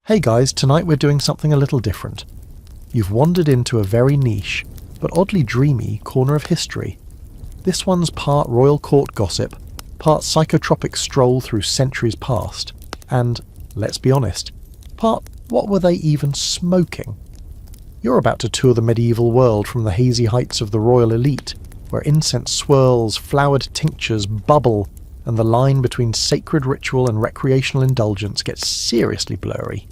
Hey guys, tonight we're doing something a little different. You've wandered into a very niche, but oddly dreamy, corner of history. This one's part royal court gossip, part psychotropic stroll through centuries past, and, let's be honest, part what were they even smoking? You're about to tour the medieval world from the hazy heights of the royal elite, where incense swirls, flowered tinctures bubble, and the line between sacred ritual and recreational indulgence gets seriously blurry.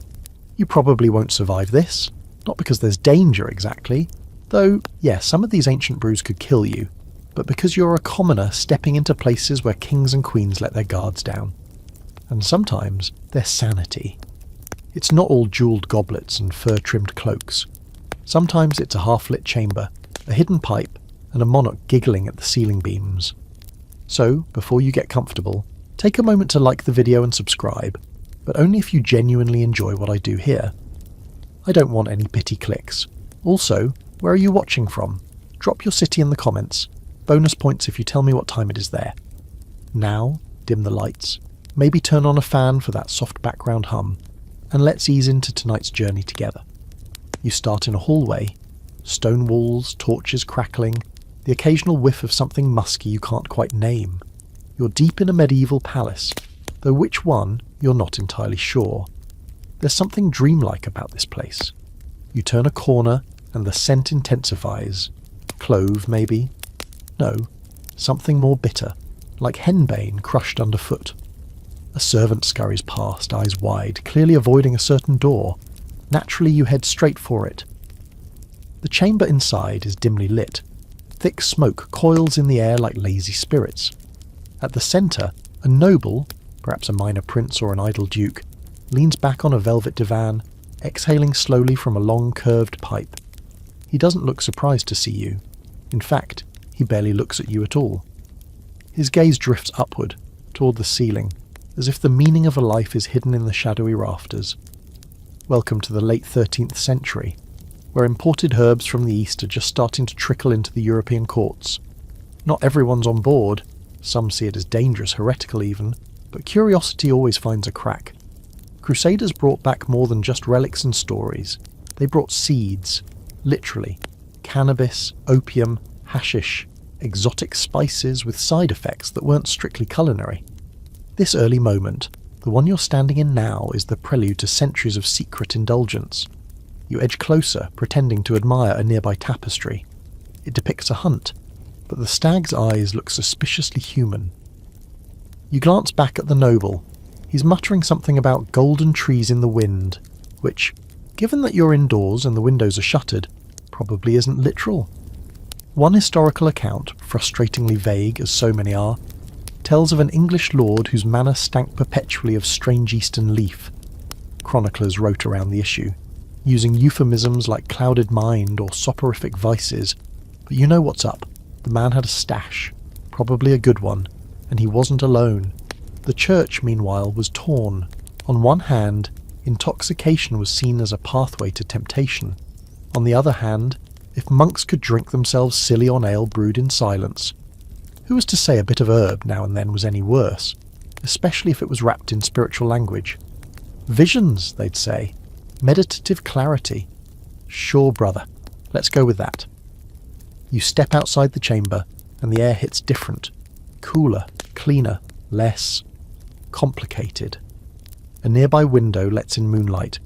You probably won't survive this, not because there's danger exactly, though, yeah, some of these ancient brews could kill you, but because you're a commoner stepping into places where kings and queens let their guards down. And sometimes their sanity. It's not all jewelled goblets and fur-trimmed cloaks. Sometimes it's a half-lit chamber, a hidden pipe, and a monarch giggling at the ceiling beams. So, before you get comfortable, take a moment to like the video and subscribe, but only if you genuinely enjoy what I do here. I don't want any pity clicks. Also, where are you watching from? Drop your city in the comments. Bonus points if you tell me what time it is there. Now, dim the lights, maybe turn on a fan for that soft background hum, and let's ease into tonight's journey together. You start in a hallway, stone walls, torches crackling, the occasional whiff of something musky you can't quite name. You're deep in a medieval palace, though which one, you're not entirely sure. There's something dreamlike about this place. You turn a corner and the scent intensifies. Clove, maybe? No, something more bitter, like henbane crushed underfoot. A servant scurries past, eyes wide, clearly avoiding a certain door. Naturally, you head straight for it. The chamber inside is dimly lit. Thick smoke coils in the air like lazy spirits. At the centre, a noble, perhaps a minor prince or an idle duke, leans back on a velvet divan, exhaling slowly from a long curved pipe. He doesn't look surprised to see you. In fact, he barely looks at you at all. His gaze drifts upward, toward the ceiling, as if the meaning of a life is hidden in the shadowy rafters. Welcome to the late 13th century, where imported herbs from the East are just starting to trickle into the European courts. Not everyone's on board, some see it as dangerous, heretical even, but curiosity always finds a crack. Crusaders brought back more than just relics and stories. They brought seeds, literally. Cannabis, opium, hashish, exotic spices with side effects that weren't strictly culinary. This early moment, the one you're standing in now, is the prelude to centuries of secret indulgence. You edge closer, pretending to admire a nearby tapestry. It depicts a hunt, but the stag's eyes look suspiciously human. You glance back at the noble. He's muttering something about golden trees in the wind, which, given that you're indoors and the windows are shuttered, probably isn't literal. One historical account, frustratingly vague as so many are, tells of an English lord whose manor stank perpetually of strange eastern leaf. Chroniclers wrote around the issue, using euphemisms like clouded mind or soporific vices, but you know what's up. The man had a stash, probably a good one, and he wasn't alone. The church, meanwhile, was torn. On one hand, intoxication was seen as a pathway to temptation. On the other hand, if monks could drink themselves silly on ale brewed in silence, who was to say a bit of herb now and then was any worse, especially if it was wrapped in spiritual language? Visions, they'd say. Meditative clarity. Sure, brother. Let's go with that. You step outside the chamber, and the air hits different. Cooler, cleaner, less complicated. A nearby window lets in moonlight,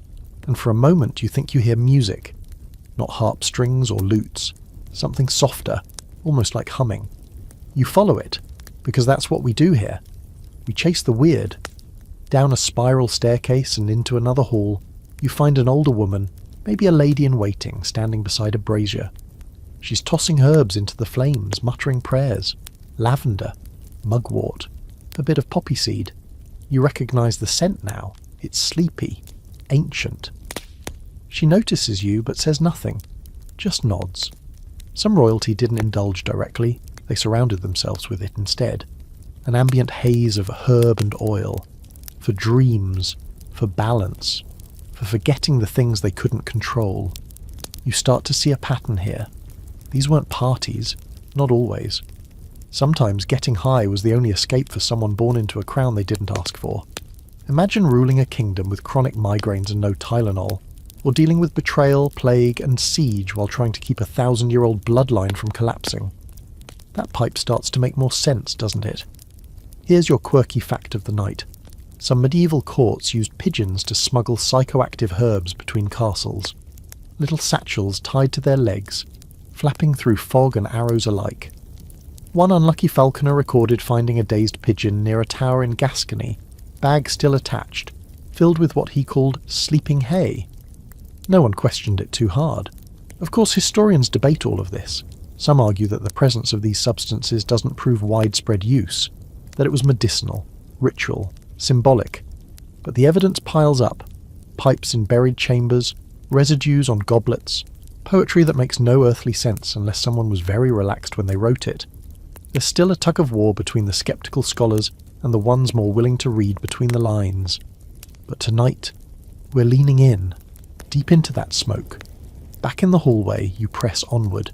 and for a moment you think you hear music. Not harp strings or lutes. Something softer, almost like humming. You follow it, because that's what we do here. We chase the weird. Down a spiral staircase and into another hall, you find an older woman, maybe a lady in waiting, standing beside a brazier. She's tossing herbs into the flames, muttering prayers. Lavender, mugwort, a bit of poppy seed. You recognise the scent now. It's sleepy, ancient. She notices you but says nothing, just nods. Some royalty didn't indulge directly, they surrounded themselves with it instead. An ambient haze of herb and oil. For dreams, for balance, for forgetting the things they couldn't control. You start to see a pattern here. These weren't parties, not always. Sometimes getting high was the only escape for someone born into a crown they didn't ask for. Imagine ruling a kingdom with chronic migraines and no Tylenol, or dealing with betrayal, plague, and siege while trying to keep a 1,000-year-old bloodline from collapsing. That pipe starts to make more sense, doesn't it? Here's your quirky fact of the night. Some medieval courts used pigeons to smuggle psychoactive herbs between castles. Little satchels tied to their legs, flapping through fog and arrows alike. One unlucky falconer recorded finding a dazed pigeon near a tower in Gascony, bag still attached, filled with what he called sleeping hay. No one questioned it too hard. Of course, historians debate all of this. Some argue that the presence of these substances doesn't prove widespread use, that it was medicinal, ritual, symbolic. But the evidence piles up. Pipes in buried chambers, residues on goblets, poetry that makes no earthly sense unless someone was very relaxed when they wrote it. There's still a tug-of-war between the skeptical scholars and the ones more willing to read between the lines. But tonight, we're leaning in, deep into that smoke. Back in the hallway, you press onward.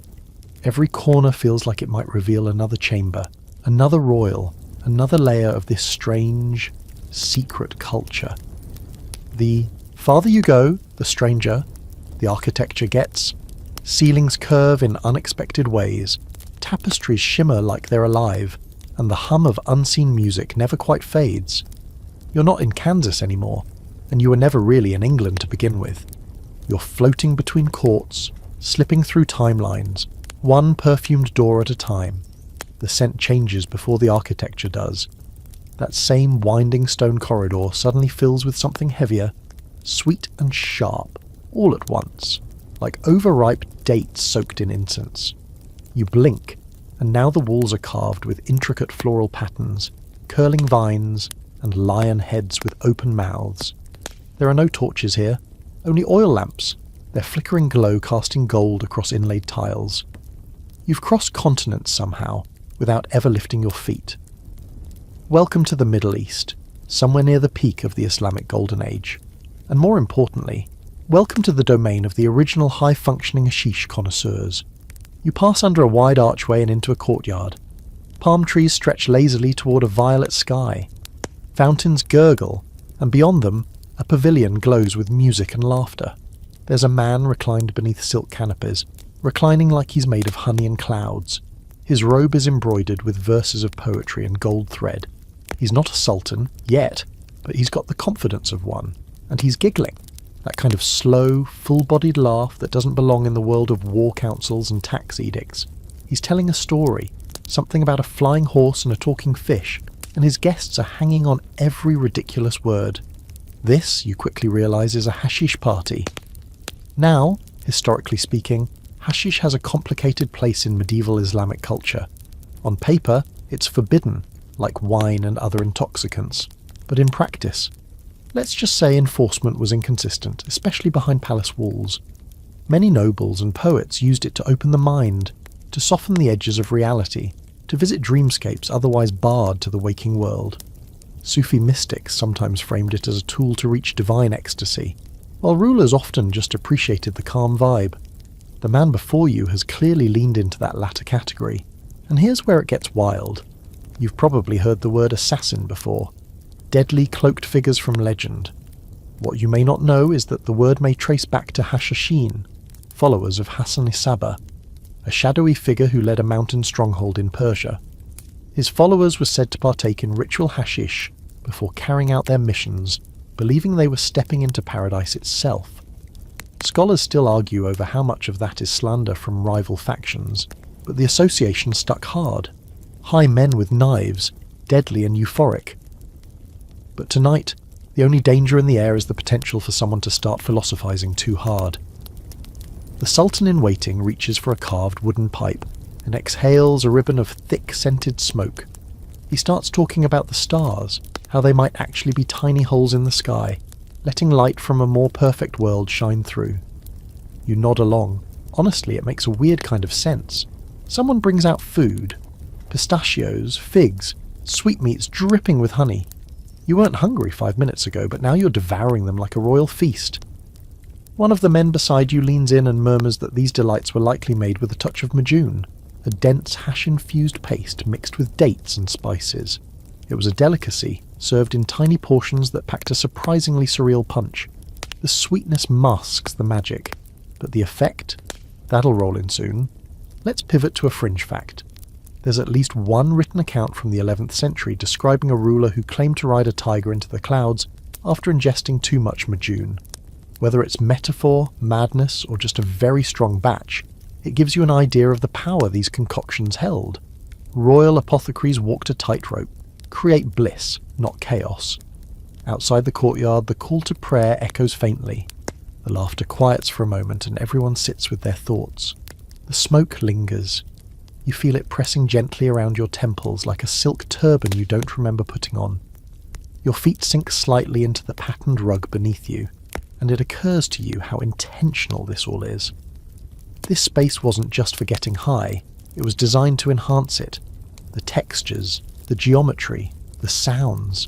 Every corner feels like it might reveal another chamber, another royal, another layer of this strange, secret culture. The farther you go, the stranger the architecture gets. Ceilings curve in unexpected ways, tapestries shimmer like they're alive, and the hum of unseen music never quite fades. You're not in Kansas anymore, and you were never really in England to begin with. You're floating between courts, slipping through timelines, one perfumed door at a time. The scent changes before the architecture does. That same winding stone corridor suddenly fills with something heavier, sweet and sharp, all at once, like overripe dates soaked in incense. You blink, and now the walls are carved with intricate floral patterns, curling vines, and lion heads with open mouths. There are no torches here, only oil lamps, their flickering glow casting gold across inlaid tiles. You've crossed continents somehow, without ever lifting your feet. Welcome to the Middle East, somewhere near the peak of the Islamic Golden Age. And more importantly, welcome to the domain of the original high-functioning hashish connoisseurs. You pass under a wide archway and into a courtyard. Palm trees stretch lazily toward a violet sky. Fountains gurgle, and beyond them, a pavilion glows with music and laughter. There's a man reclined beneath silk canopies, reclining like he's made of honey and clouds. His robe is embroidered with verses of poetry and gold thread. He's not a sultan, yet, but he's got the confidence of one, and he's giggling. That kind of slow, full-bodied laugh that doesn't belong in the world of war councils and tax edicts. He's telling a story, something about a flying horse and a talking fish, and his guests are hanging on every ridiculous word. This, you quickly realise, is a hashish party. Now, historically speaking, hashish has a complicated place in medieval Islamic culture. On paper, it's forbidden, like wine and other intoxicants. But in practice, let's just say enforcement was inconsistent, especially behind palace walls. Many nobles and poets used it to open the mind, to soften the edges of reality, to visit dreamscapes otherwise barred to the waking world. Sufi mystics sometimes framed it as a tool to reach divine ecstasy, while rulers often just appreciated the calm vibe. The man before you has clearly leaned into that latter category, and here's where it gets wild. You've probably heard the word assassin before. Deadly cloaked figures from legend. What you may not know is that the word may trace back to Hashashin, followers of Hassan-i-Sabah, a shadowy figure who led a mountain stronghold in Persia. His followers were said to partake in ritual hashish before carrying out their missions, believing they were stepping into paradise itself. Scholars still argue over how much of that is slander from rival factions, but the association stuck hard. High men with knives, deadly and euphoric. But tonight, the only danger in the air is the potential for someone to start philosophizing too hard. The Sultan-in-waiting reaches for a carved wooden pipe and exhales a ribbon of thick, scented smoke. He starts talking about the stars, how they might actually be tiny holes in the sky, letting light from a more perfect world shine through. You nod along. Honestly, it makes a weird kind of sense. Someone brings out food. Pistachios, figs, sweetmeats dripping with honey. You weren't hungry 5 minutes ago, but now you're devouring them like a royal feast. One of the men beside you leans in and murmurs that these delights were likely made with a touch of majoon, a dense hash-infused paste mixed with dates and spices. It was a delicacy, served in tiny portions that packed a surprisingly surreal punch. The sweetness masks the magic, but the effect? That'll roll in soon. Let's pivot to a fringe fact. There's at least one written account from the 11th century describing a ruler who claimed to ride a tiger into the clouds after ingesting too much Majun. Whether it's metaphor, madness, or just a very strong batch, it gives you an idea of the power these concoctions held. Royal apothecaries walked a tightrope, create bliss, not chaos. Outside the courtyard, the call to prayer echoes faintly. The laughter quiets for a moment and everyone sits with their thoughts. The smoke lingers. You feel it pressing gently around your temples like a silk turban you don't remember putting on. Your feet sink slightly into the patterned rug beneath you, and it occurs to you how intentional this all is. This space wasn't just for getting high, it was designed to enhance it. The textures, the geometry, the sounds.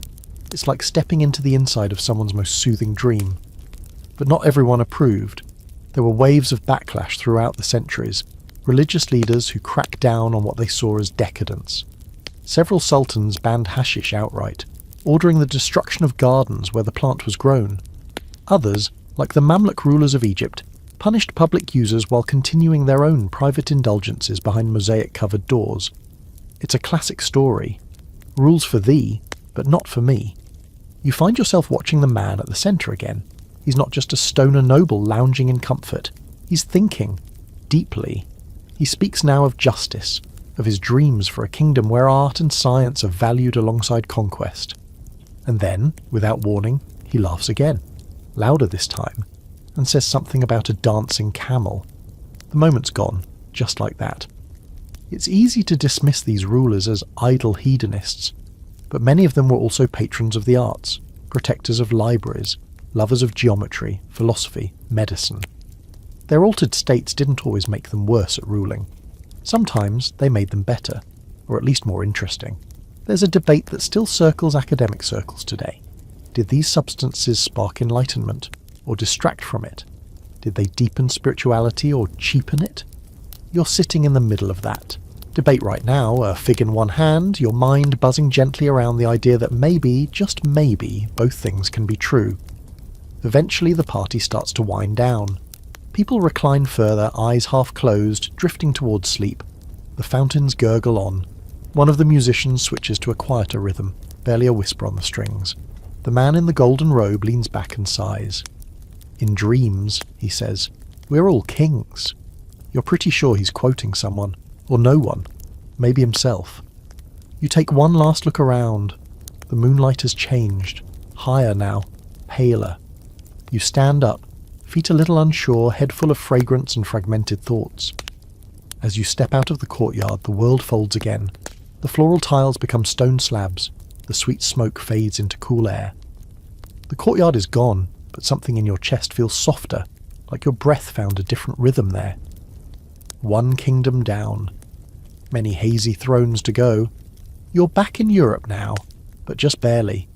It's like stepping into the inside of someone's most soothing dream. But not everyone approved. There were waves of backlash throughout the centuries, religious leaders who cracked down on what they saw as decadence. Several sultans banned hashish outright, ordering the destruction of gardens where the plant was grown. Others, like the Mamluk rulers of Egypt, punished public users while continuing their own private indulgences behind mosaic-covered doors. It's a classic story. Rules for thee, but not for me. You find yourself watching the man at the centre again. He's not just a stoner noble lounging in comfort. He's thinking, deeply. He speaks now of justice, of his dreams for a kingdom where art and science are valued alongside conquest. And then, without warning, he laughs again, louder this time, and says something about a dancing camel. The moment's gone, just like that. It's easy to dismiss these rulers as idle hedonists, but many of them were also patrons of the arts, protectors of libraries, lovers of geometry, philosophy, medicine. Their altered states didn't always make them worse at ruling. Sometimes they made them better, or at least more interesting. There's a debate that still circles academic circles today. Did these substances spark enlightenment, or distract from it? Did they deepen spirituality or cheapen it? You're sitting in the middle of that. Debate right now, a fig in one hand, your mind buzzing gently around the idea that maybe, just maybe, both things can be true. Eventually the party starts to wind down. People recline further, eyes half closed, drifting towards sleep. The fountains gurgle on. One of the musicians switches to a quieter rhythm, barely a whisper on the strings. The man in the golden robe leans back and sighs. In dreams, he says, we're all kings. You're pretty sure he's quoting someone, or no one, maybe himself. You take one last look around. The moonlight has changed, higher now, paler. You stand up, feet a little unsure, head full of fragrance and fragmented thoughts. As you step out of the courtyard, the world folds again. The floral tiles become stone slabs. The sweet smoke fades into cool air. The courtyard is gone, but something in your chest feels softer, like your breath found a different rhythm there. One kingdom down. Many hazy thrones to go. You're back in Europe now, but just barely.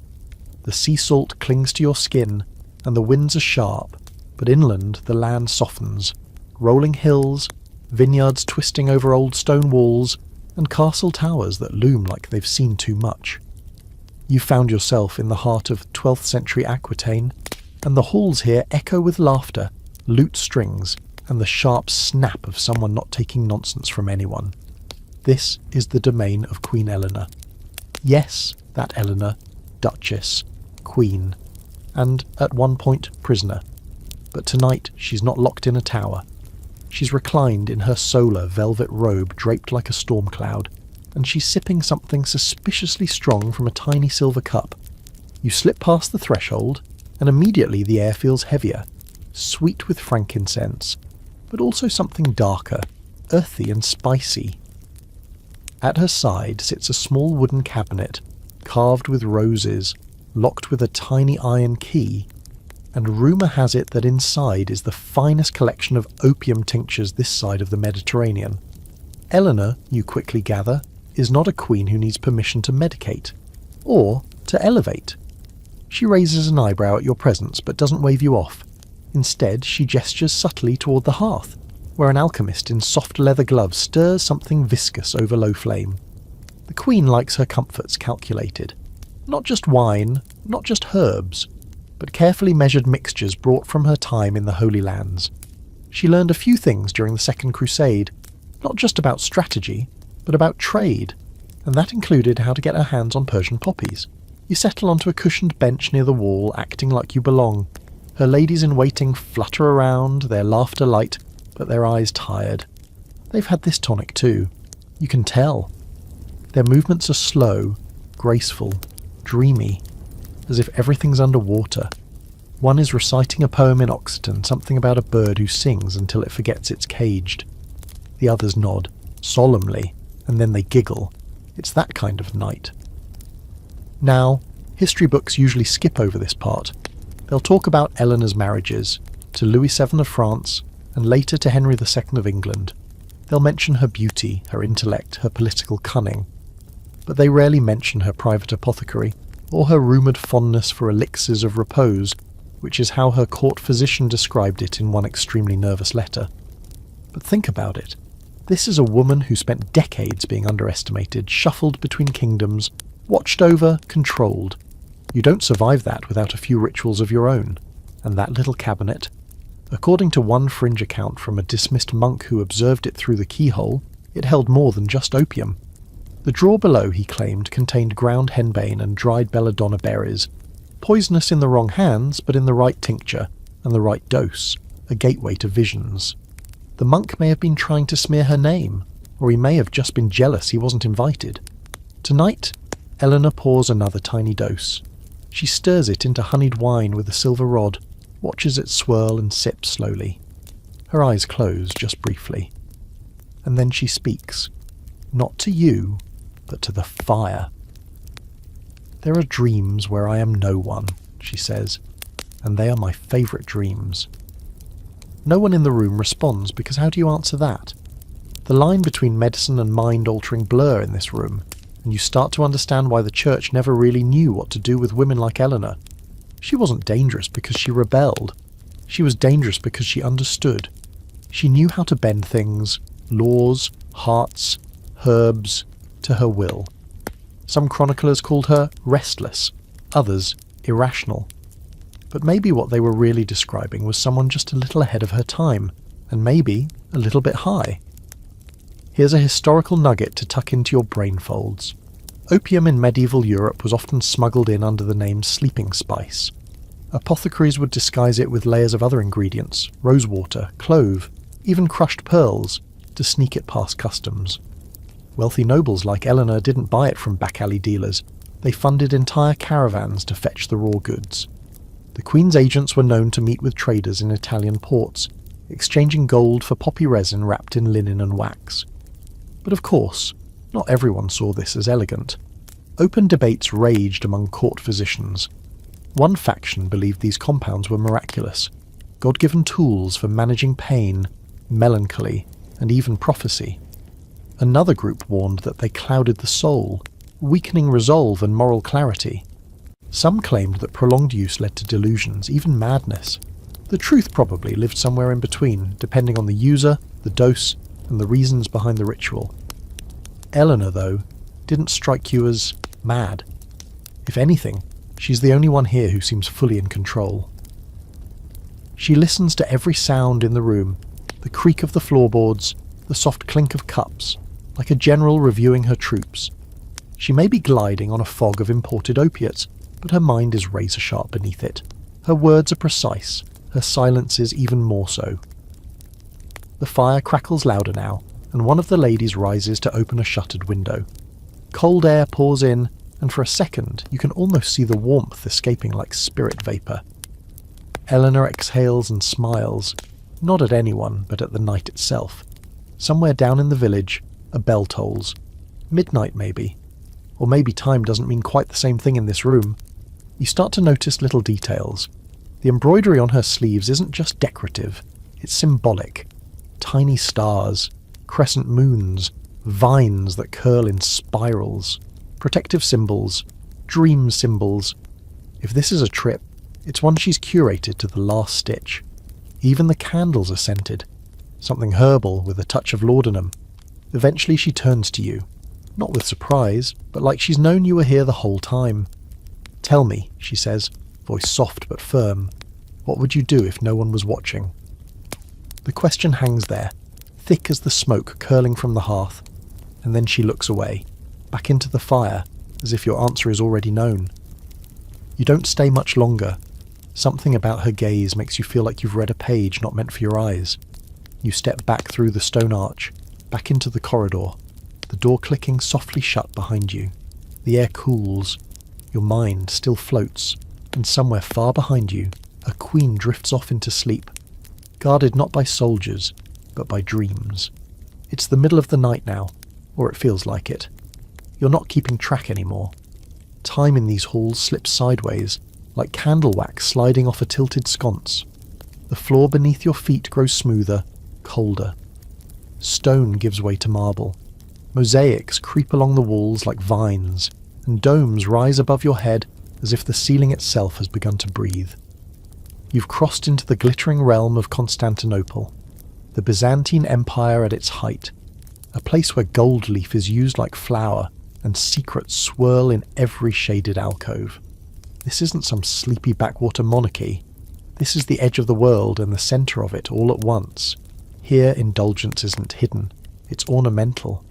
The sea salt clings to your skin, and the winds are sharp, but inland the land softens. Rolling hills, vineyards twisting over old stone walls, and castle towers that loom like they've seen too much. You found yourself in the heart of 12th century Aquitaine, and the halls here echo with laughter, lute strings, and the sharp snap of someone not taking nonsense from anyone. This is the domain of Queen Eleanor. Yes, that Eleanor, Duchess, Queen, and at one point prisoner. But tonight she's not locked in a tower. She's reclined in her solar velvet robe draped like a storm cloud, and she's sipping something suspiciously strong from a tiny silver cup. You slip past the threshold, and immediately the air feels heavier, sweet with frankincense, but also something darker, earthy and spicy. At her side sits a small wooden cabinet, carved with roses, locked with a tiny iron key, and rumour has it that inside is the finest collection of opium tinctures this side of the Mediterranean. Eleanor, you quickly gather, is not a queen who needs permission to medicate, or to elevate. She raises an eyebrow at your presence but doesn't wave you off. Instead, she gestures subtly toward the hearth, where an alchemist in soft leather gloves stirs something viscous over low flame. The queen likes her comforts calculated. Not just wine, not just herbs, but carefully measured mixtures brought from her time in the Holy Lands. She learned a few things during the Second Crusade, not just about strategy, but about trade, and that included how to get her hands on Persian poppies. You settle onto a cushioned bench near the wall, acting like you belong. Her ladies-in-waiting flutter around, their laughter light, but their eyes tired. They've had this tonic too. You can tell. Their movements are slow, graceful, dreamy, as if everything's underwater. One is reciting a poem in Occitan, something about a bird who sings until it forgets it's caged. The others nod, solemnly, and then they giggle. It's that kind of night. Now, history books usually skip over this part. They'll talk about Eleanor's marriages, to Louis VII of France, and later to Henry II of England. They'll mention her beauty, her intellect, her political cunning. But they rarely mention her private apothecary, or her rumoured fondness for elixirs of repose, which is how her court physician described it in one extremely nervous letter. But think about it. This is a woman who spent decades being underestimated, shuffled between kingdoms, watched over, controlled. You don't survive that without a few rituals of your own. And that little cabinet, according to one fringe account from a dismissed monk who observed it through the keyhole, it held more than just opium. The drawer below, he claimed, contained ground henbane and dried belladonna berries, poisonous in the wrong hands, but in the right tincture and the right dose, a gateway to visions. The monk may have been trying to smear her name, or he may have just been jealous he wasn't invited. Tonight, Eleanor pours another tiny dose. She stirs it into honeyed wine with a silver rod, watches it swirl and sip slowly. Her eyes close just briefly. And then she speaks, not to you, but to the fire. There are dreams where I am no one, she says, and they are my favourite dreams. No one in the room responds, because how do you answer that? The line between medicine and mind-altering blur in this room, and you start to understand why the church never really knew what to do with women like Eleanor. She wasn't dangerous because she rebelled. She was dangerous because she understood. She knew how to bend things, laws, hearts, herbs, to her will. Some chroniclers called her restless, others irrational. But maybe what they were really describing was someone just a little ahead of her time, and maybe a little bit high. Here's a historical nugget to tuck into your brain folds. Opium in medieval Europe was often smuggled in under the name sleeping spice. Apothecaries would disguise it with layers of other ingredients, rosewater, clove, even crushed pearls, to sneak it past customs. Wealthy nobles like Eleanor didn't buy it from back-alley dealers. They funded entire caravans to fetch the raw goods. The Queen's agents were known to meet with traders in Italian ports, exchanging gold for poppy resin wrapped in linen and wax. But of course, not everyone saw this as elegant. Open debates raged among court physicians. One faction believed these compounds were miraculous, God-given tools for managing pain, melancholy, and even prophecy. Another group warned that they clouded the soul, weakening resolve and moral clarity. Some claimed that prolonged use led to delusions, even madness. The truth probably lived somewhere in between, depending on the user, the dose, and the reasons behind the ritual. Eleanor, though, didn't strike you as mad. If anything, she's the only one here who seems fully in control. She listens to every sound in the room, the creak of the floorboards, the soft clink of cups, like a general reviewing her troops. She may be gliding on a fog of imported opiates, but her mind is razor-sharp beneath it. Her words are precise, her silences even more so. The fire crackles louder now, and one of the ladies rises to open a shuttered window. Cold air pours in, and for a second you can almost see the warmth escaping like spirit vapour. Eleanor exhales and smiles, not at anyone, but at the night itself. Somewhere down in the village, a bell tolls. Midnight, maybe. Or maybe time doesn't mean quite the same thing in this room. You start to notice little details. The embroidery on her sleeves isn't just decorative, it's symbolic. Tiny stars, crescent moons, vines that curl in spirals, protective symbols, dream symbols. If this is a trip, it's one she's curated to the last stitch. Even the candles are scented. Something herbal with a touch of laudanum. Eventually she turns to you. Not with surprise, but like she's known you were here the whole time. "Tell me," she says, voice soft but firm, "what would you do if no one was watching?" The question hangs there, thick as the smoke curling from the hearth, and then she looks away, back into the fire, as if your answer is already known. You don't stay much longer. Something about her gaze makes you feel like you've read a page not meant for your eyes. You step back through the stone arch, back into the corridor, the door clicking softly shut behind you. The air cools. Your mind still floats, and somewhere far behind you, a queen drifts off into sleep, guarded not by soldiers, but by dreams. It's the middle of the night now, or it feels like it. You're not keeping track anymore. Time in these halls slips sideways, like candle wax sliding off a tilted sconce. The floor beneath your feet grows smoother, colder. Stone gives way to marble. Mosaics creep along the walls like vines, and domes rise above your head as if the ceiling itself has begun to breathe. You've crossed into the glittering realm of Constantinople, the Byzantine Empire at its height, a place where gold leaf is used like flour and secrets swirl in every shaded alcove. This isn't some sleepy backwater monarchy. This is the edge of the world and the centre of it all at once. Here indulgence isn't hidden, it's ornamental.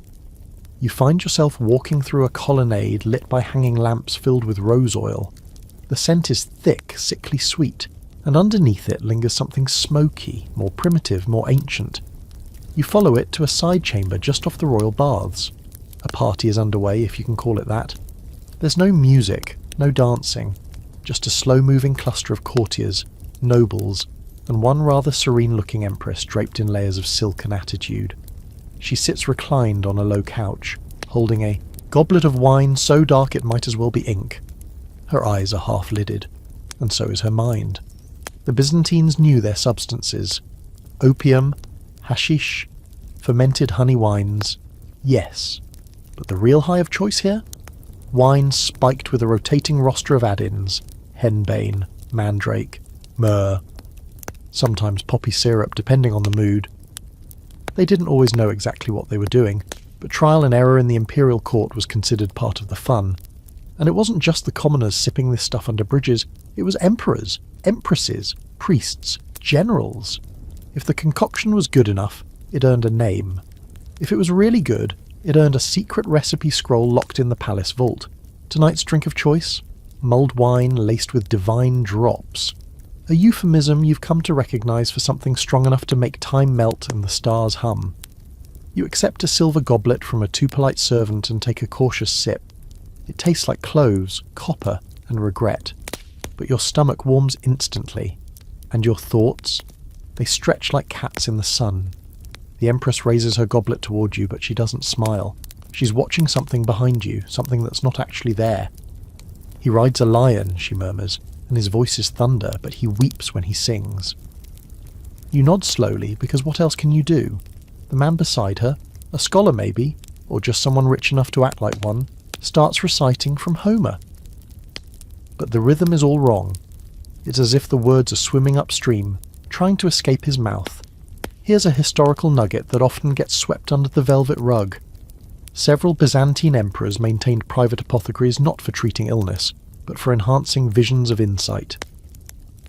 You find yourself walking through a colonnade lit by hanging lamps filled with rose oil. The scent is thick, sickly sweet, and underneath it lingers something smoky, more primitive, more ancient. You follow it to a side chamber just off the royal baths. A party is underway, if you can call it that. There's no music, no dancing, just a slow-moving cluster of courtiers, nobles, and one rather serene-looking empress draped in layers of silk and attitude. She sits reclined on a low couch, holding a goblet of wine so dark it might as well be ink. Her eyes are half-lidded, and so is her mind. The Byzantines knew their substances. Opium, hashish, fermented honey wines, yes. But the real high of choice here? Wine spiked with a rotating roster of add-ins, henbane, mandrake, myrrh, sometimes poppy syrup depending on the mood. They didn't always know exactly what they were doing, but trial and error in the imperial court was considered part of the fun. And it wasn't just the commoners sipping this stuff under bridges, it was emperors, empresses, priests, generals. If the concoction was good enough, it earned a name. If it was really good, it earned a secret recipe scroll locked in the palace vault. Tonight's drink of choice? Mulled wine laced with divine drops. A euphemism you've come to recognise for something strong enough to make time melt and the stars hum. You accept a silver goblet from a too-polite servant and take a cautious sip. It tastes like cloves, copper, and regret. But your stomach warms instantly. And your thoughts? They stretch like cats in the sun. The Empress raises her goblet toward you, but she doesn't smile. She's watching something behind you, something that's not actually there. "He rides a lion," she murmurs, and his voice is thunder, but he weeps when he sings. You nod slowly, because what else can you do? The man beside her, a scholar maybe, or just someone rich enough to act like one, starts reciting from Homer. But the rhythm is all wrong. It's as if the words are swimming upstream, trying to escape his mouth. Here's a historical nugget that often gets swept under the velvet rug. Several Byzantine emperors maintained private apothecaries not for treating illness, but for enhancing visions of insight.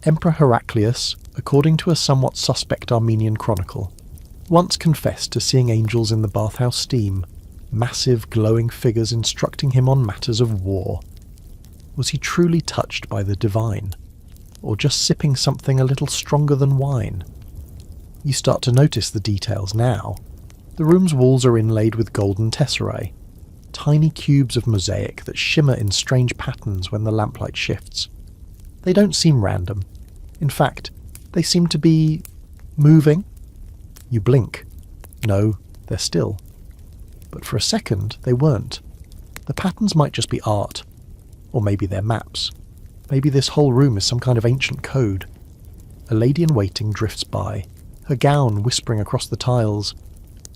Emperor Heraclius, according to a somewhat suspect Armenian chronicle, once confessed to seeing angels in the bathhouse steam, massive glowing figures instructing him on matters of war. Was he truly touched by the divine, or just sipping something a little stronger than wine? You start to notice the details now. The room's walls are inlaid with golden tesserae, tiny cubes of mosaic that shimmer in strange patterns when the lamplight shifts. They don't seem random. In fact, they seem to be moving. You blink. No, they're still. But for a second, they weren't. The patterns might just be art. Or maybe they're maps. Maybe this whole room is some kind of ancient code. A lady in waiting drifts by, her gown whispering across the tiles.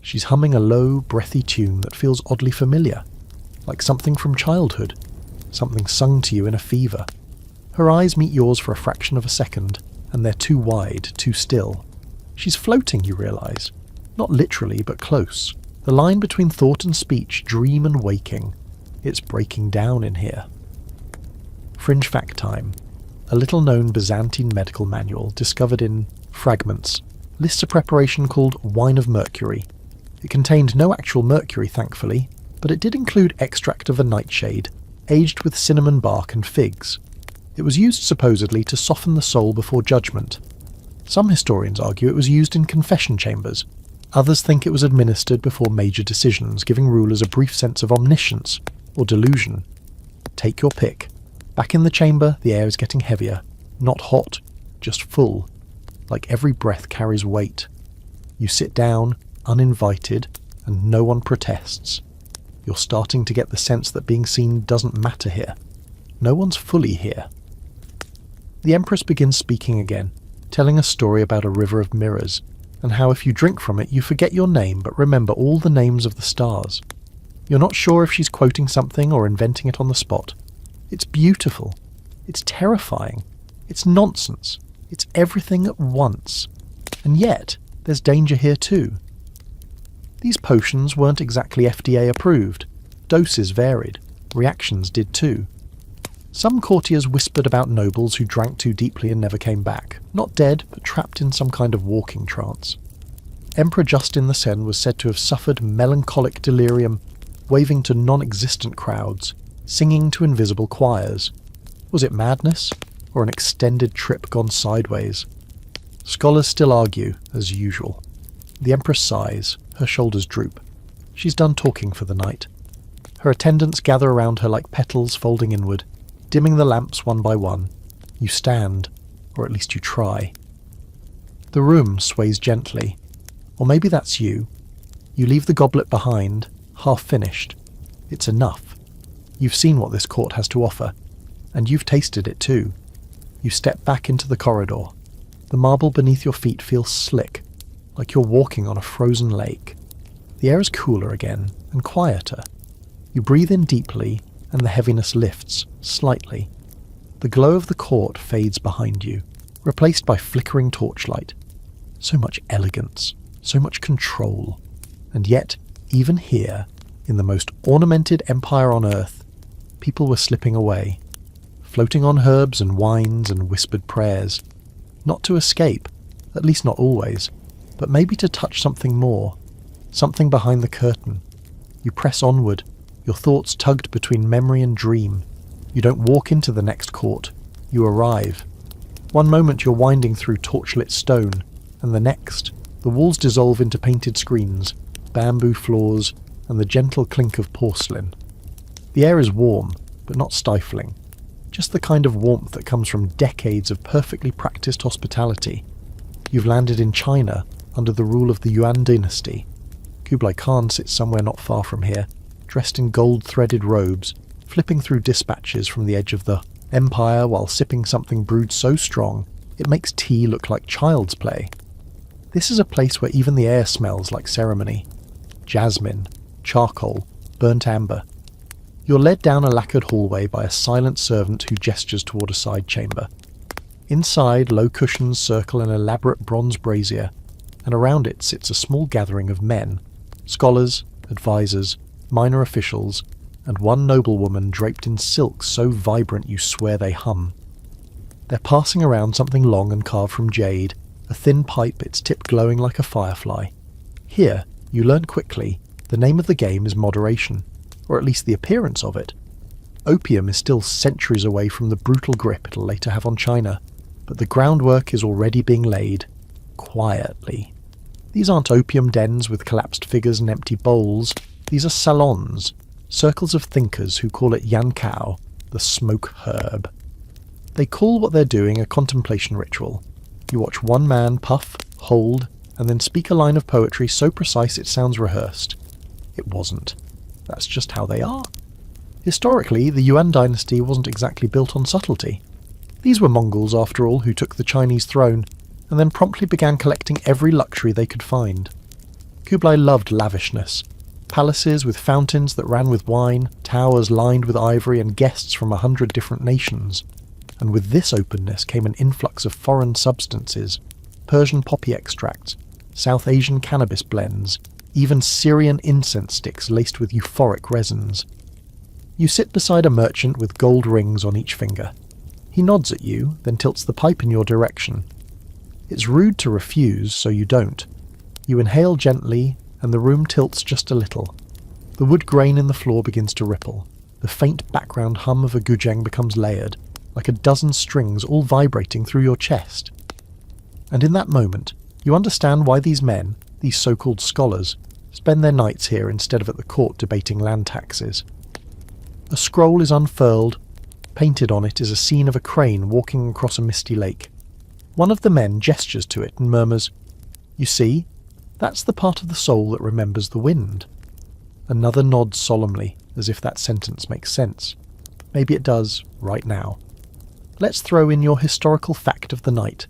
She's humming a low, breathy tune that feels oddly familiar, like something from childhood, something sung to you in a fever. Her eyes meet yours for a fraction of a second, and they're too wide, too still. She's floating, you realise. Not literally, but close. The line between thought and speech, dream and waking. It's breaking down in here. Fringe fact time. A little-known Byzantine medical manual discovered in Fragments lists a preparation called wine of mercury. It contained no actual mercury, thankfully, but it did include extract of a nightshade, aged with cinnamon bark and figs. It was used supposedly to soften the soul before judgment. Some historians argue it was used in confession chambers. Others think it was administered before major decisions, giving rulers a brief sense of omniscience or delusion. Take your pick. Back in the chamber, the air is getting heavier. Not hot, just full. Like every breath carries weight. You sit down, uninvited, and no one protests. You're starting to get the sense that being seen doesn't matter here. No one's fully here. The Empress begins speaking again, telling a story about a river of mirrors, and how if you drink from it you forget your name but remember all the names of the stars. You're not sure if she's quoting something or inventing it on the spot. It's beautiful. It's terrifying. It's nonsense. It's everything at once. And yet, there's danger here too. These potions weren't exactly FDA approved. Doses varied. Reactions did too. Some courtiers whispered about nobles who drank too deeply and never came back, not dead, but trapped in some kind of walking trance. Emperor Justin II was said to have suffered melancholic delirium, waving to non-existent crowds, singing to invisible choirs. Was it madness, or an extended trip gone sideways? Scholars still argue, as usual. The Empress sighs, her shoulders droop. She's done talking for the night. Her attendants gather around her like petals folding inward, dimming the lamps one by one. You stand, or at least you try. The room sways gently. Or maybe that's you. You leave the goblet behind, half finished. It's enough. You've seen what this court has to offer, and you've tasted it too. You step back into the corridor. The marble beneath your feet feels slick, like you're walking on a frozen lake. The air is cooler again, and quieter. You breathe in deeply, and the heaviness lifts, slightly. The glow of the court fades behind you, replaced by flickering torchlight. So much elegance, so much control. And yet, even here, in the most ornamented empire on earth, people were slipping away, floating on herbs and wines and whispered prayers. Not to escape, at least not always, but maybe to touch something more, something behind the curtain. You press onward, your thoughts tugged between memory and dream. You don't walk into the next court, you arrive. One moment you're winding through torchlit stone, and the next, the walls dissolve into painted screens, bamboo floors, and the gentle clink of porcelain. The air is warm, but not stifling. Just the kind of warmth that comes from decades of perfectly practiced hospitality. You've landed in China, under the rule of the Yuan dynasty. Kublai Khan sits somewhere not far from here, dressed in gold-threaded robes, flipping through dispatches from the edge of the empire while sipping something brewed so strong it makes tea look like child's play. This is a place where even the air smells like ceremony. Jasmine, charcoal, burnt amber. You're led down a lacquered hallway by a silent servant who gestures toward a side chamber. Inside, low cushions circle an elaborate bronze brazier, and around it sits a small gathering of men, scholars, advisors, minor officials, and one noblewoman draped in silk so vibrant you swear they hum. They're passing around something long and carved from jade, a thin pipe, its tip glowing like a firefly. Here, you learn quickly, the name of the game is moderation, or at least the appearance of it. Opium is still centuries away from the brutal grip it'll later have on China, but the groundwork is already being laid, quietly. These aren't opium dens with collapsed figures and empty bowls. These are salons, circles of thinkers who call it yankao, the smoke herb. They call what they're doing a contemplation ritual. You watch one man puff, hold, and then speak a line of poetry so precise it sounds rehearsed. It wasn't. That's just how they are. Historically, the Yuan dynasty wasn't exactly built on subtlety. These were Mongols, after all, who took the Chinese throne, and then promptly began collecting every luxury they could find. Kublai loved lavishness. Palaces with fountains that ran with wine, towers lined with ivory, and guests from 100 different nations. And with this openness came an influx of foreign substances, Persian poppy extracts, South Asian cannabis blends, even Syrian incense sticks laced with euphoric resins. You sit beside a merchant with gold rings on each finger. He nods at you, then tilts the pipe in your direction. It's rude to refuse, so you don't. You inhale gently, and the room tilts just a little. The wood grain in the floor begins to ripple. The faint background hum of a gujeng becomes layered, like a dozen strings all vibrating through your chest. And in that moment, you understand why these men, these so-called scholars, spend their nights here instead of at the court debating land taxes. A scroll is unfurled. Painted on it is a scene of a crane walking across a misty lake. One of the men gestures to it and murmurs, "You see, that's the part of the soul that remembers the wind." Another nods solemnly, as if that sentence makes sense. Maybe it does, right now. Let's throw in your historical fact of the night.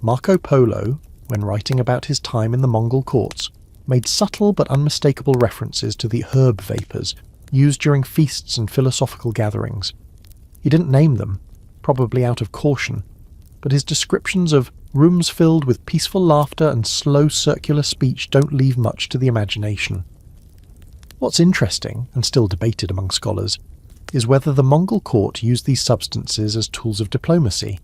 Marco Polo, when writing about his time in the Mongol courts, made subtle but unmistakable references to the herb vapours used during feasts and philosophical gatherings. He didn't name them, probably out of caution, but his descriptions of rooms filled with peaceful laughter and slow circular speech don't leave much to the imagination. What's interesting, and still debated among scholars, is whether the Mongol court used these substances as tools of diplomacy.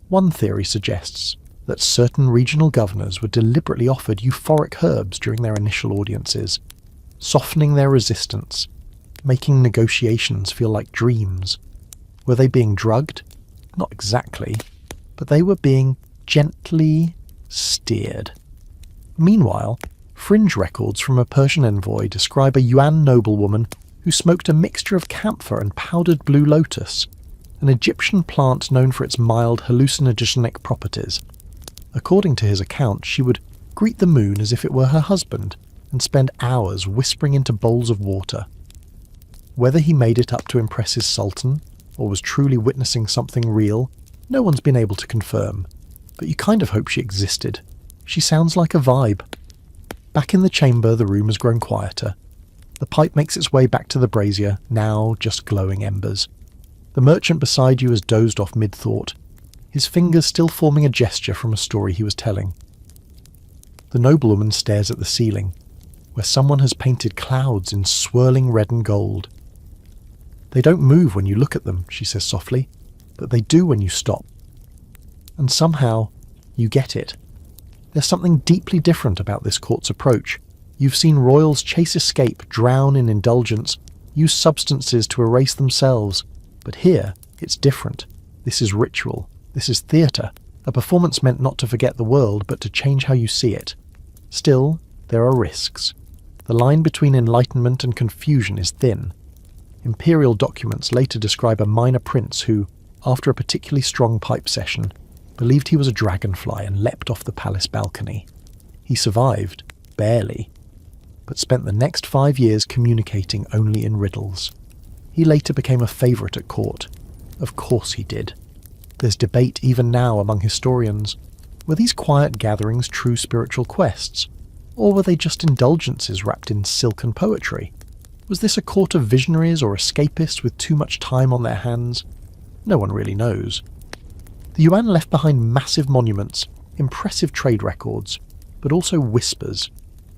One theory suggests that certain regional governors were deliberately offered euphoric herbs during their initial audiences, softening their resistance, making negotiations feel like dreams. Were they being drugged? Not exactly, but they were being gently steered. Meanwhile, fringe records from a Persian envoy describe a Yuan noblewoman who smoked a mixture of camphor and powdered blue lotus, an Egyptian plant known for its mild hallucinogenic properties. According to his account, she would greet the moon as if it were her husband and spend hours whispering into bowls of water. Whether he made it up to impress his sultan, or was truly witnessing something real, no one's been able to confirm, but you kind of hope she existed. She sounds like a vibe. Back in the chamber, the room has grown quieter. The pipe makes its way back to the brazier, now just glowing embers. The merchant beside you has dozed off mid-thought, his fingers still forming a gesture from a story he was telling. The noblewoman stares at the ceiling, where someone has painted clouds in swirling red and gold. "They don't move when you look at them," she says softly, "but they do when you stop." And somehow, you get it. There's something deeply different about this court's approach. You've seen royals chase escape, drown in indulgence, use substances to erase themselves. But here, it's different. This is ritual. This is theatre. A performance meant not to forget the world, but to change how you see it. Still, there are risks. The line between enlightenment and confusion is thin. Imperial documents later describe a minor prince who, after a particularly strong pipe session, believed he was a dragonfly and leapt off the palace balcony. He survived, barely, but spent the next 5 years communicating only in riddles. He later became a favourite at court. Of course he did. There's debate even now among historians. Were these quiet gatherings true spiritual quests? Or were they just indulgences wrapped in silk and poetry? Was this a court of visionaries or escapists with too much time on their hands? No one really knows. The Yuan left behind massive monuments, impressive trade records, but also whispers.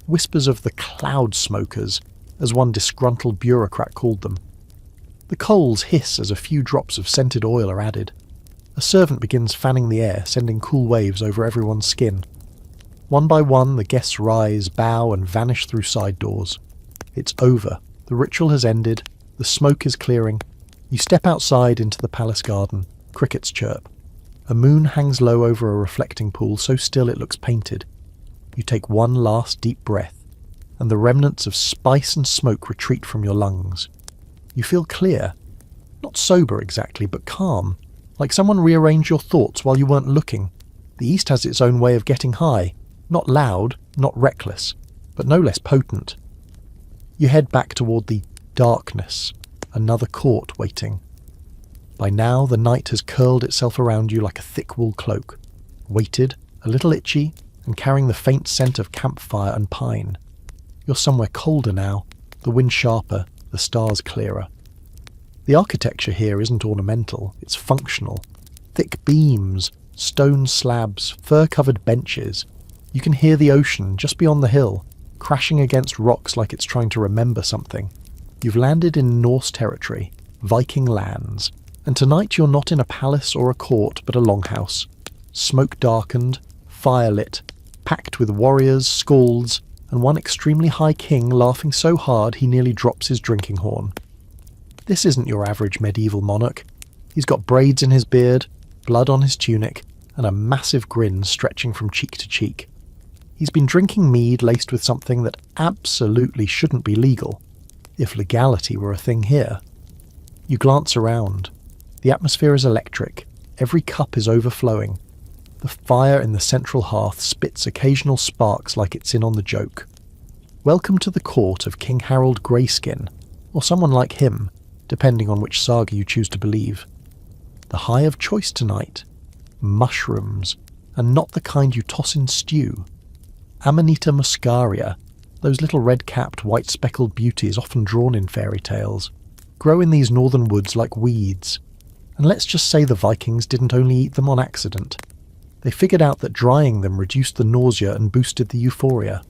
Whispers of the cloud smokers, as one disgruntled bureaucrat called them. The coals hiss as a few drops of scented oil are added. A servant begins fanning the air, sending cool waves over everyone's skin. One by one, the guests rise, bow, and vanish through side doors. It's over. The ritual has ended. The smoke is clearing. You step outside into the palace garden. Crickets chirp. A moon hangs low over a reflecting pool, so still it looks painted. You take one last deep breath, and the remnants of spice and smoke retreat from your lungs. You feel clear. Not sober exactly, but calm. Like someone rearranged your thoughts while you weren't looking. The East has its own way of getting high. Not loud, not reckless, but no less potent. You head back toward the darkness, another court waiting. By now the night has curled itself around you like a thick wool cloak, weighted, a little itchy, and carrying the faint scent of campfire and pine. You're somewhere colder now, the wind sharper, the stars clearer. The architecture here isn't ornamental, it's functional. Thick beams, stone slabs, fur-covered benches. You can hear the ocean just beyond the hill, crashing against rocks like it's trying to remember something. You've landed in Norse territory, Viking lands, and tonight you're not in a palace or a court but a longhouse, smoke-darkened, fire-lit, packed with warriors, skalds, and one extremely high king laughing so hard he nearly drops his drinking horn. This isn't your average medieval monarch. He's got braids in his beard, blood on his tunic, and a massive grin stretching from cheek to cheek. He's been drinking mead laced with something that absolutely shouldn't be legal, if legality were a thing here. You glance around. The atmosphere is electric. Every cup is overflowing. The fire in the central hearth spits occasional sparks like it's in on the joke. Welcome to the court of King Harold Greyskin, or someone like him, depending on which saga you choose to believe. The high of choice tonight: mushrooms, and not the kind you toss in stew. Amanita muscaria, those little red-capped, white-speckled beauties often drawn in fairy tales, grow in these northern woods like weeds. And let's just say the Vikings didn't only eat them on accident. They figured out that drying them reduced the nausea and boosted the euphoria.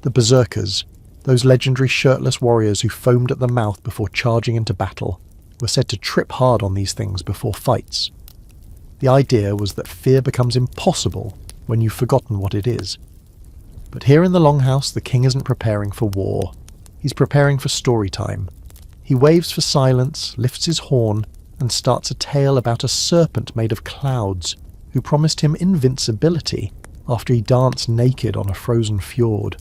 The berserkers, those legendary shirtless warriors who foamed at the mouth before charging into battle, were said to trip hard on these things before fights. The idea was that fear becomes impossible when you've forgotten what it is. But here in the Longhouse, the king isn't preparing for war. He's preparing for story time. He waves for silence, lifts his horn, and starts a tale about a serpent made of clouds who promised him invincibility after he danced naked on a frozen fjord.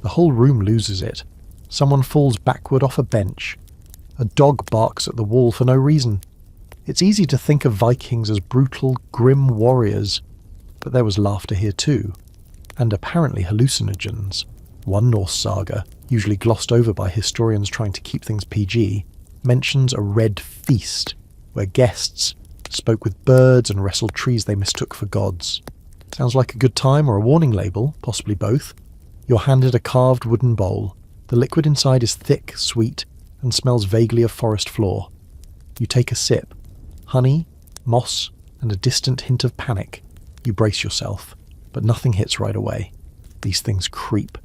The whole room loses it. Someone falls backward off a bench. A dog barks at the wall for no reason. It's easy to think of Vikings as brutal, grim warriors, but there was laughter here too, and apparently hallucinogens. One Norse saga, usually glossed over by historians trying to keep things PG, mentions a red feast, where guests spoke with birds and wrestled trees they mistook for gods. Sounds like a good time or a warning label, possibly both. You're handed a carved wooden bowl. The liquid inside is thick, sweet, and smells vaguely of forest floor. You take a sip. Honey, moss, and a distant hint of panic. You brace yourself, but nothing hits right away. These things creep,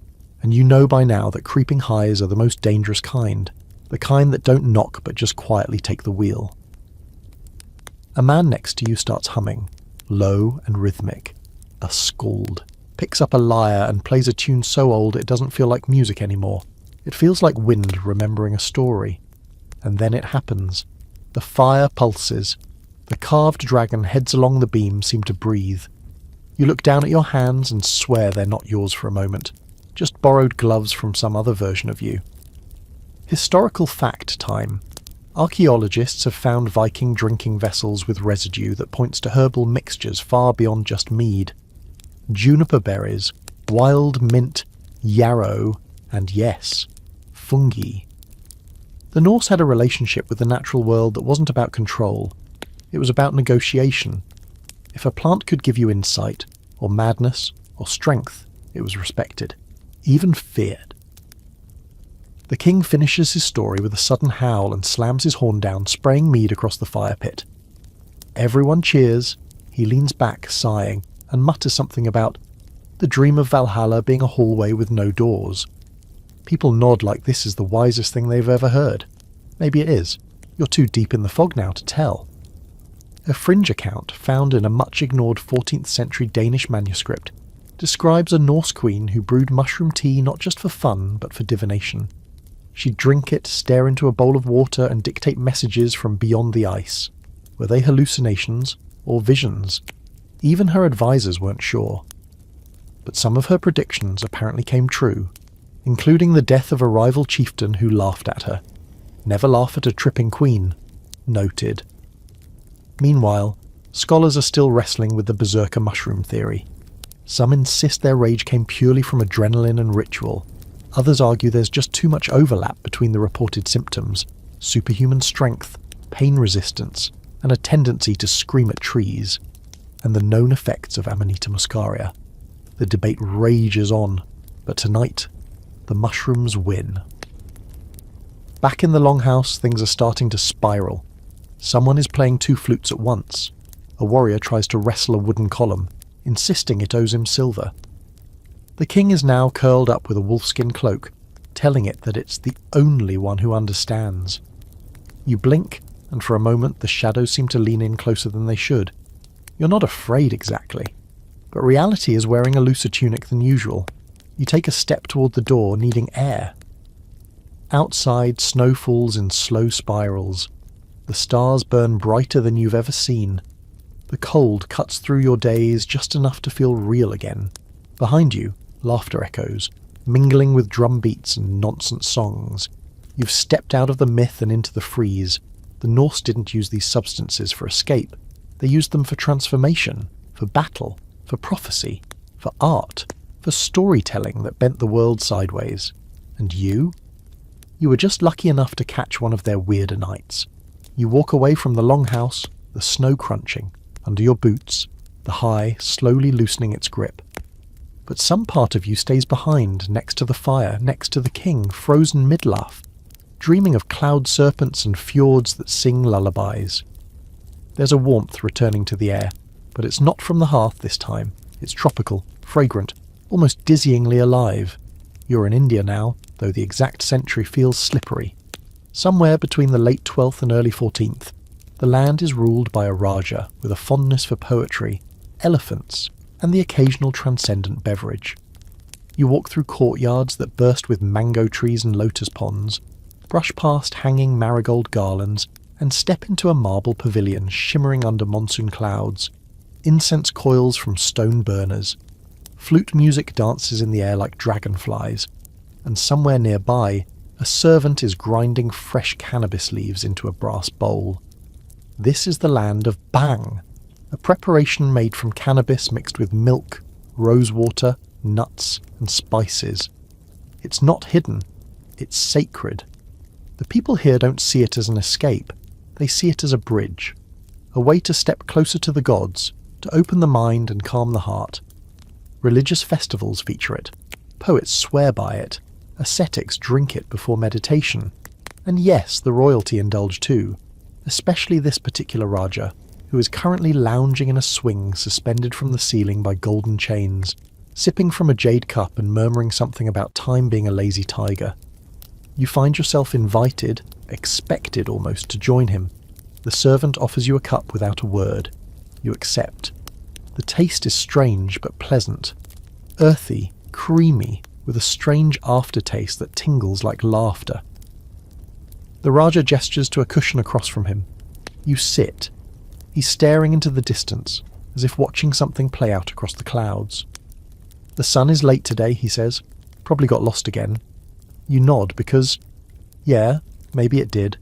and you know by now that creeping highs are the most dangerous kind, the kind that don't knock but just quietly take the wheel. A man next to you starts humming, low and rhythmic. A skald picks up a lyre and plays a tune so old it doesn't feel like music anymore. It feels like wind remembering a story. And then it happens. The fire pulses. The carved dragon heads along the beam seem to breathe. You look down at your hands and swear they're not yours for a moment, just borrowed gloves from some other version of you. Historical fact time. Archaeologists have found Viking drinking vessels with residue that points to herbal mixtures far beyond just mead. Juniper berries, wild mint, yarrow, and yes, fungi. The Norse had a relationship with the natural world that wasn't about control. It was about negotiation. If a plant could give you insight, or madness, or strength, it was respected, even feared. The king finishes his story with a sudden howl and slams his horn down, spraying mead across the fire pit. Everyone cheers. He leans back, sighing, and mutters something about the dream of Valhalla being a hallway with no doors. People nod like this is the wisest thing they've ever heard. Maybe it is. You're too deep in the fog now to tell. A fringe account found in a much-ignored 14th century Danish manuscript describes a Norse queen who brewed mushroom tea not just for fun, but for divination. She'd drink it, stare into a bowl of water, and dictate messages from beyond the ice. Were they hallucinations or visions? Even her advisors weren't sure. But some of her predictions apparently came true, including the death of a rival chieftain who laughed at her. Never laugh at a tripping queen. Noted. Meanwhile, scholars are still wrestling with the berserker mushroom theory. Some insist their rage came purely from adrenaline and ritual. Others argue there's just too much overlap between the reported symptoms: superhuman strength, pain resistance, and a tendency to scream at trees, and the known effects of Amanita muscaria. The debate rages on, but tonight, the mushrooms win. Back in the longhouse, things are starting to spiral. Someone is playing two flutes at once. A warrior tries to wrestle a wooden column, insisting it owes him silver. The king is now curled up with a wolfskin cloak, telling it that it's the only one who understands. You blink, and for a moment the shadows seem to lean in closer than they should. You're not afraid exactly, but reality is wearing a looser tunic than usual. You take a step toward the door, needing air. Outside, snow falls in slow spirals. The stars burn brighter than you've ever seen. The cold cuts through your days just enough to feel real again. Behind you, laughter echoes, mingling with drum beats and nonsense songs. You've stepped out of the myth and into the freeze. The Norse didn't use these substances for escape. They used them for transformation, for battle, for prophecy, for art, for storytelling that bent the world sideways. And you? You were just lucky enough to catch one of their weirder nights. You walk away from the longhouse, the snow crunching, under your boots, the high slowly loosening its grip. But some part of you stays behind, next to the fire, next to the king, frozen mid-laugh, dreaming of cloud serpents and fjords that sing lullabies. There's a warmth returning to the air, but it's not from the hearth this time. It's tropical, fragrant, almost dizzyingly alive. You're in India now, though the exact century feels slippery. Somewhere between the late 12th and early 14th, the land is ruled by a Raja with a fondness for poetry, elephants, and the occasional transcendent beverage. You walk through courtyards that burst with mango trees and lotus ponds, brush past hanging marigold garlands, and step into a marble pavilion shimmering under monsoon clouds. Incense coils from stone burners. Flute music dances in the air like dragonflies, and somewhere nearby, a servant is grinding fresh cannabis leaves into a brass bowl. This is the land of bang, a preparation made from cannabis mixed with milk, rosewater, nuts, and spices. It's not hidden, it's sacred. The people here don't see it as an escape, they see it as a bridge, a way to step closer to the gods, to open the mind and calm the heart. Religious festivals feature it, poets swear by it, ascetics drink it before meditation, and yes, the royalty indulge too, especially this particular Raja, who is currently lounging in a swing suspended from the ceiling by golden chains, sipping from a jade cup and murmuring something about time being a lazy tiger. You find yourself invited, expected almost, to join him. The servant offers you a cup without a word. You accept. The taste is strange but pleasant. Earthy, creamy, with a strange aftertaste that tingles like laughter. The Raja gestures to a cushion across from him. You sit. He's staring into the distance, as if watching something play out across the clouds. The sun is late today, he says. Probably got lost again. You nod because, yeah, maybe it did.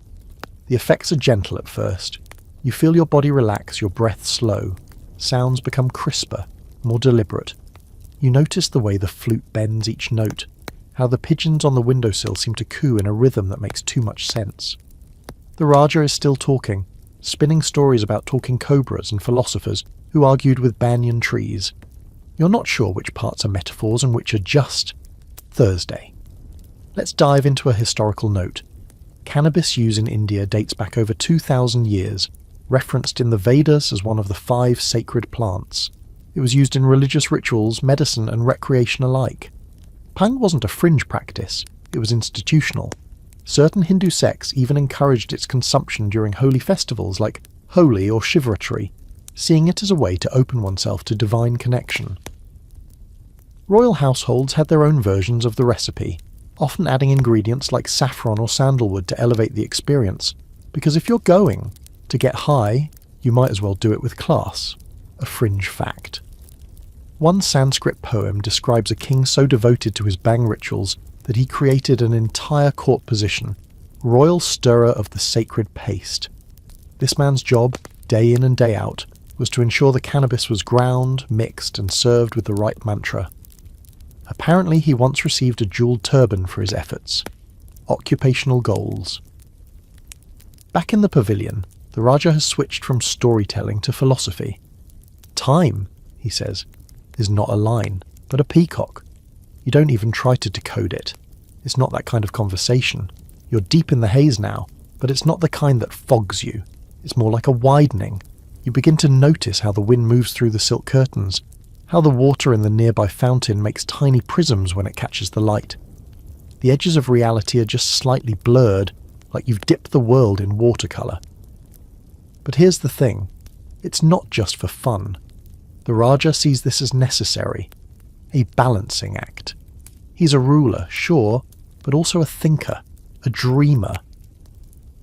The effects are gentle at first. You feel your body relax, your breath slow. Sounds become crisper, more deliberate. You notice the way the flute bends each note, how the pigeons on the windowsill seem to coo in a rhythm that makes too much sense. The Raja is still talking, spinning stories about talking cobras and philosophers who argued with banyan trees. You're not sure which parts are metaphors and which are just Thursday. Let's dive into a historical note. Cannabis use in India dates back over 2,000 years, referenced in the Vedas as one of the 5 sacred plants. It was used in religious rituals, medicine, and recreation alike. Bhang wasn't a fringe practice, it was institutional. Certain Hindu sects even encouraged its consumption during holy festivals like Holi or Shivratri, seeing it as a way to open oneself to divine connection. Royal households had their own versions of the recipe, often adding ingredients like saffron or sandalwood to elevate the experience, because if you're going to get high, you might as well do it with class. A fringe fact. One Sanskrit poem describes a king so devoted to his bang rituals that he created an entire court position, royal stirrer of the sacred paste. This man's job, day in and day out, was to ensure the cannabis was ground, mixed, and served with the right mantra. Apparently he once received a jewelled turban for his efforts. Occupational goals. Back in the pavilion, the Raja has switched from storytelling to philosophy. Time, he says, is not a line, but a peacock. You don't even try to decode it. It's not that kind of conversation. You're deep in the haze now, but it's not the kind that fogs you. It's more like a widening. You begin to notice how the wind moves through the silk curtains, how the water in the nearby fountain makes tiny prisms when it catches the light. The edges of reality are just slightly blurred, like you've dipped the world in watercolour. But here's the thing, it's not just for fun. The Raja sees this as necessary, a balancing act. He's a ruler, sure, but also a thinker, a dreamer.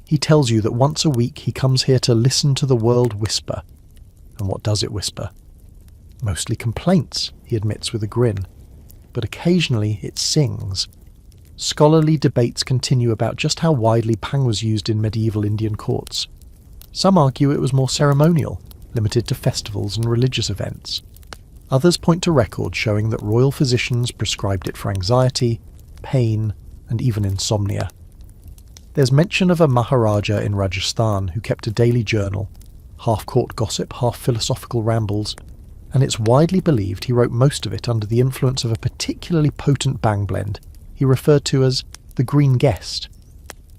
He tells you that once a week he comes here to listen to the world whisper. And what does it whisper? Mostly complaints, he admits with a grin. But occasionally it sings. Scholarly debates continue about just how widely Bhang was used in medieval Indian courts. Some argue it was more ceremonial, limited to festivals and religious events. Others point to records showing that royal physicians prescribed it for anxiety, pain, and even insomnia. There's mention of a Maharaja in Rajasthan who kept a daily journal, half court gossip, half philosophical rambles, and it's widely believed he wrote most of it under the influence of a particularly potent Bhang blend he referred to as the Green Guest.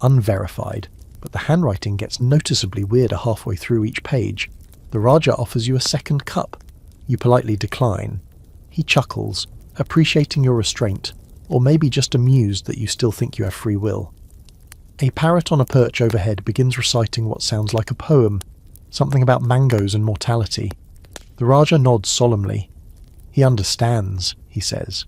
Unverified, but the handwriting gets noticeably weirder halfway through each page. The Raja offers you a second cup. You politely decline. He chuckles, appreciating your restraint, or maybe just amused that you still think you have free will. A parrot on a perch overhead begins reciting what sounds like a poem, something about mangoes and mortality. The Raja nods solemnly. He understands, he says.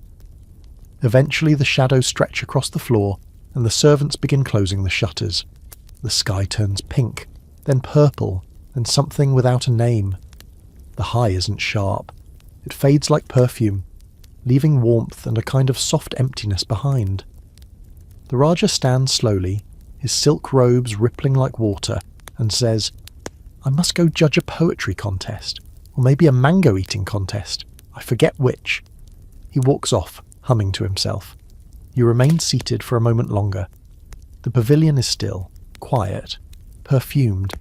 Eventually the shadows stretch across the floor, and the servants begin closing the shutters. The sky turns pink, then purple, then something without a name. The high isn't sharp. It fades like perfume, leaving warmth and a kind of soft emptiness behind. The Raja stands slowly, his silk robes rippling like water, and says, "I must go judge a poetry contest, or maybe a mango-eating contest. I forget which." He walks off, humming to himself. You remain seated for a moment longer. The pavilion is still, quiet, perfumed.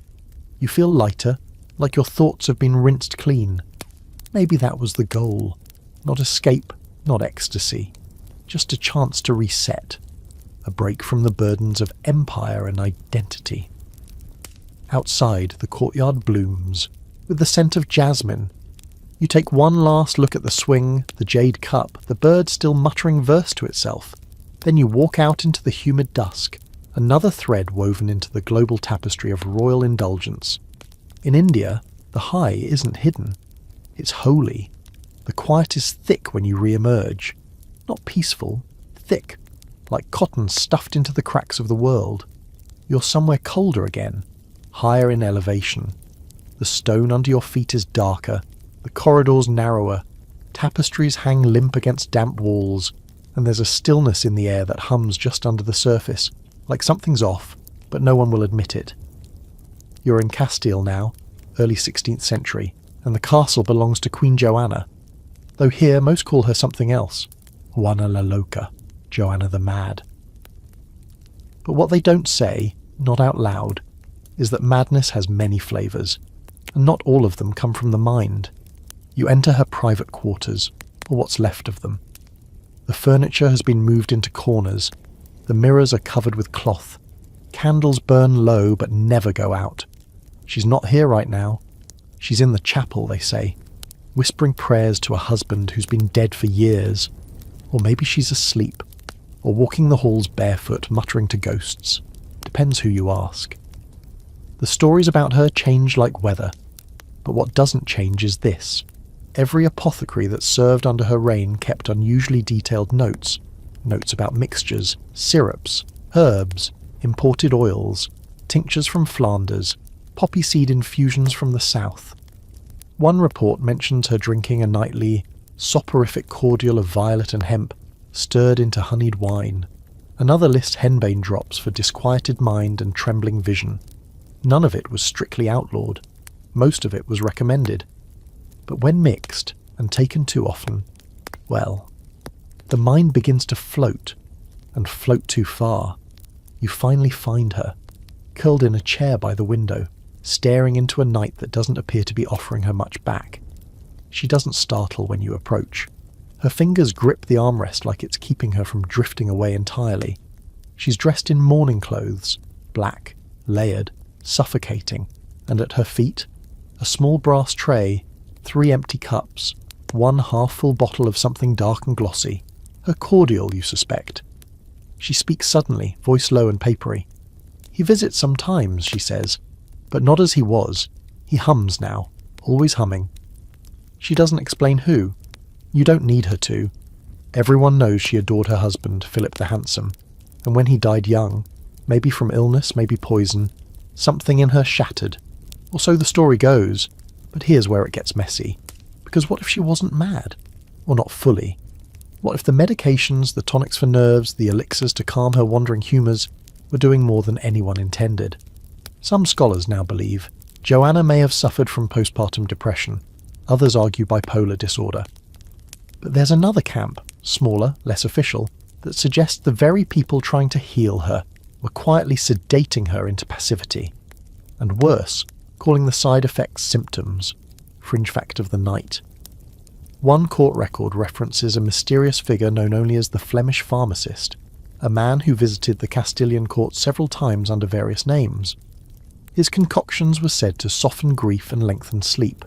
You feel lighter, like your thoughts have been rinsed clean. Maybe that was the goal. Not escape, not ecstasy. Just a chance to reset. A break from the burdens of empire and identity. Outside, the courtyard blooms, with the scent of jasmine. You take one last look at the swing, the jade cup, the bird still muttering verse to itself. Then you walk out into the humid dusk, another thread woven into the global tapestry of royal indulgence. In India, the high isn't hidden. It's holy. The quiet is thick when you re-emerge. Not peaceful, thick, like cotton stuffed into the cracks of the world. You're somewhere colder again, higher in elevation. The stone under your feet is darker, the corridors narrower, tapestries hang limp against damp walls, and there's a stillness in the air that hums just under the surface, like something's off, but no one will admit it. You're in Castile now, early 16th century, and the castle belongs to Queen Joanna, though here most call her something else, Juana la Loca, Joanna the Mad. But what they don't say, not out loud, is that madness has many flavours, and not all of them come from the mind. You enter her private quarters, or what's left of them. The furniture has been moved into corners, the mirrors are covered with cloth, candles burn low but never go out. She's not here right now. She's in the chapel, they say, whispering prayers to a husband who's been dead for years. Or maybe she's asleep, or walking the halls barefoot, muttering to ghosts. Depends who you ask. The stories about her change like weather, but what doesn't change is this. Every apothecary that served under her reign kept unusually detailed notes about mixtures, syrups, herbs, imported oils, tinctures from Flanders, poppy seed infusions from the south. One report mentions her drinking a nightly, soporific cordial of violet and hemp, stirred into honeyed wine. Another lists henbane drops for disquieted mind and trembling vision. None of it was strictly outlawed. Most of it was recommended. But when mixed, and taken too often, well, the mind begins to float, and float too far. You finally find her, curled in a chair by the window, staring into a night that doesn't appear to be offering her much back. She doesn't startle when you approach. Her fingers grip the armrest like it's keeping her from drifting away entirely. She's dressed in mourning clothes, black, layered, suffocating, and at her feet, a small brass tray, 3 empty cups, 1 half-full bottle of something dark and glossy. Her cordial, you suspect. She speaks suddenly, voice low and papery. He visits sometimes, she says, but not as he was. He hums now, always humming. She doesn't explain who. You don't need her to. Everyone knows she adored her husband, Philip the Handsome, and when he died young, maybe from illness, maybe poison, something in her shattered. Or so the story goes, but here's where it gets messy. Because what if she wasn't mad? Or not fully? What if the medications, the tonics for nerves, the elixirs to calm her wandering humours were doing more than anyone intended? Some scholars now believe Joanna may have suffered from postpartum depression. Others argue bipolar disorder. But there's another camp, smaller, less official, that suggests the very people trying to heal her were quietly sedating her into passivity. And worse, calling the side effects symptoms. Fringe fact of the night. One court record references a mysterious figure known only as the Flemish pharmacist, a man who visited the Castilian court several times under various names. His concoctions were said to soften grief and lengthen sleep.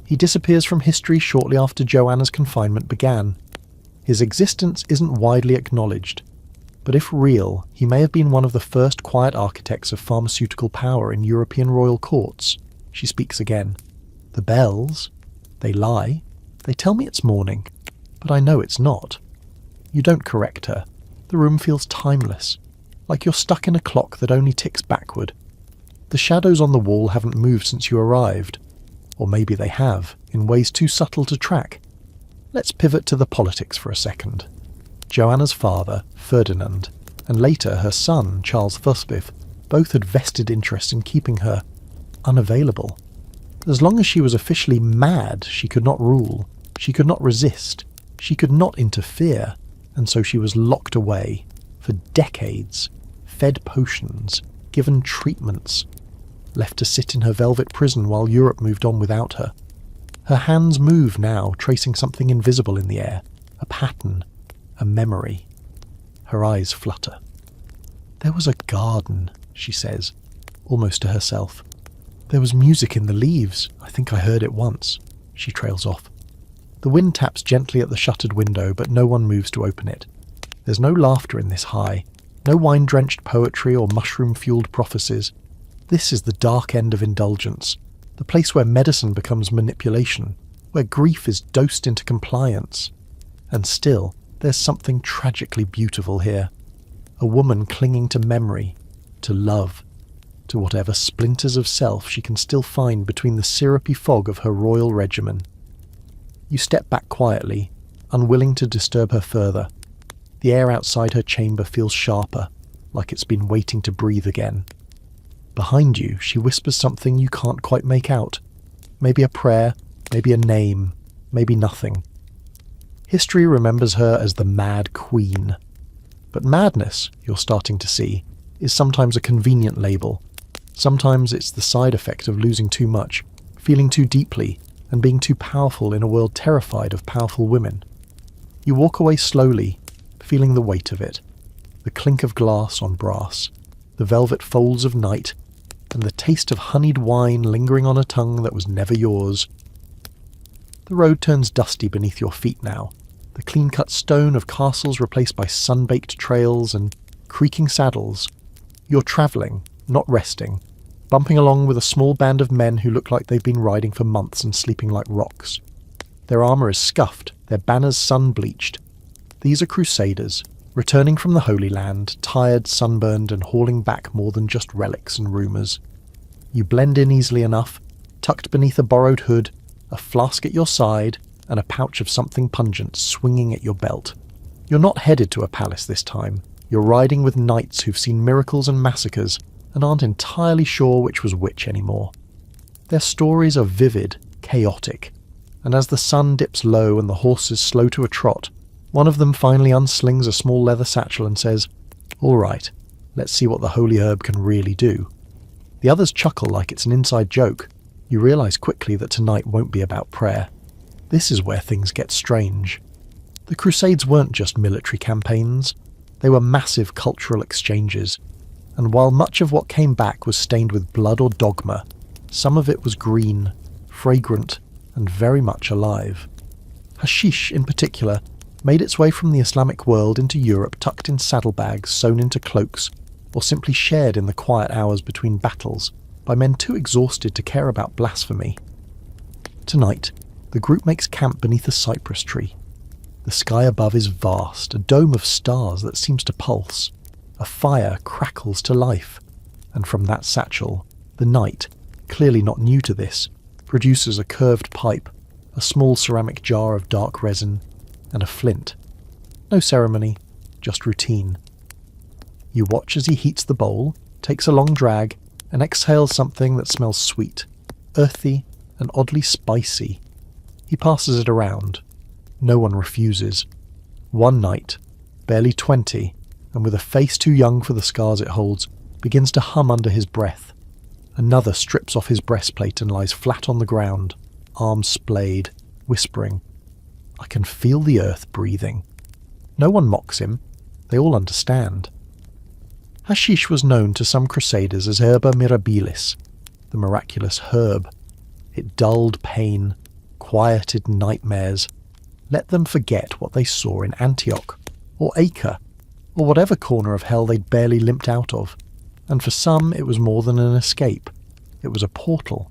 He disappears from history shortly after Joanna's confinement began. His existence isn't widely acknowledged, but if real, he may have been one of the first quiet architects of pharmaceutical power in European royal courts. She speaks again. The bells, they lie. They tell me it's morning, but I know it's not. You don't correct her. The room feels timeless, like you're stuck in a clock that only ticks backward. The shadows on the wall haven't moved since you arrived. Or maybe they have, in ways too subtle to track. Let's pivot to the politics for a second. Joanna's father, Ferdinand, and later her son, Charles Fusbith, both had vested interest in keeping her unavailable. As long as she was officially mad, she could not rule, she could not resist, she could not interfere, and so she was locked away, for decades, fed potions, given treatments, left to sit in her velvet prison while Europe moved on without her. Her hands move now, tracing something invisible in the air, a pattern, a memory. Her eyes flutter. There was a garden, she says, almost to herself. There was music in the leaves. I think I heard it once. She trails off. The wind taps gently at the shuttered window, but no one moves to open it. There's no laughter in this high, no wine-drenched poetry or mushroom-fueled prophecies. This is the dark end of indulgence, the place where medicine becomes manipulation, where grief is dosed into compliance. And still, there's something tragically beautiful here. A woman clinging to memory, to love, to whatever splinters of self she can still find between the syrupy fog of her royal regimen. You step back quietly, unwilling to disturb her further. The air outside her chamber feels sharper, like it's been waiting to breathe again. Behind you, she whispers something you can't quite make out. Maybe a prayer, maybe a name, maybe nothing. History remembers her as the Mad Queen. But madness, you're starting to see, is sometimes a convenient label. Sometimes it's the side effect of losing too much, feeling too deeply, and being too powerful in a world terrified of powerful women. You walk away slowly, feeling the weight of it. The clink of glass on brass, the velvet folds of night, and the taste of honeyed wine lingering on a tongue that was never yours. The road turns dusty beneath your feet now, the clean-cut stone of castles replaced by sun-baked trails and creaking saddles. You're travelling, not resting, bumping along with a small band of men who look like they've been riding for months and sleeping like rocks. Their armour is scuffed, their banners sun-bleached. These are crusaders, returning from the Holy Land, tired, sunburned, and hauling back more than just relics and rumours. You blend in easily enough, tucked beneath a borrowed hood, a flask at your side, and a pouch of something pungent swinging at your belt. You're not headed to a palace this time. You're riding with knights who've seen miracles and massacres, and aren't entirely sure which was which anymore. Their stories are vivid, chaotic, and as the sun dips low and the horses slow to a trot, one of them finally unslings a small leather satchel and says, "All right, let's see what the holy herb can really do." The others chuckle like it's an inside joke. You realise quickly that tonight won't be about prayer. This is where things get strange. The Crusades weren't just military campaigns. They were massive cultural exchanges. And while much of what came back was stained with blood or dogma, some of it was green, fragrant, and very much alive. Hashish, in particular, made its way from the Islamic world into Europe tucked in saddlebags sewn into cloaks, or simply shared in the quiet hours between battles by men too exhausted to care about blasphemy. Tonight, the group makes camp beneath a cypress tree. The sky above is vast, a dome of stars that seems to pulse. A fire crackles to life, and from that satchel, the night, clearly not new to this, produces a curved pipe, a small ceramic jar of dark resin, and a flint. No ceremony, just routine. You watch as he heats the bowl, takes a long drag, and exhales something that smells sweet, earthy, and oddly spicy. He passes it around. No one refuses. One knight, barely 20, and with a face too young for the scars it holds, begins to hum under his breath. Another strips off his breastplate and lies flat on the ground, arms splayed, whispering, "I can feel the earth breathing." No one mocks him. They all understand. Hashish was known to some crusaders as herba mirabilis, the miraculous herb. It dulled pain, quieted nightmares, let them forget what they saw in Antioch, or Acre, or whatever corner of hell they'd barely limped out of. And for some it was more than an escape. It was a portal,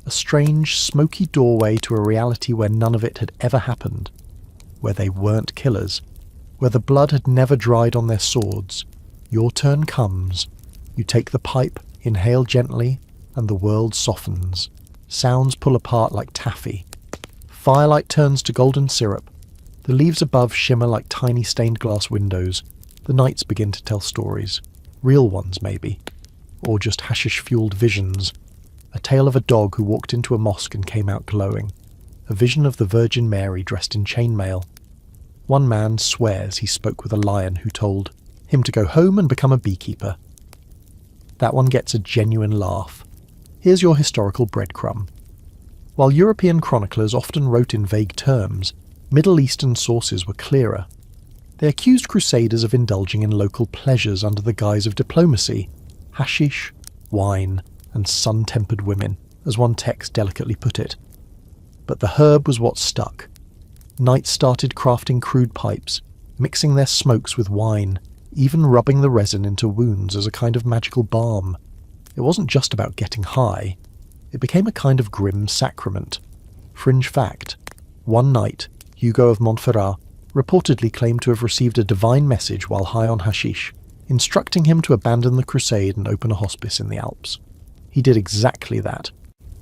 a strange, smoky doorway to a reality where none of it had ever happened, where they weren't killers, where the blood had never dried on their swords. Your turn comes. You take the pipe, inhale gently, and the world softens. Sounds pull apart like taffy. Firelight turns to golden syrup. The leaves above shimmer like tiny stained glass windows. The nights begin to tell stories. Real ones, maybe. Or just hashish-fueled visions. A tale of a dog who walked into a mosque and came out glowing. A vision of the Virgin Mary dressed in chainmail. One man swears he spoke with a lion who told him to go home and become a beekeeper. That one gets a genuine laugh. Here's your historical breadcrumb. While European chroniclers often wrote in vague terms, Middle Eastern sources were clearer. They accused crusaders of indulging in local pleasures under the guise of diplomacy, hashish, wine, and sun-tempered women, as one text delicately put it. But the herb was what stuck. Knights started crafting crude pipes, mixing their smokes with wine, even rubbing the resin into wounds as a kind of magical balm. It wasn't just about getting high. It became a kind of grim sacrament. Fringe fact: one knight, Hugo of Montferrat, reportedly claimed to have received a divine message while high on hashish, instructing him to abandon the crusade and open a hospice in the Alps. He did exactly that,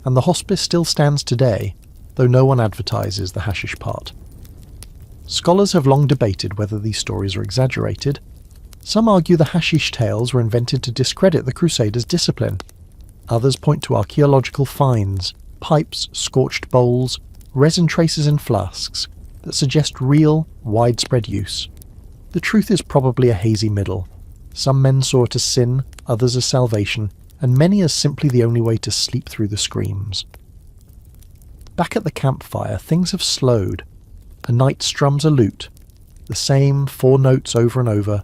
and the hospice still stands today, though no one advertises the hashish part. Scholars have long debated whether these stories are exaggerated. Some argue the hashish tales were invented to discredit the Crusaders' discipline. Others point to archaeological finds, pipes, scorched bowls, resin traces in flasks, that suggest real, widespread use. The truth is probably a hazy middle. Some men saw it as sin, others as salvation, and many as simply the only way to sleep through the screams. Back at the campfire, things have slowed. A knight strums a lute, the same 4 notes over and over.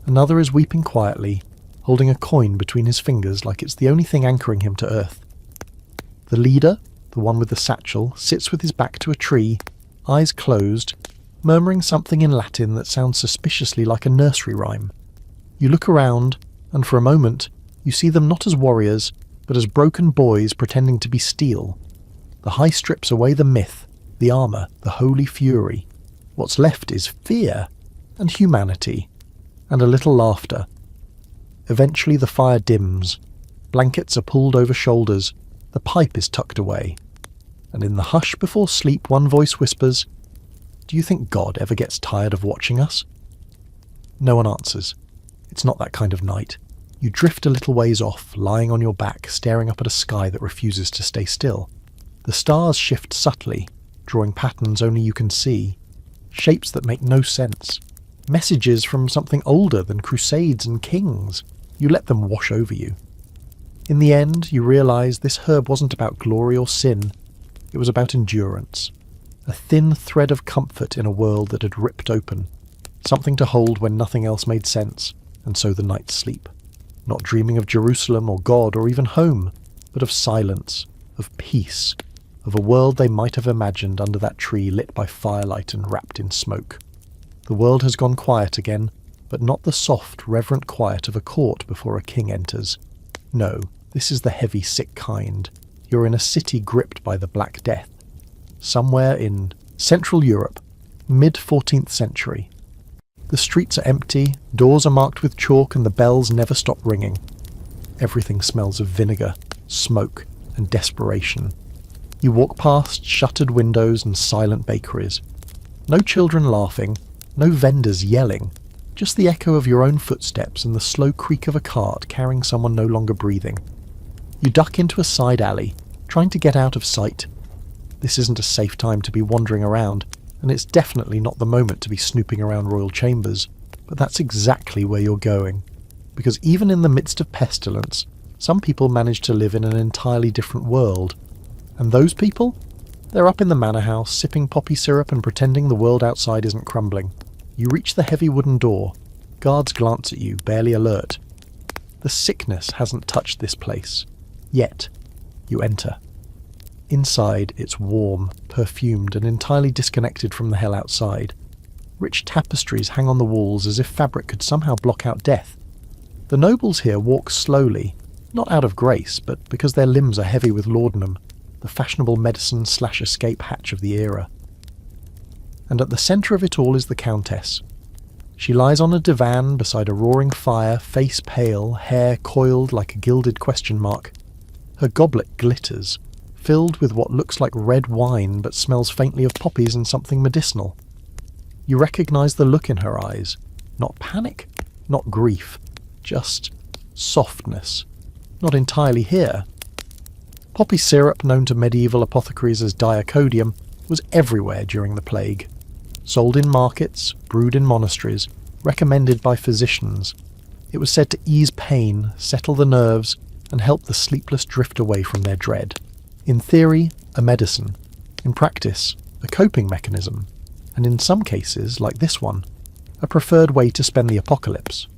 Another is weeping quietly, holding a coin between his fingers like it's the only thing anchoring him to earth. The leader, the one with the satchel, sits with his back to a tree, eyes closed, murmuring something in Latin that sounds suspiciously like a nursery rhyme. You look around, and for a moment, you see them not as warriors, but as broken boys pretending to be steel. The high strips away the myth, the armour, the holy fury. What's left is fear, and humanity, and a little laughter. Eventually the fire dims, blankets are pulled over shoulders, the pipe is tucked away, and in the hush before sleep one voice whispers, "Do you think God ever gets tired of watching us?" No one answers. It's not that kind of night. You drift a little ways off, lying on your back, staring up at a sky that refuses to stay still. The stars shift subtly, drawing patterns only you can see, shapes that make no sense, messages from something older than crusades and kings. You let them wash over you. In the end, you realise this herb wasn't about glory or sin. It was about endurance. A thin thread of comfort in a world that had ripped open. Something to hold when nothing else made sense, and so the nights sleep. Not dreaming of Jerusalem or God or even home, but of silence, of peace, of a world they might have imagined under that tree lit by firelight and wrapped in smoke. The world has gone quiet again, but not the soft, reverent quiet of a court before a king enters. No, this is the heavy, sick kind. You're in a city gripped by the Black Death. Somewhere in Central Europe, mid-14th century. The streets are empty, doors are marked with chalk, and the bells never stop ringing. Everything smells of vinegar, smoke, and desperation. You walk past shuttered windows and silent bakeries. No children laughing, no vendors yelling, just the echo of your own footsteps and the slow creak of a cart carrying someone no longer breathing. You duck into a side alley, trying to get out of sight. This isn't a safe time to be wandering around, and it's definitely not the moment to be snooping around royal chambers, but that's exactly where you're going. Because even in the midst of pestilence, some people manage to live in an entirely different world. And those people? They're up in the manor house, sipping poppy syrup and pretending the world outside isn't crumbling. You reach the heavy wooden door. Guards glance at you, barely alert. The sickness hasn't touched this place. Yet. You enter. Inside, it's warm, perfumed, and entirely disconnected from the hell outside. Rich tapestries hang on the walls as if fabric could somehow block out death. The nobles here walk slowly, not out of grace, but because their limbs are heavy with laudanum, the fashionable medicine/escape hatch of the era. And at the centre of it all is the Countess. She lies on a divan beside a roaring fire, face pale, hair coiled like a gilded question mark. Her goblet glitters, filled with what looks like red wine but smells faintly of poppies and something medicinal. You recognise the look in her eyes. Not panic, not grief, just softness. Not entirely here. Poppy syrup, known to medieval apothecaries as diacodium, was everywhere during the plague. Sold in markets, brewed in monasteries, recommended by physicians. It was said to ease pain, settle the nerves, and help the sleepless drift away from their dread. In theory, a medicine. In practice, a coping mechanism. And in some cases, like this one, a preferred way to spend the apocalypse.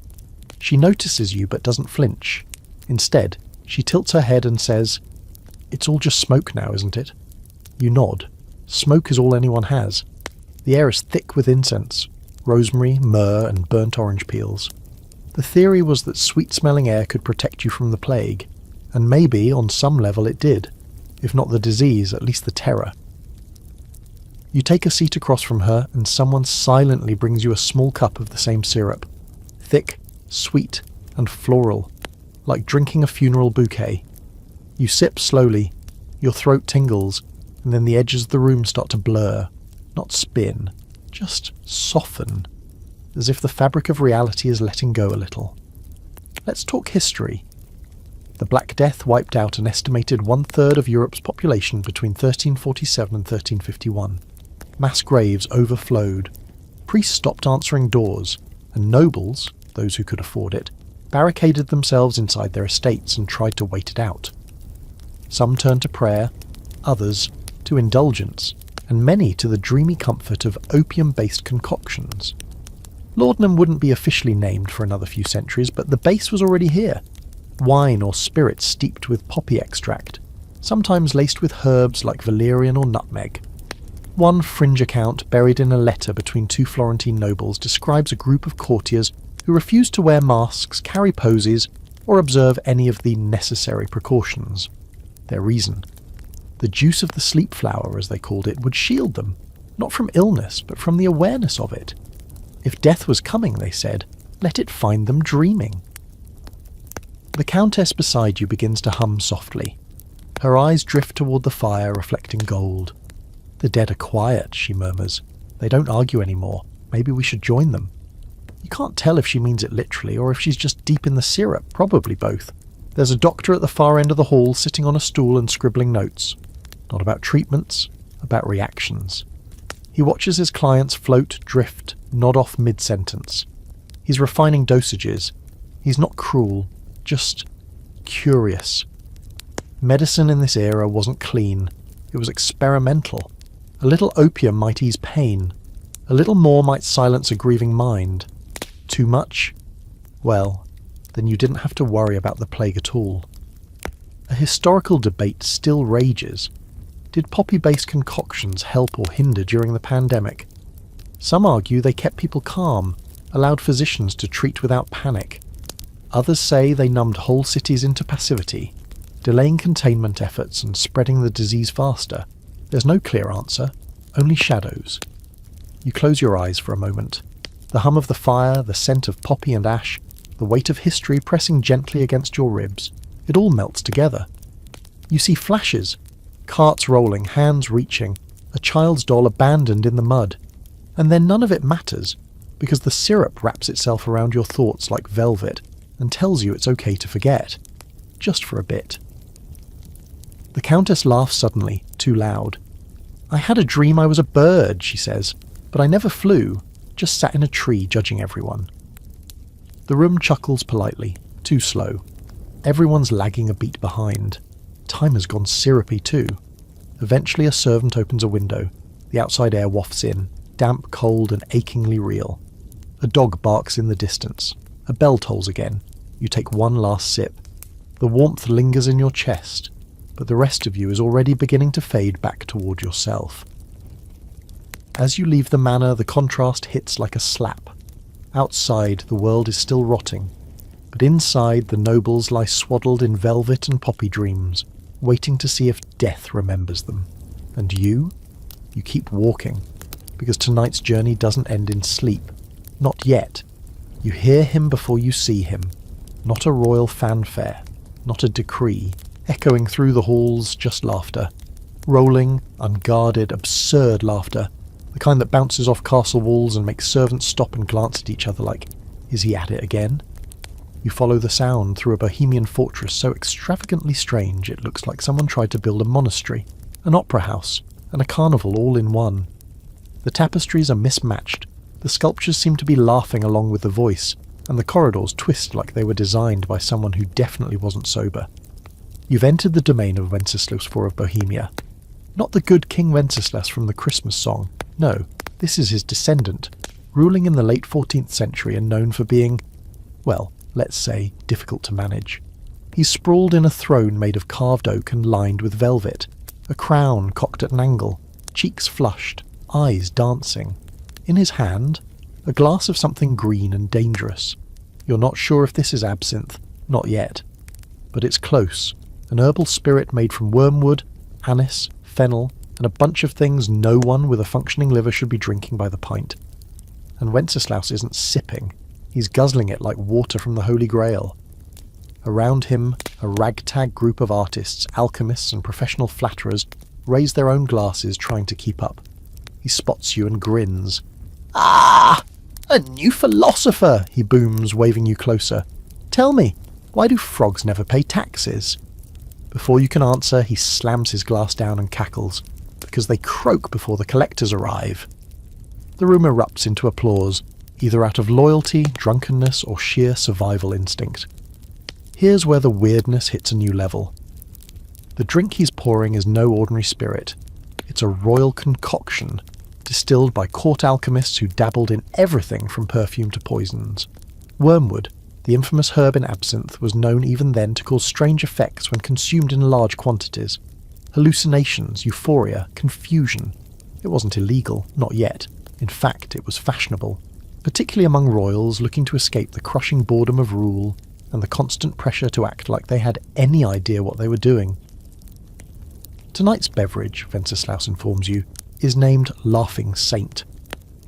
She notices you but doesn't flinch. Instead, she tilts her head and says, "It's all just smoke now, isn't it?" You nod. Smoke is all anyone has. The air is thick with incense, rosemary, myrrh, and burnt orange peels. The theory was that sweet-smelling air could protect you from the plague, and maybe, on some level, it did. If not the disease, at least the terror. You take a seat across from her, and someone silently brings you a small cup of the same syrup. Thick, sweet, and floral, like drinking a funeral bouquet. You sip slowly, your throat tingles, and then the edges of the room start to blur. Not spin, just soften, as if the fabric of reality is letting go a little. Let's talk history. The Black Death wiped out an estimated 1/3 of Europe's population between 1347 and 1351. Mass graves overflowed. Priests stopped answering doors, and nobles, those who could afford it, barricaded themselves inside their estates and tried to wait it out. Some turned to prayer, others to indulgence, and many to the dreamy comfort of opium-based concoctions. Laudanum wouldn't be officially named for another few centuries, but the base was already here. Wine or spirits steeped with poppy extract, sometimes laced with herbs like valerian or nutmeg. One fringe account buried in a letter between two Florentine nobles describes a group of courtiers who refused to wear masks, carry posies, or observe any of the necessary precautions. Their reason: the juice of the sleep flower, as they called it, would shield them, not from illness, but from the awareness of it. If death was coming, they said, let it find them dreaming. The Countess beside you begins to hum softly. Her eyes drift toward the fire, reflecting gold. "The dead are quiet," she murmurs. "They don't argue anymore. Maybe we should join them." You can't tell if she means it literally or if she's just deep in the syrup, probably both. There's a doctor at the far end of the hall sitting on a stool and scribbling notes. Not about treatments, about reactions. He watches his clients float, drift, nod off mid-sentence. He's refining dosages. He's not cruel, just curious. Medicine in this era wasn't clean. It was experimental. A little opium might ease pain. A little more might silence a grieving mind. Too much? Well, then you didn't have to worry about the plague at all. A historical debate still rages. Did poppy-based concoctions help or hinder during the pandemic? Some argue they kept people calm, allowed physicians to treat without panic. Others say they numbed whole cities into passivity, delaying containment efforts and spreading the disease faster. There's no clear answer, only shadows. You close your eyes for a moment. The hum of the fire, the scent of poppy and ash, the weight of history pressing gently against your ribs, it all melts together. You see flashes, carts rolling, hands reaching, a child's doll abandoned in the mud. And then none of it matters, because the syrup wraps itself around your thoughts like velvet and tells you it's okay to forget. Just for a bit. The Countess laughs suddenly, too loud. I had a dream I was a bird, she says, but I never flew, just sat in a tree judging everyone. The room chuckles politely, too slow. Everyone's lagging a beat behind. Time has gone syrupy too. Eventually a servant opens a window. The outside air wafts in, damp, cold and achingly real. A dog barks in the distance. A bell tolls again. You take one last sip. The warmth lingers in your chest, but the rest of you is already beginning to fade back toward yourself. As you leave the manor, the contrast hits like a slap. Outside, the world is still rotting, but inside the nobles lie swaddled in velvet and poppy dreams, waiting to see if death remembers them. And you keep walking, because tonight's journey doesn't end in sleep. Not yet. You hear him before you see him. Not a royal fanfare, not a decree, echoing through the halls, just laughter. Rolling, unguarded, absurd laughter, the kind that bounces off castle walls and makes servants stop and glance at each other like, is he at it again? You follow the sound through a bohemian fortress so extravagantly strange it looks like someone tried to build a monastery, an opera house, and a carnival all in one. The tapestries are mismatched, the sculptures seem to be laughing along with the voice, and the corridors twist like they were designed by someone who definitely wasn't sober. You've entered the domain of Wenceslas IV of Bohemia. Not the good King Wenceslas from the Christmas song. No, this is his descendant, ruling in the late 14th century and known for being, well, let's say, difficult to manage. He's sprawled in a throne made of carved oak and lined with velvet, a crown cocked at an angle, cheeks flushed, eyes dancing. In his hand, a glass of something green and dangerous. You're not sure if this is absinthe, not yet. But it's close, an herbal spirit made from wormwood, anise, fennel, and a bunch of things no one with a functioning liver should be drinking by the pint. And Wenceslaus isn't sipping, he's guzzling it like water from the Holy Grail. Around him, a ragtag group of artists, alchemists and professional flatterers raise their own glasses trying to keep up. He spots you and grins. Ah! A new philosopher, he booms, waving you closer. Tell me, why do frogs never pay taxes? Before you can answer, he slams his glass down and cackles, because they croak before the collectors arrive. The room erupts into applause, either out of loyalty, drunkenness, or sheer survival instinct. Here's where the weirdness hits a new level. The drink he's pouring is no ordinary spirit. It's a royal concoction, distilled by court alchemists who dabbled in everything from perfume to poisons. Wormwood, the infamous herb in absinthe, was known even then to cause strange effects when consumed in large quantities. Hallucinations, euphoria, confusion. It wasn't illegal, not yet. In fact, it was fashionable, particularly among royals looking to escape the crushing boredom of rule and the constant pressure to act like they had any idea what they were doing. Tonight's beverage, Wenceslaus informs you, is named Laughing Saint.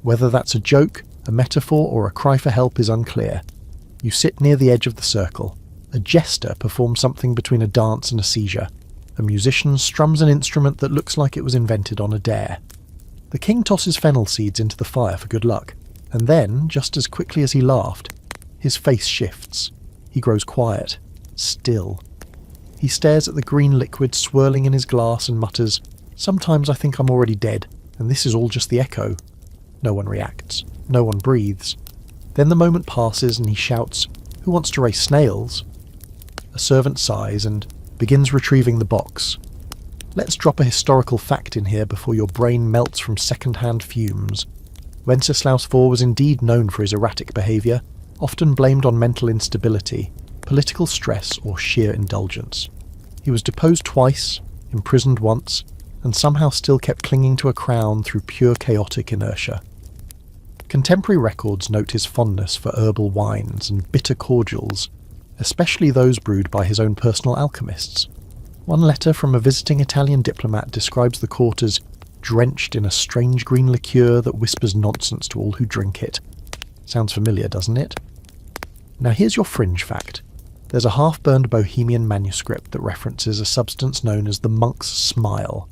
Whether that's a joke, a metaphor, or a cry for help is unclear. You sit near the edge of the circle. A jester performs something between a dance and a seizure. A musician strums an instrument that looks like it was invented on a dare. The king tosses fennel seeds into the fire for good luck, and then, just as quickly as he laughed, his face shifts. He grows quiet, still. He stares at the green liquid swirling in his glass and mutters, "Sometimes I think I'm already dead, and this is all just the echo." No one reacts. No one breathes. Then the moment passes and he shouts, "Who wants to race snails?" A servant sighs and begins retrieving the box. Let's drop a historical fact in here before your brain melts from second-hand fumes. Wenceslaus IV was indeed known for his erratic behaviour, often blamed on mental instability, political stress or sheer indulgence. He was deposed twice, imprisoned once, and somehow still kept clinging to a crown through pure chaotic inertia. Contemporary records note his fondness for herbal wines and bitter cordials, especially those brewed by his own personal alchemists. One letter from a visiting Italian diplomat describes the court as drenched in a strange green liqueur that whispers nonsense to all who drink it. Sounds familiar, doesn't it? Now here's your fringe fact. There's a half-burned Bohemian manuscript that references a substance known as the monk's smile,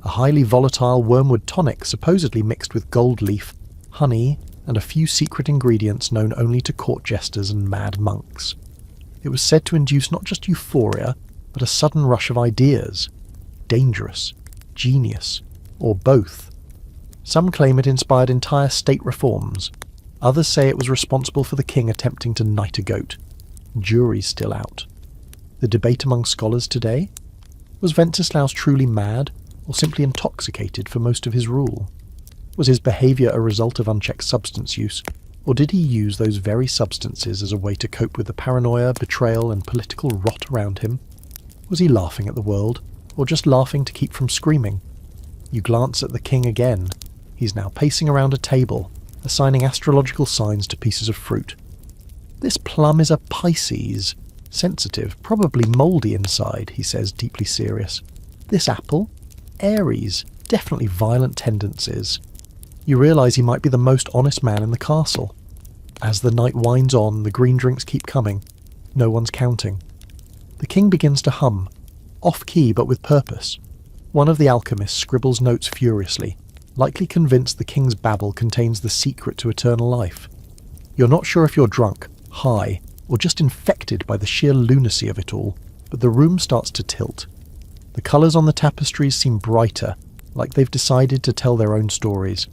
a highly volatile wormwood tonic supposedly mixed with gold leaf, honey, and a few secret ingredients known only to court jesters and mad monks. It was said to induce not just euphoria, but a sudden rush of ideas. Dangerous, genius, or both. Some claim it inspired entire state reforms. Others say it was responsible for the king attempting to knight a goat. Jury's still out. The debate among scholars today? Was Wenceslaus truly mad, or simply intoxicated for most of his rule? Was his behaviour a result of unchecked substance use, or did he use those very substances as a way to cope with the paranoia, betrayal, and political rot around him? Was he laughing at the world, or just laughing to keep from screaming? You glance at the king again. He's now pacing around a table, assigning astrological signs to pieces of fruit. This plum is a Pisces. Sensitive, probably mouldy inside, he says, deeply serious. This apple? Aries. Definitely violent tendencies. You realise he might be the most honest man in the castle. As the night winds on, the green drinks keep coming. No one's counting. The king begins to hum, off-key but with purpose. One of the alchemists scribbles notes furiously, likely convinced the king's babble contains the secret to eternal life. You're not sure if you're drunk, high, or just infected by the sheer lunacy of it all, but the room starts to tilt. The colours on the tapestries seem brighter, like they've decided to tell their own stories.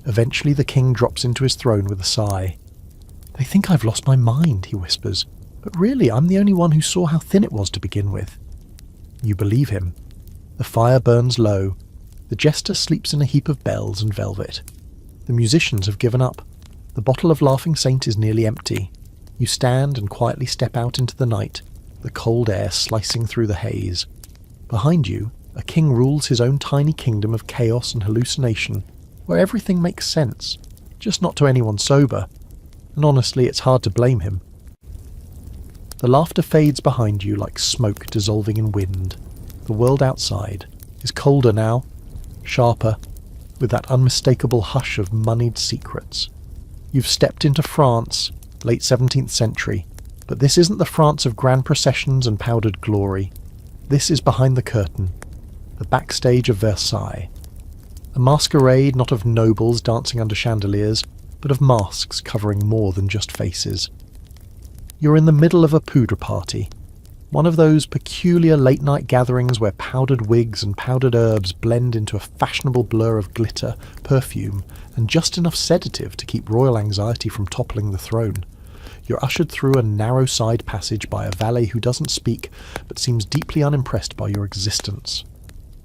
Eventually the king drops into his throne with a sigh. "They think I've lost my mind," he whispers, "but really I'm the only one who saw how thin it was to begin with." You believe him. The fire burns low. The jester sleeps in a heap of bells and velvet. The musicians have given up. The bottle of Laughing Saint is nearly empty. You stand and quietly step out into the night, the cold air slicing through the haze. Behind you, a king rules his own tiny kingdom of chaos and hallucination, where everything makes sense, just not to anyone sober. And honestly, it's hard to blame him. The laughter fades behind you like smoke dissolving in wind. The world outside is colder now, sharper, with that unmistakable hush of moneyed secrets. You've stepped into France, late 17th century, but this isn't the France of grand processions and powdered glory. This is behind the curtain, the backstage of Versailles. A masquerade not of nobles dancing under chandeliers, but of masks covering more than just faces. You're in the middle of a poudre party, one of those peculiar late-night gatherings where powdered wigs and powdered herbs blend into a fashionable blur of glitter, perfume, and just enough sedative to keep royal anxiety from toppling the throne. You're ushered through a narrow side passage by a valet who doesn't speak, but seems deeply unimpressed by your existence.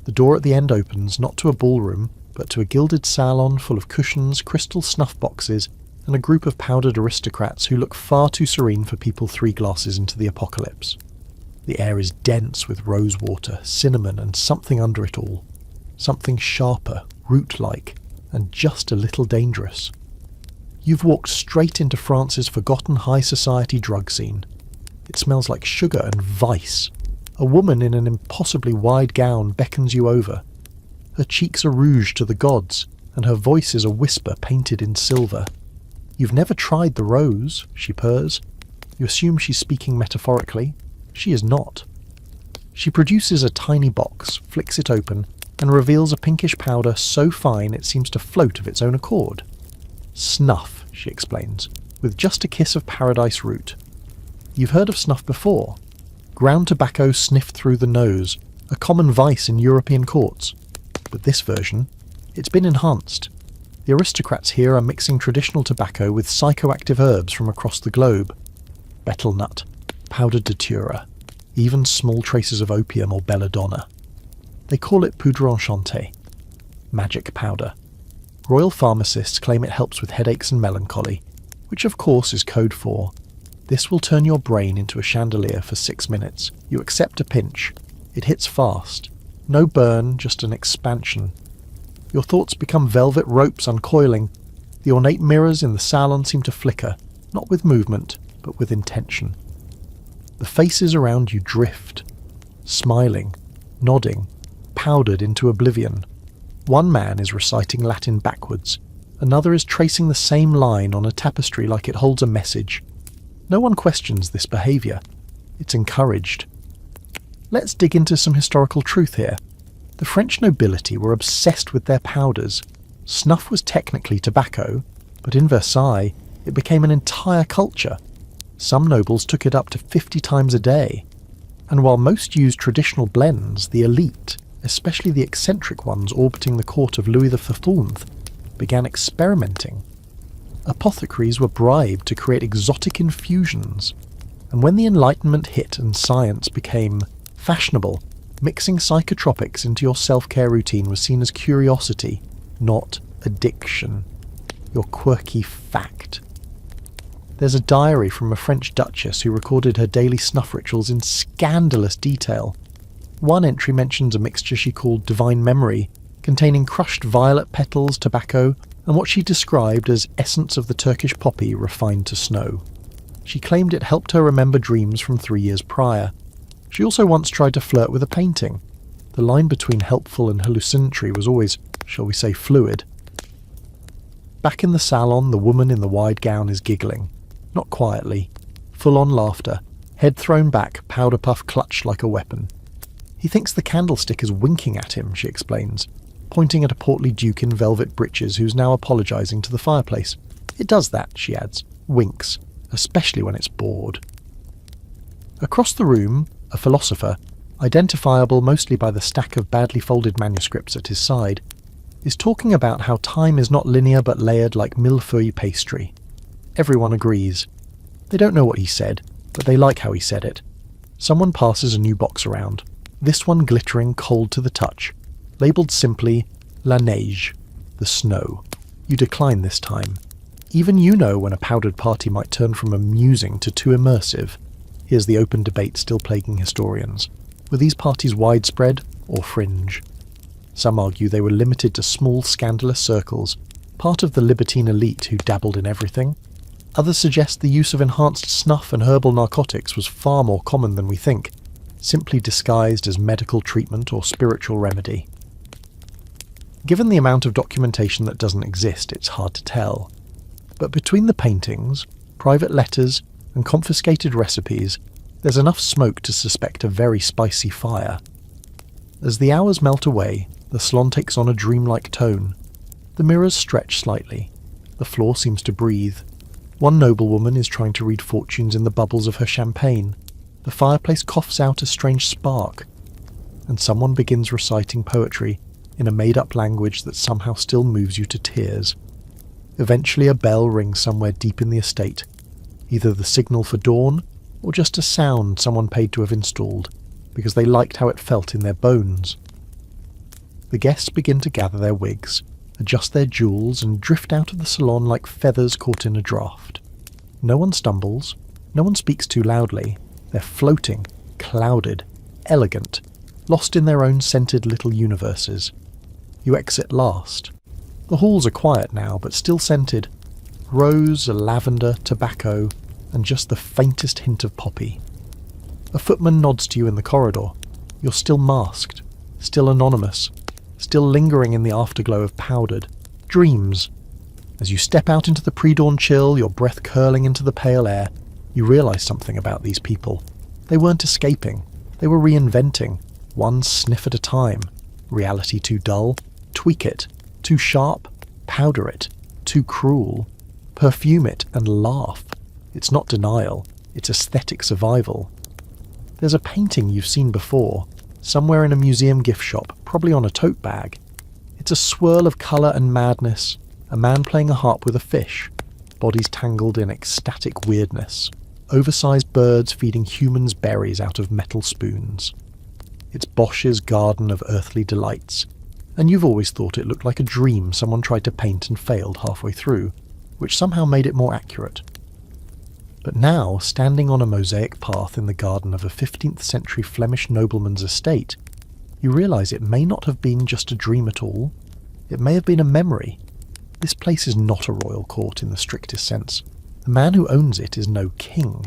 The door at the end opens not to a ballroom, but to a gilded salon full of cushions, crystal snuff boxes, and a group of powdered aristocrats who look far too serene for people 3 glasses into the apocalypse. The air is dense with rosewater, cinnamon, and something under it all. Something sharper, root-like, and just a little dangerous. You've walked straight into France's forgotten high society drug scene. It smells like sugar and vice. A woman in an impossibly wide gown beckons you over. Her cheeks are rouged to the gods, and her voice is a whisper painted in silver. "You've never tried the rose," she purrs. You assume she's speaking metaphorically. She is not. She produces a tiny box, flicks it open, and reveals a pinkish powder so fine it seems to float of its own accord. "Snuff," she explains, "with just a kiss of paradise root." You've heard of snuff before. Ground tobacco sniffed through the nose, a common vice in European courts. But this version, it's been enhanced. The aristocrats here are mixing traditional tobacco with psychoactive herbs from across the globe. Betel nut, powdered datura, even small traces of opium or belladonna. They call it poudre enchantée, magic powder. Royal pharmacists claim it helps with headaches and melancholy, which of course is code for "This will turn your brain into a chandelier for 6 minutes. You accept a pinch. It hits fast. No burn, just an expansion. Your thoughts become velvet ropes uncoiling. The ornate mirrors in the salon seem to flicker, not with movement, but with intention. The faces around you drift, smiling, nodding, powdered into oblivion. One man is reciting Latin backwards, another is tracing the same line on a tapestry like it holds a message. No one questions this behaviour. It's encouraged. Let's dig into some historical truth here. The French nobility were obsessed with their powders. Snuff was technically tobacco, but in Versailles it became an entire culture. Some nobles took it up to 50 times a day. And while most used traditional blends, the elite, especially the eccentric ones orbiting the court of Louis XIV, began experimenting. Apothecaries were bribed to create exotic infusions, and when the Enlightenment hit and science became fashionable, mixing psychotropics into your self-care routine was seen as curiosity, not addiction. Your quirky fact. There's a diary from a French duchess who recorded her daily snuff rituals in scandalous detail. One entry mentions a mixture she called Divine Memory, containing crushed violet petals, tobacco, and what she described as essence of the Turkish poppy refined to snow. She claimed it helped her remember dreams from 3 years prior. She also once tried to flirt with a painting. The line between helpful and hallucinatory was always, shall we say, fluid. Back in the salon, the woman in the wide gown is giggling. Not quietly. Full-on laughter. Head thrown back, powder puff clutched like a weapon. He thinks the candlestick is winking at him, she explains, pointing at a portly duke in velvet breeches who's now apologising to the fireplace. It does that, she adds. Winks. Especially when it's bored. Across the room, a philosopher, identifiable mostly by the stack of badly folded manuscripts at his side, is talking about how time is not linear but layered like millefeuille pastry. Everyone agrees. They don't know what he said, but they like how he said it. Someone passes a new box around, this one glittering cold to the touch, labelled simply La Neige, the snow. You decline this time. Even you know when a powdered party might turn from amusing to too immersive. Here's the open debate still plaguing historians. Were these parties widespread or fringe? Some argue they were limited to small scandalous circles, part of the libertine elite who dabbled in everything. Others suggest the use of enhanced snuff and herbal narcotics was far more common than we think, simply disguised as medical treatment or spiritual remedy. Given the amount of documentation that doesn't exist, it's hard to tell. But between the paintings, private letters, and confiscated recipes, there's enough smoke to suspect a very spicy fire. As the hours melt away, the salon takes on a dreamlike tone. The mirrors stretch slightly. The floor seems to breathe. One noblewoman is trying to read fortunes in the bubbles of her champagne. The fireplace coughs out a strange spark. And someone begins reciting poetry in a made-up language that somehow still moves you to tears. Eventually a bell rings somewhere deep in the estate, either the signal for dawn or just a sound someone paid to have installed, because they liked how it felt in their bones. The guests begin to gather their wigs, adjust their jewels, and drift out of the salon like feathers caught in a draught. No one stumbles, no one speaks too loudly. They're floating, clouded, elegant, lost in their own scented little universes. You exit last. The halls are quiet now, but still scented. Rose, lavender, tobacco, and just the faintest hint of poppy. A footman nods to you in the corridor. You're still masked, still anonymous, still lingering in the afterglow of powdered dreams. As you step out into the pre-dawn chill, your breath curling into the pale air, you realise something about these people. They weren't escaping. They were reinventing, one sniff at a time. Reality too dull? Tweak it. Too sharp? Powder it. Too cruel? Perfume it and laugh. It's not denial. It's aesthetic survival. There's a painting you've seen before, somewhere in a museum gift shop, probably on a tote bag. It's a swirl of colour and madness, a man playing a harp with a fish, bodies tangled in ecstatic weirdness, oversized birds feeding humans berries out of metal spoons. It's Bosch's garden of earthly delights, and you've always thought it looked like a dream someone tried to paint and failed halfway through, which somehow made it more accurate. But now, standing on a mosaic path in the garden of a 15th century Flemish nobleman's estate, you realise it may not have been just a dream at all. It may have been a memory. This place is not a royal court in the strictest sense. The man who owns it is no king.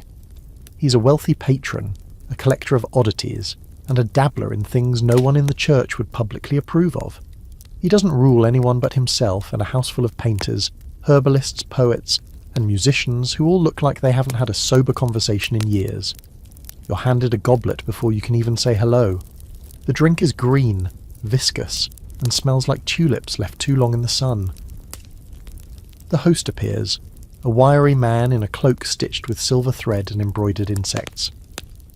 He's a wealthy patron, a collector of oddities, and a dabbler in things no one in the church would publicly approve of. He doesn't rule anyone but himself and a house full of painters, herbalists, poets, and musicians who all look like they haven't had a sober conversation in years. You're handed a goblet before you can even say hello. The drink is green, viscous, and smells like tulips left too long in the sun. The host appears, a wiry man in a cloak stitched with silver thread and embroidered insects.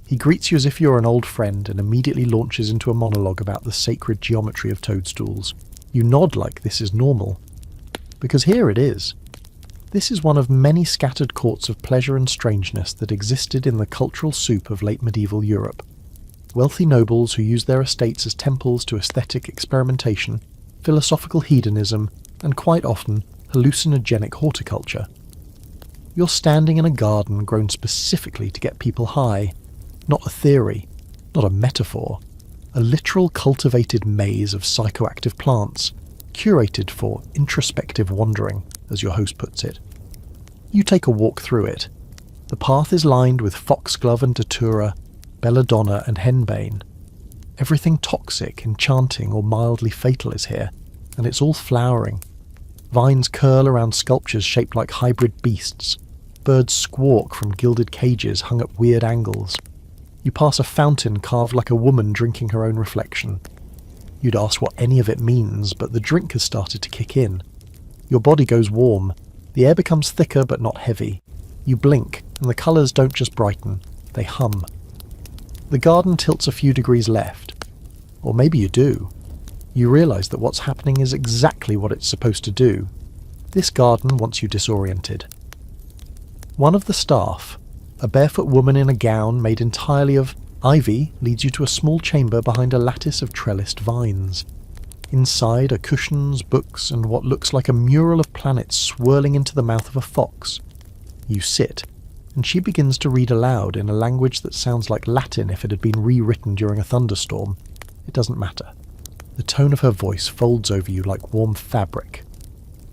He greets you as if you're an old friend and immediately launches into a monologue about the sacred geometry of toadstools. You nod like this is normal. Because here it is. This is one of many scattered courts of pleasure and strangeness that existed in the cultural soup of late medieval Europe. Wealthy nobles who used their estates as temples to aesthetic experimentation, philosophical hedonism, and quite often hallucinogenic horticulture. You're standing in a garden grown specifically to get people high. Not a theory, not a metaphor. A literal cultivated maze of psychoactive plants, curated for introspective wandering, as your host puts it. You take a walk through it. The path is lined with foxglove and datura, belladonna and henbane. Everything toxic, enchanting, or mildly fatal is here, and it's all flowering. Vines curl around sculptures shaped like hybrid beasts. Birds squawk from gilded cages hung at weird angles. You pass a fountain carved like a woman drinking her own reflection. You'd ask what any of it means, but the drink has started to kick in. Your body goes warm. The air becomes thicker but not heavy. You blink, and the colours don't just brighten, they hum. The garden tilts a few degrees left. Or maybe you do. You realise that what's happening is exactly what it's supposed to do. This garden wants you disoriented. One of the staff, a barefoot woman in a gown made entirely of ivy, leads you to a small chamber behind a lattice of trellised vines. Inside are cushions, books, and what looks like a mural of planets swirling into the mouth of a fox. You sit, and she begins to read aloud in a language that sounds like Latin if it had been rewritten during a thunderstorm. It doesn't matter. The tone of her voice folds over you like warm fabric.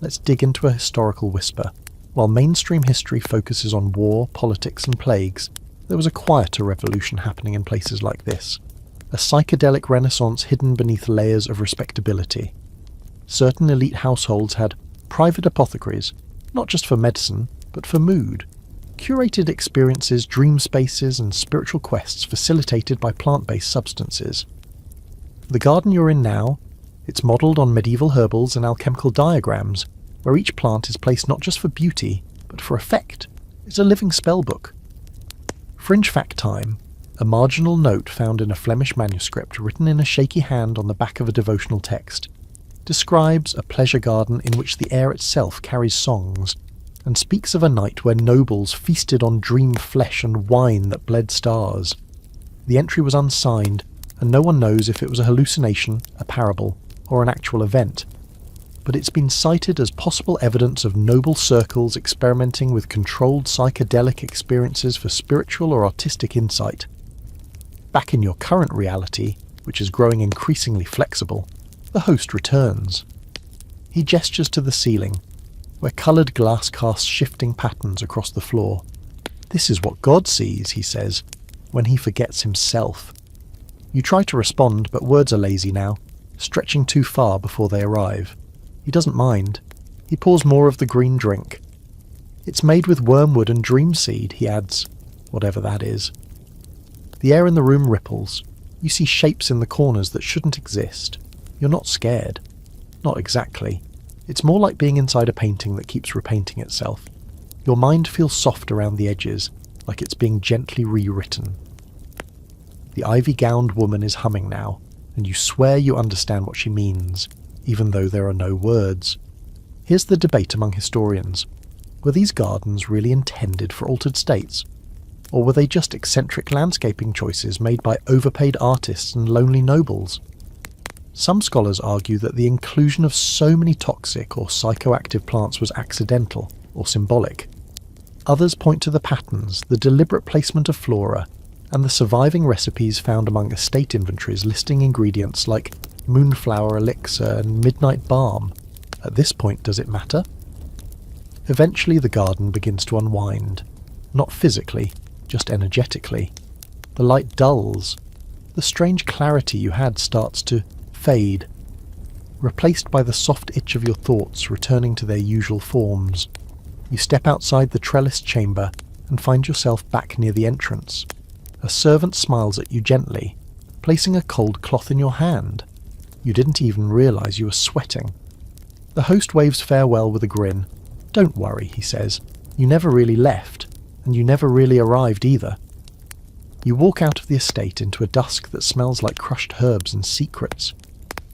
Let's dig into a historical whisper. While mainstream history focuses on war, politics, and plagues, there was a quieter revolution happening in places like this. A psychedelic renaissance hidden beneath layers of respectability. Certain elite households had private apothecaries, not just for medicine, but for mood. Curated experiences, dream spaces, and spiritual quests facilitated by plant-based substances. The garden you're in now, it's modelled on medieval herbals and alchemical diagrams, where each plant is placed not just for beauty, but for effect. It's a living spellbook. Fringe fact time, a marginal note found in a Flemish manuscript written in a shaky hand on the back of a devotional text, describes a pleasure garden in which the air itself carries songs, and speaks of a night where nobles feasted on dream flesh and wine that bled stars. The entry was unsigned, and no one knows if it was a hallucination, a parable, or an actual event. But it's been cited as possible evidence of noble circles experimenting with controlled psychedelic experiences for spiritual or artistic insight. Back in your current reality, which is growing increasingly flexible, the host returns. He gestures to the ceiling, where coloured glass casts shifting patterns across the floor. This is what God sees, he says, when he forgets himself. You try to respond, but words are lazy now, stretching too far before they arrive. He doesn't mind. He pours more of the green drink. It's made with wormwood and dreamseed, he adds, whatever that is. The air in the room ripples. You see shapes in the corners that shouldn't exist. You're not scared. Not exactly. It's more like being inside a painting that keeps repainting itself. Your mind feels soft around the edges, like it's being gently rewritten. The ivy-gowned woman is humming now, and you swear you understand what she means, even though there are no words. Here's the debate among historians. Were these gardens really intended for altered states? Or were they just eccentric landscaping choices made by overpaid artists and lonely nobles? Some scholars argue that the inclusion of so many toxic or psychoactive plants was accidental or symbolic. Others point to the patterns, the deliberate placement of flora, and the surviving recipes found among estate inventories listing ingredients like moonflower elixir and midnight balm, At this point, does it matter? Eventually the garden begins to unwind. Not physically, just energetically. The light dulls. The strange clarity you had starts to fade, replaced by the soft itch of your thoughts returning to their usual forms. You step outside the trellised chamber and find yourself back near the entrance. A servant smiles at you gently, placing a cold cloth in your hand. You didn't even realise you were sweating. The host waves farewell with a grin. "Don't worry," he says. "You never really left, and you never really arrived either." You walk out of the estate into a dusk that smells like crushed herbs and secrets.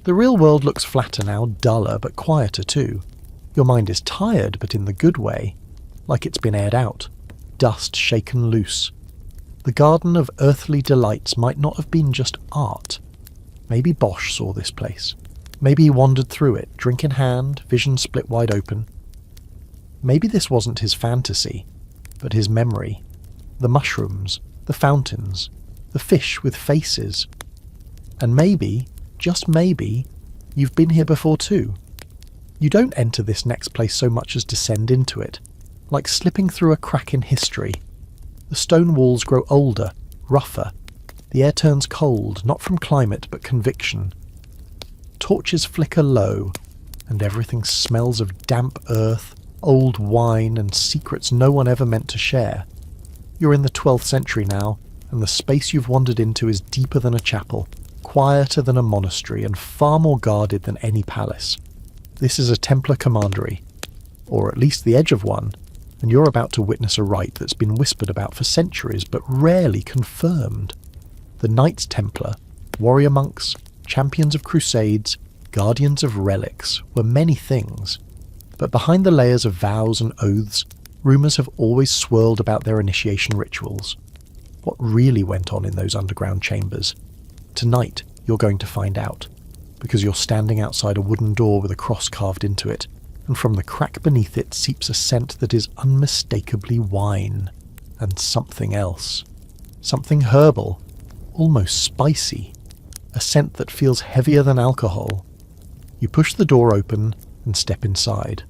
The real world looks flatter now, duller but quieter too. Your mind is tired, but in the good way, like it's been aired out, dust shaken loose. The garden of earthly delights might not have been just art. Maybe Bosch saw this place. Maybe he wandered through it, drink in hand, vision split wide open. Maybe this wasn't his fantasy, but his memory. The mushrooms, the fountains, the fish with faces. And maybe, just maybe, you've been here before too. You don't enter this next place so much as descend into it, like slipping through a crack in history. The stone walls grow older, rougher. The air turns cold, not from climate but conviction. Torches flicker low, and everything smells of damp earth, old wine, and secrets no one ever meant to share. You're in the 12th century now, and the space you've wandered into is deeper than a chapel, quieter than a monastery, and far more guarded than any palace. This is a Templar commandery, or at least the edge of one, and you're about to witness a rite that's been whispered about for centuries but rarely confirmed. The Knights Templar, warrior monks, champions of crusades, guardians of relics, were many things. But behind the layers of vows and oaths, rumours have always swirled about their initiation rituals. What really went on in those underground chambers? Tonight, you're going to find out, because you're standing outside a wooden door with a cross carved into it, and from the crack beneath it seeps a scent that is unmistakably wine, and something else. Something herbal, almost spicy, a scent that feels heavier than alcohol. You push the door open and step inside.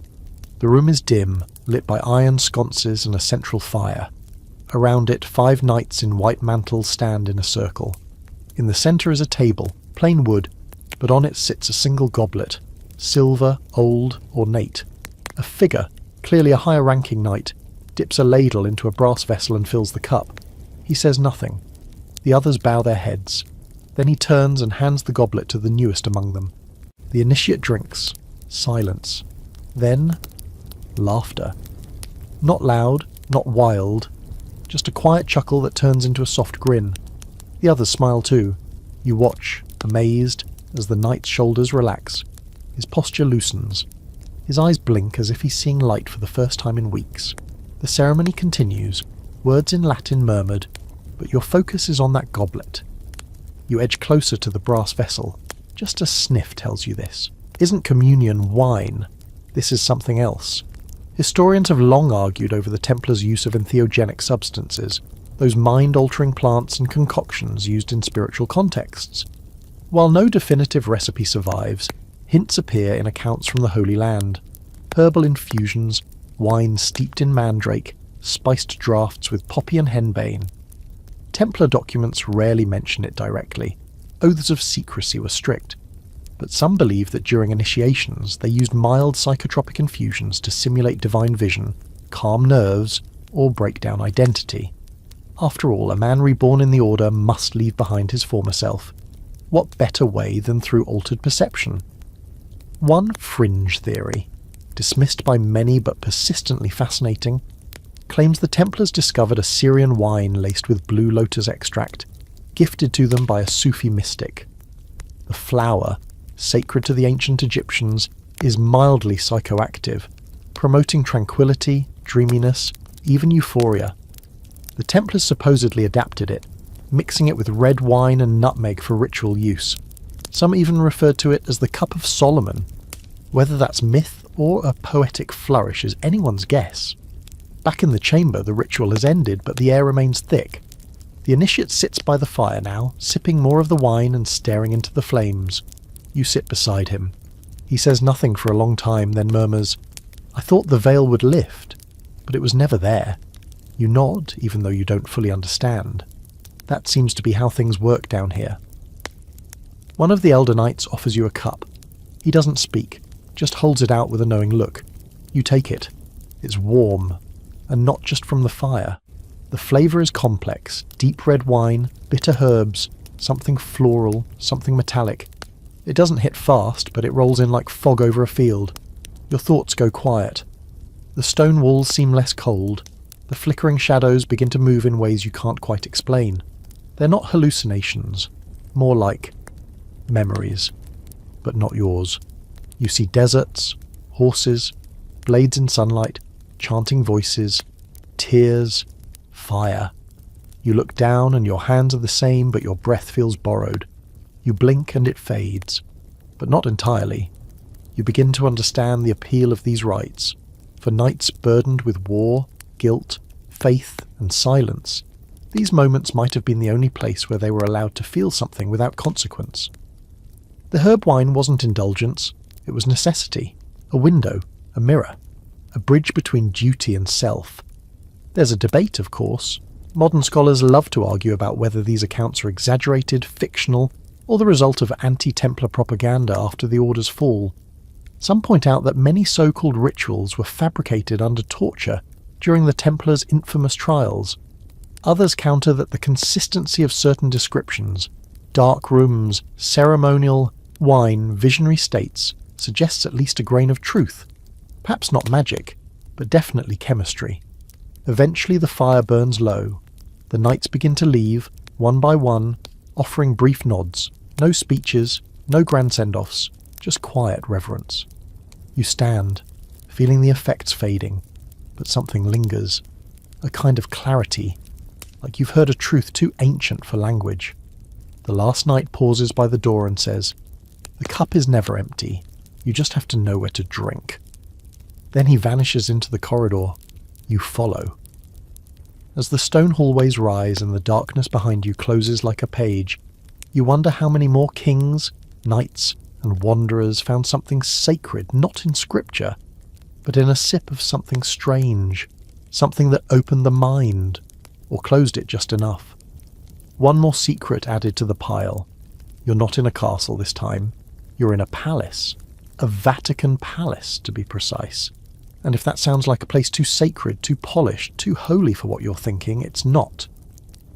The room is dim, lit by iron sconces and a central fire. Around it, 5 knights in white mantles stand in a circle. In the centre is a table, plain wood, but on it sits a single goblet, silver, old, ornate. A figure, clearly a higher-ranking knight, dips a ladle into a brass vessel and fills the cup. He says nothing. The others bow their heads. Then he turns and hands the goblet to the newest among them. The initiate drinks. Silence. Then, laughter. Not loud, not wild, just a quiet chuckle that turns into a soft grin. The others smile too. You watch, amazed, as the knight's shoulders relax. His posture loosens. His eyes blink as if he's seeing light for the first time in weeks. The ceremony continues, words in Latin murmured, but your focus is on that goblet. You edge closer to the brass vessel. Just a sniff tells you this. Isn't communion wine? This is something else. Historians have long argued over the Templars' use of entheogenic substances, those mind-altering plants and concoctions used in spiritual contexts. While no definitive recipe survives, hints appear in accounts from the Holy Land. Herbal infusions, wine steeped in mandrake, spiced draughts with poppy and henbane. Templar documents rarely mention it directly. Oaths of secrecy were strict. But some believe that during initiations they used mild psychotropic infusions to simulate divine vision, calm nerves, or break down identity. After all, a man reborn in the Order must leave behind his former self. What better way than through altered perception? One fringe theory, dismissed by many but persistently fascinating, claims the Templars discovered a Syrian wine laced with blue lotus extract, gifted to them by a Sufi mystic. The flower, sacred to the ancient Egyptians, is mildly psychoactive, promoting tranquility, dreaminess, even euphoria. The Templars supposedly adapted it, mixing it with red wine and nutmeg for ritual use. Some even referred to it as the Cup of Solomon. Whether that's myth or a poetic flourish is anyone's guess. Back in the chamber, the ritual has ended, but the air remains thick. The initiate sits by the fire now, sipping more of the wine and staring into the flames. You sit beside him. He says nothing for a long time, then murmurs, "I thought the veil would lift, but it was never there." You nod, even though you don't fully understand. That seems to be how things work down here. One of the elder knights offers you a cup. He doesn't speak, just holds it out with a knowing look. You take it. It's warm, and not just from the fire. The flavour is complex, deep red wine, bitter herbs, something floral, something metallic. It doesn't hit fast, but it rolls in like fog over a field. Your thoughts go quiet. The stone walls seem less cold. The flickering shadows begin to move in ways you can't quite explain. They're not hallucinations, more like memories, but not yours. You see deserts, horses, blades in sunlight, chanting voices, tears, fire. You look down and your hands are the same, but your breath feels borrowed. You blink and it fades, but not entirely. You begin to understand the appeal of these rites. For nights burdened with war, guilt, faith, and silence, these moments might have been the only place where they were allowed to feel something without consequence. The herb wine wasn't indulgence, it was necessity, a window, a mirror, a bridge between duty and self. There's a debate, of course. Modern scholars love to argue about whether these accounts are exaggerated, fictional, or the result of anti-Templar propaganda after the Order's fall. Some point out that many so-called rituals were fabricated under torture during the Templars' infamous trials. Others counter that the consistency of certain descriptions, dark rooms, ceremonial, wine, visionary states, suggests at least a grain of truth. Perhaps not magic, but definitely chemistry. Eventually the fire burns low. The knights begin to leave, one by one, offering brief nods. No speeches, no grand send-offs, just quiet reverence. You stand, feeling the effects fading, but something lingers. A kind of clarity, like you've heard a truth too ancient for language. The last knight pauses by the door and says, "The cup is never empty. You just have to know where to drink." Then he vanishes into the corridor. You follow. As the stone hallways rise and the darkness behind you closes like a page, you wonder how many more kings, knights, and wanderers found something sacred not in scripture, but in a sip of something strange, something that opened the mind, or closed it just enough. One more secret added to the pile. You're not in a castle this time. You're in a palace. A Vatican palace, to be precise. And if that sounds like a place too sacred, too polished, too holy for what you're thinking, it's not.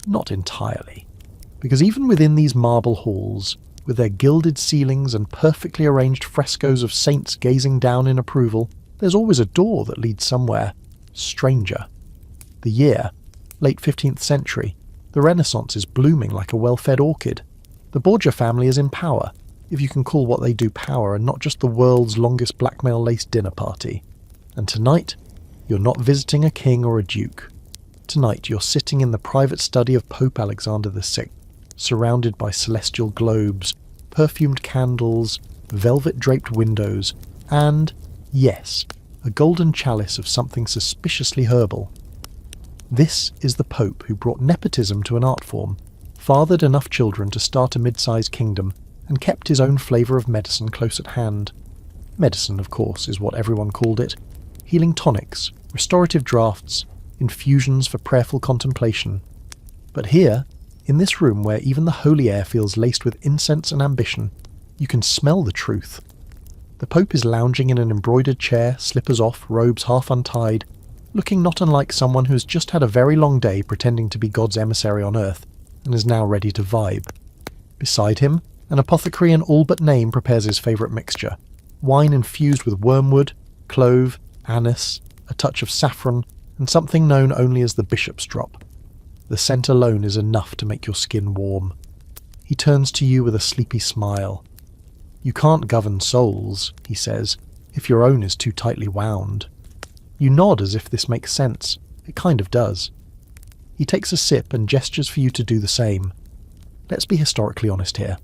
Not entirely. Because even within these marble halls, with their gilded ceilings and perfectly arranged frescoes of saints gazing down in approval, there's always a door that leads somewhere stranger. The year, late 15th century, the Renaissance is blooming like a well-fed orchid. The Borgia family is in power, if you can call what they do power and not just the world's longest blackmail-laced dinner party. And tonight, you're not visiting a king or a duke. Tonight, you're sitting in the private study of Pope Alexander VI, surrounded by celestial globes, perfumed candles, velvet-draped windows, and, yes, a golden chalice of something suspiciously herbal. This is the Pope who brought nepotism to an art form, fathered enough children to start a mid-sized kingdom, and kept his own flavour of medicine close at hand. Medicine, of course, is what everyone called it. Healing tonics, restorative draughts, infusions for prayerful contemplation. But here, in this room where even the holy air feels laced with incense and ambition, you can smell the truth. The Pope is lounging in an embroidered chair, slippers off, robes half untied, looking not unlike someone who has just had a very long day pretending to be God's emissary on earth, and is now ready to vibe. Beside him, an apothecary in all but name prepares his favourite mixture, wine infused with wormwood, clove, anise, a touch of saffron, and something known only as the bishop's drop. The scent alone is enough to make your skin warm. He turns to you with a sleepy smile. "You can't govern souls," he says, "if your own is too tightly wound." You nod as if this makes sense. It kind of does. He takes a sip and gestures for you to do the same. Let's be historically honest here.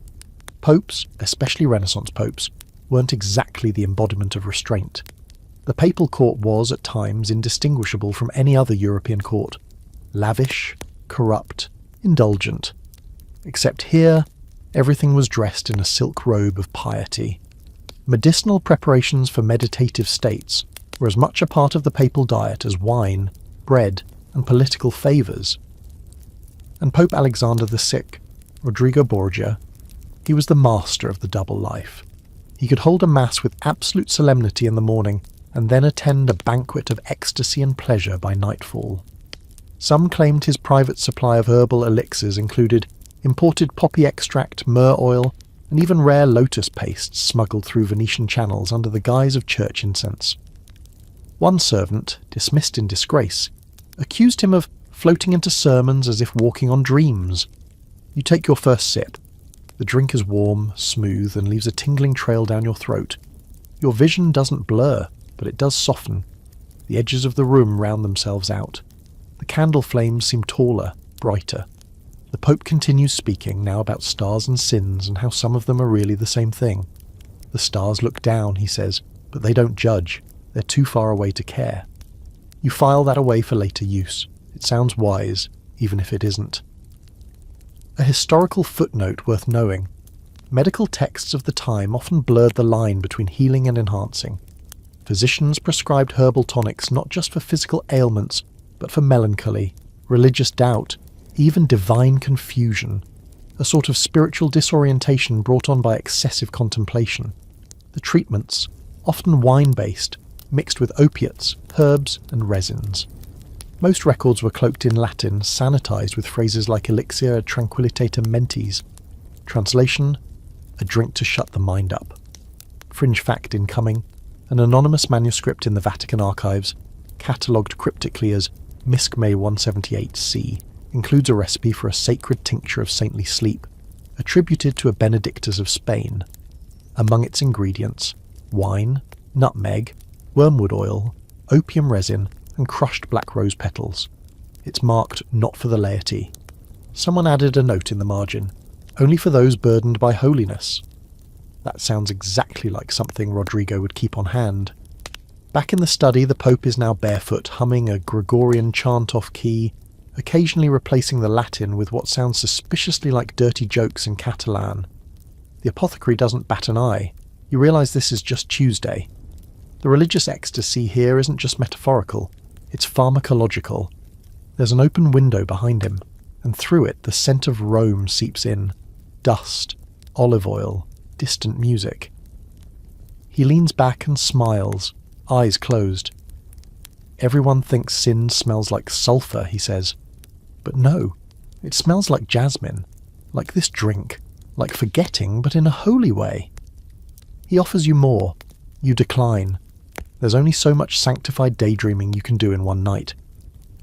Popes, especially Renaissance popes, weren't exactly the embodiment of restraint. The papal court was, at times, indistinguishable from any other European court. Lavish, corrupt, indulgent. Except here, everything was dressed in a silk robe of piety. Medicinal preparations for meditative states were as much a part of the papal diet as wine, bread, and political favours. And Pope Alexander VI, Rodrigo Borgia, he was the master of the double life. He could hold a mass with absolute solemnity in the morning and then attend a banquet of ecstasy and pleasure by nightfall. Some claimed his private supply of herbal elixirs included imported poppy extract, myrrh oil, and even rare lotus paste smuggled through Venetian channels under the guise of church incense. One servant, dismissed in disgrace, accused him of floating into sermons as if walking on dreams. You take your first sip. The drink is warm, smooth, and leaves a tingling trail down your throat. Your vision doesn't blur, but it does soften. The edges of the room round themselves out. The candle flames seem taller, brighter. The Pope continues speaking, now about stars and sins and how some of them are really the same thing. The stars look down, he says, but they don't judge. They're too far away to care. You file that away for later use. It sounds wise, even if it isn't. A historical footnote worth knowing. Medical texts of the time often blurred the line between healing and enhancing. Physicians prescribed herbal tonics not just for physical ailments, but for melancholy, religious doubt, even divine confusion, a sort of spiritual disorientation brought on by excessive contemplation. The treatments, often wine-based, mixed with opiates, herbs, and resins. Most records were cloaked in Latin, sanitized with phrases like elixir tranquillitatem mentis. Translation: a drink to shut the mind up. Fringe fact incoming: an anonymous manuscript in the Vatican archives, catalogued cryptically as Miskmay 178c, includes a recipe for a sacred tincture of saintly sleep, attributed to a Benedictus of Spain. Among its ingredients, wine, nutmeg, wormwood oil, opium resin, and crushed black rose petals. It's marked not for the laity. Someone added a note in the margin, only for those burdened by holiness. That sounds exactly like something Rodrigo would keep on hand. Back in the study, the Pope is now barefoot, humming a Gregorian chant off key, occasionally replacing the Latin with what sounds suspiciously like dirty jokes in Catalan. The apothecary doesn't bat an eye. You realise this is just Tuesday. The religious ecstasy here isn't just metaphorical, it's pharmacological. There's an open window behind him, and through it the scent of Rome seeps in. Dust, olive oil, distant music. He leans back and smiles, eyes closed. Everyone thinks sin smells like sulphur, he says. But no, it smells like jasmine, like this drink, like forgetting, but in a holy way. He offers you more. You decline. There's only so much sanctified daydreaming you can do in one night.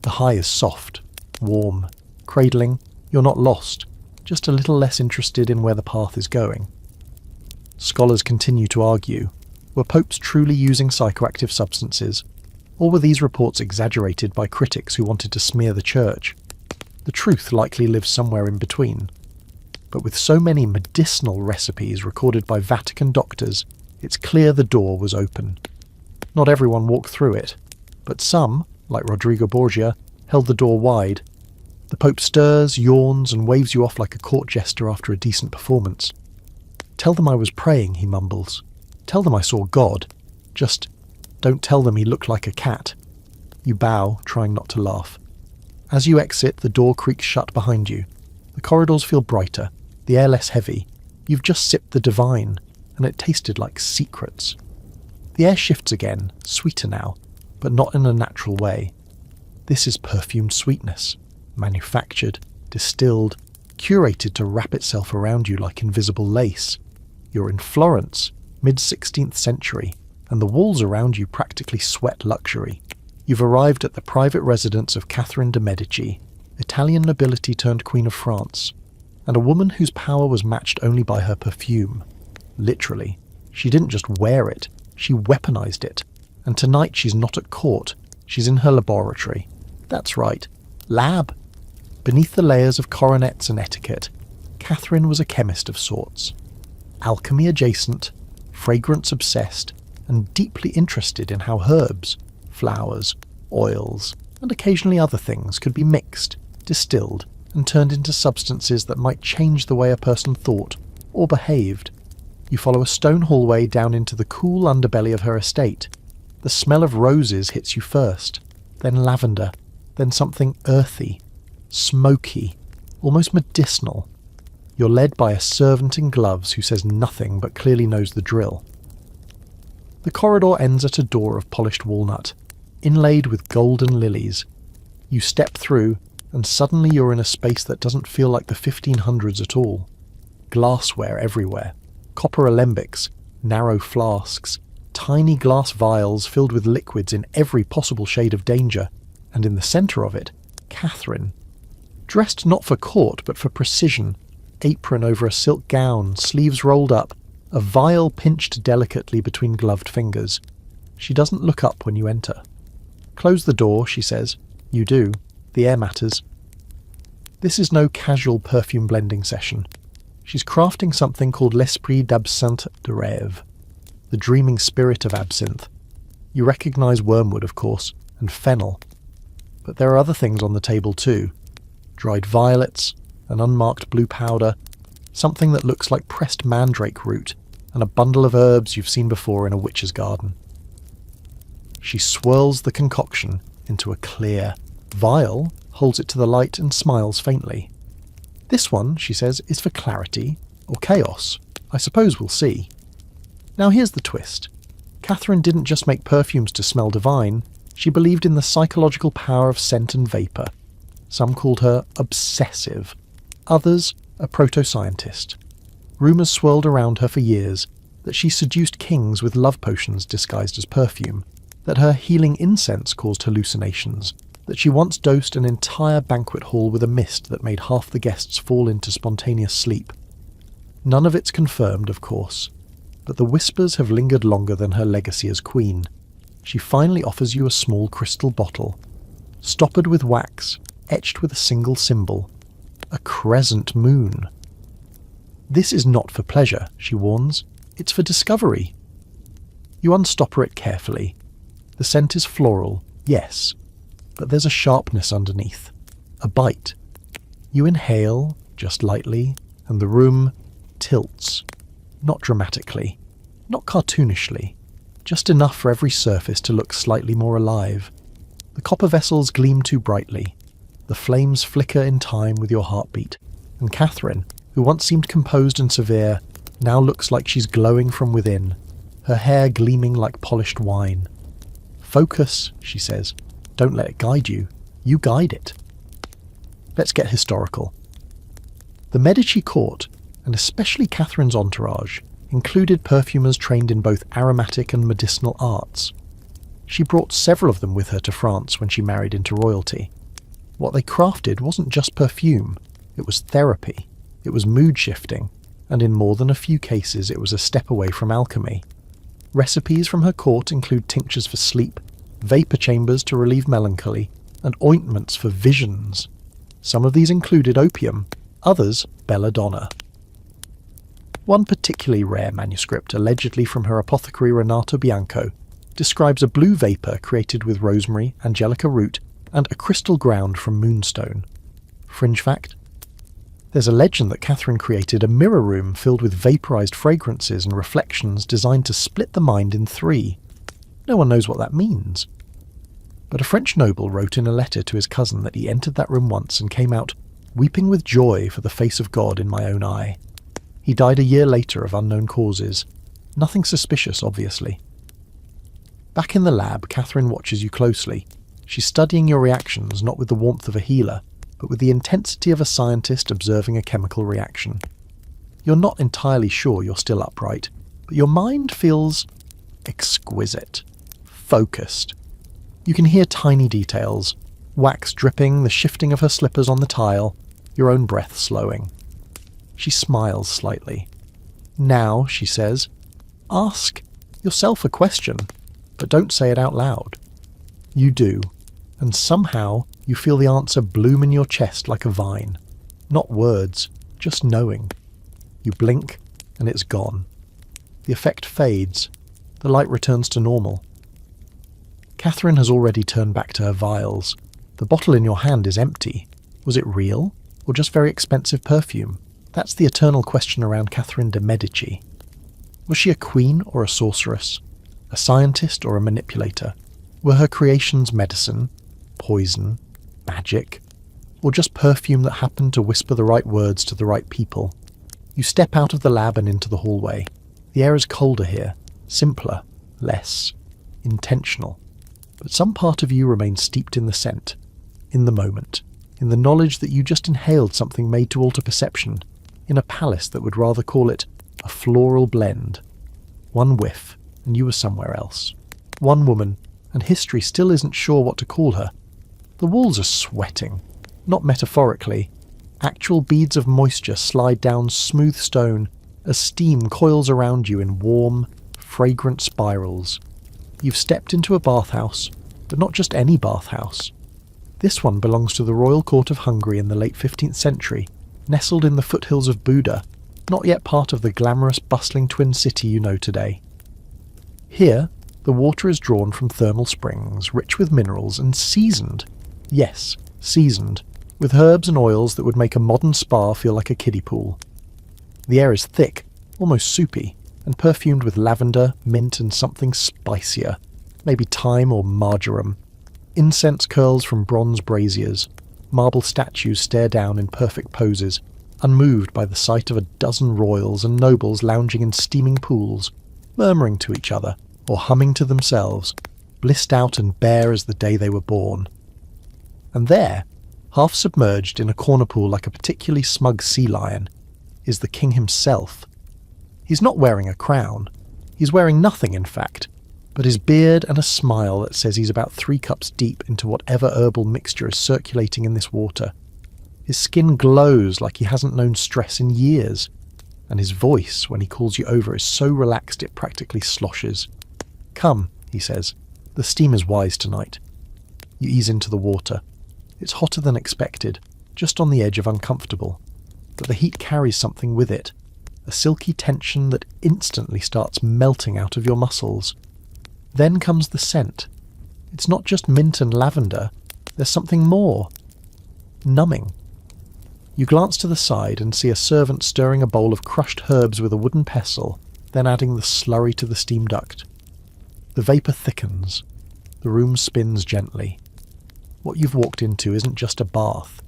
The high is soft, warm, cradling. You're not lost, just a little less interested in where the path is going. Scholars continue to argue, were popes truly using psychoactive substances, or were these reports exaggerated by critics who wanted to smear the church? The truth likely lives somewhere in between. But with so many medicinal recipes recorded by Vatican doctors, it's clear the door was open. Not everyone walked through it, but some, like Rodrigo Borgia, held the door wide. The Pope stirs, yawns, and waves you off like a court jester after a decent performance. "Tell them I was praying," he mumbles. "Tell them I saw God. Just don't tell them he looked like a cat." You bow, trying not to laugh. As you exit, the door creaks shut behind you. The corridors feel brighter, the air less heavy. You've just sipped the divine, and it tasted like secrets. The air shifts again, sweeter now, but not in a natural way. This is perfumed sweetness, manufactured, distilled, curated to wrap itself around you like invisible lace. You're in Florence, mid-16th century, and the walls around you practically sweat luxury. You've arrived at the private residence of Catherine de' Medici, Italian nobility turned Queen of France, and a woman whose power was matched only by her perfume. Literally. She didn't just wear it, she weaponized it. And tonight she's not at court, she's in her laboratory. That's right, lab. Beneath the layers of coronets and etiquette, Catherine was a chemist of sorts. Alchemy adjacent, fragrance obsessed, and deeply interested in how herbs, flowers, oils, and occasionally other things could be mixed, distilled, and turned into substances that might change the way a person thought or behaved. You follow a stone hallway down into the cool underbelly of her estate. The smell of roses hits you first, then lavender, then something earthy, smoky, almost medicinal. You're led by a servant in gloves who says nothing but clearly knows the drill. The corridor ends at a door of polished walnut, inlaid with golden lilies. You step through, and suddenly you're in a space that doesn't feel like the 1500s at all. Glassware everywhere, copper alembics, narrow flasks, tiny glass vials filled with liquids in every possible shade of danger, and in the centre of it, Catherine. Dressed not for court but for precision, apron over a silk gown, sleeves rolled up, a vial pinched delicately between gloved fingers. She doesn't look up when you enter. Close the door, she says. You do. The air matters. This is no casual perfume blending session. She's crafting something called l'esprit d'absinthe de rêve, the dreaming spirit of absinthe. You recognise wormwood, of course, and fennel. But there are other things on the table too. Dried violets, an unmarked blue powder, something that looks like pressed mandrake root, and a bundle of herbs you've seen before in a witch's garden. She swirls the concoction into a clear vial, holds it to the light and smiles faintly. This one, she says, is for clarity or chaos. I suppose we'll see. Now here's the twist. Catherine didn't just make perfumes to smell divine, she believed in the psychological power of scent and vapour. Some called her obsessive, others a proto-scientist. Rumours swirled around her for years that she seduced kings with love potions disguised as perfume, that her healing incense caused hallucinations, that she once dosed an entire banquet hall with a mist that made half the guests fall into spontaneous sleep. None of it's confirmed, of course, but the whispers have lingered longer than her legacy as queen. She finally offers you a small crystal bottle, stoppered with wax, etched with a single symbol, a crescent moon. This is not for pleasure, she warns, it's for discovery. You unstopper it carefully. The scent is floral, yes, but there's a sharpness underneath, a bite. You inhale, just lightly, and the room tilts, not dramatically, not cartoonishly, just enough for every surface to look slightly more alive. The copper vessels gleam too brightly. The flames flicker in time with your heartbeat, and Catherine, who once seemed composed and severe, now looks like she's glowing from within, her hair gleaming like polished wine. Focus, she says. Don't let it guide you. You guide it. Let's get historical. The Medici court, and especially Catherine's entourage, included perfumers trained in both aromatic and medicinal arts. She brought several of them with her to France when she married into royalty. What they crafted wasn't just perfume, it was therapy, it was mood-shifting, and in more than a few cases it was a step away from alchemy. Recipes from her court include tinctures for sleep, vapour chambers to relieve melancholy, and ointments for visions. Some of these included opium, others belladonna. One particularly rare manuscript, allegedly from her apothecary Renato Bianco, describes a blue vapour created with rosemary, angelica root, and a crystal ground from moonstone. Fringe fact? There's a legend that Catherine created a mirror room filled with vaporized fragrances and reflections designed to split the mind in three. No one knows what that means. But a French noble wrote in a letter to his cousin that he entered that room once and came out weeping with joy for the face of God in my own eye. He died a year later of unknown causes. Nothing suspicious, obviously. Back in the lab, Catherine watches you closely. She's studying your reactions not with the warmth of a healer, but with the intensity of a scientist observing a chemical reaction. You're not entirely sure you're still upright, but your mind feels exquisite, focused. You can hear tiny details, wax dripping, the shifting of her slippers on the tile, your own breath slowing. She smiles slightly. Now, she says, ask yourself a question, but don't say it out loud. You do, and somehow you feel the answer bloom in your chest like a vine. Not words, just knowing. You blink, and it's gone. The effect fades. The light returns to normal. Catherine has already turned back to her vials. The bottle in your hand is empty. Was it real, or just very expensive perfume? That's the eternal question around Catherine de' Medici. Was she a queen or a sorceress? A scientist or a manipulator? Were her creations medicine, poison, magic, or just perfume that happened to whisper the right words to the right people? You step out of the lab and into the hallway. The air is colder here, simpler, less intentional. But some part of you remains steeped in the scent, in the moment, in the knowledge that you just inhaled something made to alter perception, in a palace that would rather call it a floral blend. One whiff, and you were somewhere else. One woman, and history still isn't sure what to call her. The walls are sweating, not metaphorically. Actual beads of moisture slide down smooth stone as steam coils around you in warm, fragrant spirals. You've stepped into a bathhouse, but not just any bathhouse. This one belongs to the royal court of Hungary in the late 15th century, nestled in the foothills of Buda, not yet part of the glamorous, bustling twin city you know today. Here, the water is drawn from thermal springs, rich with minerals and seasoned. Yes, seasoned, with herbs and oils that would make a modern spa feel like a kiddie pool. The air is thick, almost soupy, and perfumed with lavender, mint and something spicier, maybe thyme or marjoram. Incense curls from bronze braziers. Marble statues stare down in perfect poses, unmoved by the sight of a dozen royals and nobles lounging in steaming pools, murmuring to each other, or humming to themselves, blissed out and bare as the day they were born. And there, half submerged in a corner pool like a particularly smug sea lion, is the king himself. He's not wearing a crown. He's wearing nothing, in fact, but his beard and a smile that says he's about 3 cups deep into whatever herbal mixture is circulating in this water. His skin glows like he hasn't known stress in years, and his voice, when he calls you over, is so relaxed it practically sloshes. "Come," he says. "The steam is wise tonight." You ease into the water. It's hotter than expected, just on the edge of uncomfortable. But the heat carries something with it, a silky tension that instantly starts melting out of your muscles. Then comes the scent. It's not just mint and lavender, there's something more. Numbing. You glance to the side and see a servant stirring a bowl of crushed herbs with a wooden pestle, then adding the slurry to the steam duct. The vapour thickens. The room spins gently. What you've walked into isn't just a bath.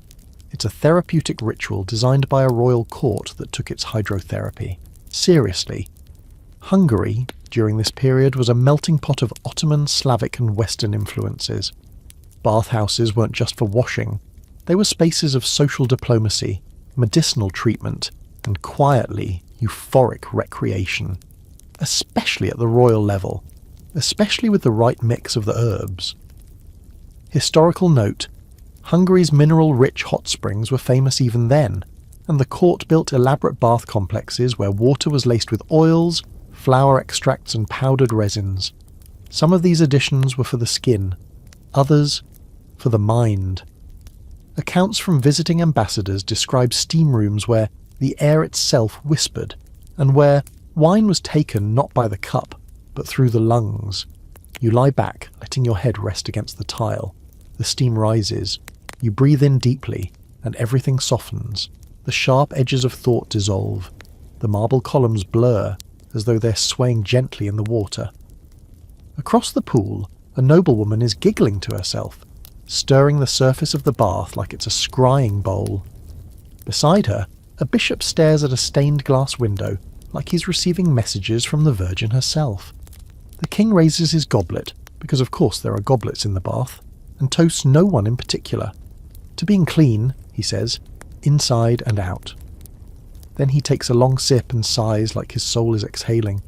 It's a therapeutic ritual designed by a royal court that took its hydrotherapy seriously. Hungary, during this period, was a melting pot of Ottoman, Slavic and Western influences. Bathhouses weren't just for washing. They were spaces of social diplomacy, medicinal treatment, and quietly euphoric recreation. Especially at the royal level. Especially with the right mix of the herbs. Historical note: Hungary's mineral-rich hot springs were famous even then, and the court built elaborate bath complexes where water was laced with oils, flower extracts and powdered resins. Some of these additions were for the skin, others for the mind. Accounts from visiting ambassadors describe steam rooms where the air itself whispered, and where wine was taken not by the cup, but through the lungs. You lie back, letting your head rest against the tile. The steam rises. You breathe in deeply, and everything softens. The sharp edges of thought dissolve. The marble columns blur, as though they're swaying gently in the water. Across the pool, a noblewoman is giggling to herself, stirring the surface of the bath like it's a scrying bowl. Beside her, a bishop stares at a stained glass window like he's receiving messages from the Virgin herself. The king raises his goblet, because of course there are goblets in the bath, and toasts no one in particular. To being clean, he says, inside and out. Then he takes a long sip and sighs like his soul is exhaling.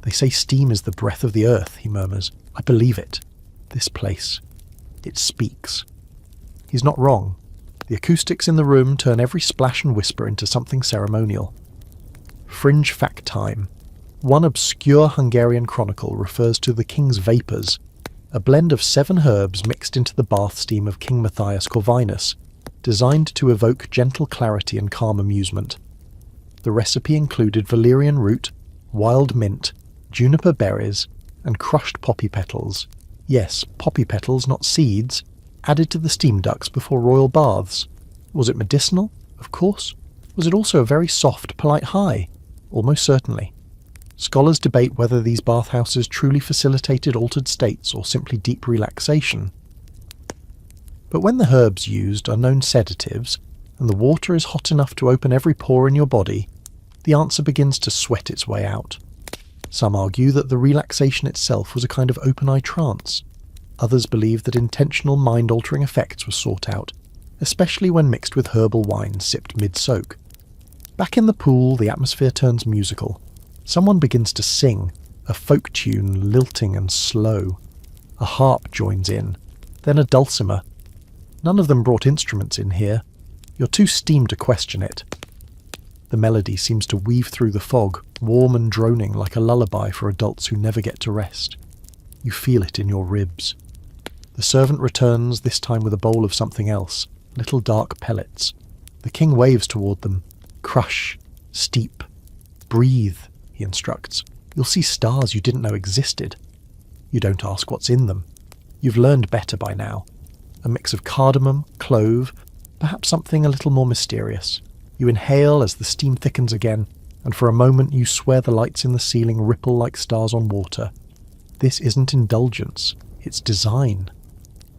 "They say steam is the breath of the earth," he murmurs. "I believe it. This place. It speaks." He's not wrong. The acoustics in the room turn every splash and whisper into something ceremonial. Fringe fact time. One obscure Hungarian chronicle refers to the king's vapours, a blend of 7 herbs mixed into the bath steam of King Matthias Corvinus, designed to evoke gentle clarity and calm amusement. The recipe included valerian root, wild mint, juniper berries, and crushed poppy petals. Yes, poppy petals, not seeds, added to the steam ducts before royal baths. Was it medicinal? Of course. Was it also a very soft, polite high? Almost certainly. Scholars debate whether these bathhouses truly facilitated altered states or simply deep relaxation. But when the herbs used are known sedatives, and the water is hot enough to open every pore in your body, the answer begins to sweat its way out. Some argue that the relaxation itself was a kind of open-eye trance. Others believe that intentional mind-altering effects were sought out, especially when mixed with herbal wine sipped mid-soak. Back in the pool, the atmosphere turns musical. Someone begins to sing, a folk tune lilting and slow. A harp joins in, then a dulcimer. None of them brought instruments in here. You're too steamed to question it. The melody seems to weave through the fog, warm and droning like a lullaby for adults who never get to rest. You feel it in your ribs. The servant returns, this time with a bowl of something else, little dark pellets. The king waves toward them. Crush. Steep. Breathe, he instructs. You'll see stars you didn't know existed. You don't ask what's in them. You've learned better by now. A mix of cardamom, clove, perhaps something a little more mysterious. You inhale as the steam thickens again, and for a moment you swear the lights in the ceiling ripple like stars on water. This isn't indulgence, it's design.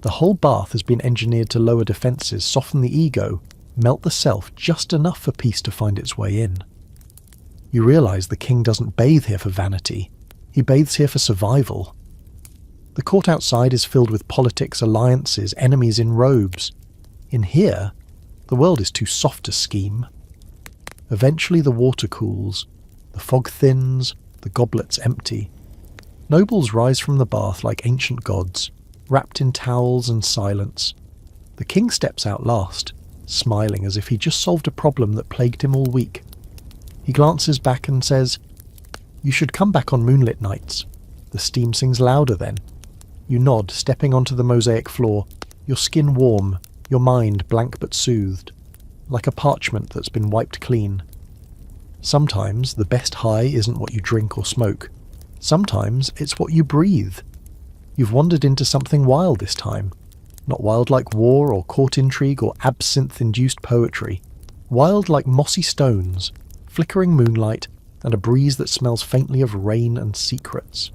The whole bath has been engineered to lower defences, soften the ego, melt the self just enough for peace to find its way in. You realise the king doesn't bathe here for vanity. He bathes here for survival. The court outside is filled with politics, alliances, enemies in robes. In here, the world is too soft to scheme. Eventually the water cools, the fog thins, the goblets empty. Nobles rise from the bath like ancient gods, wrapped in towels and silence. The king steps out last, smiling as if he just solved a problem that plagued him all week. He glances back and says, "You should come back on moonlit nights. The steam sings louder then." You nod, stepping onto the mosaic floor, your skin warm, your mind blank but soothed, like a parchment that's been wiped clean. Sometimes the best high isn't what you drink or smoke. Sometimes it's what you breathe. You've wandered into something wild this time. Not wild like war or court intrigue or absinthe-induced poetry. Wild like mossy stones, flickering moonlight, and a breeze that smells faintly of rain and secrets.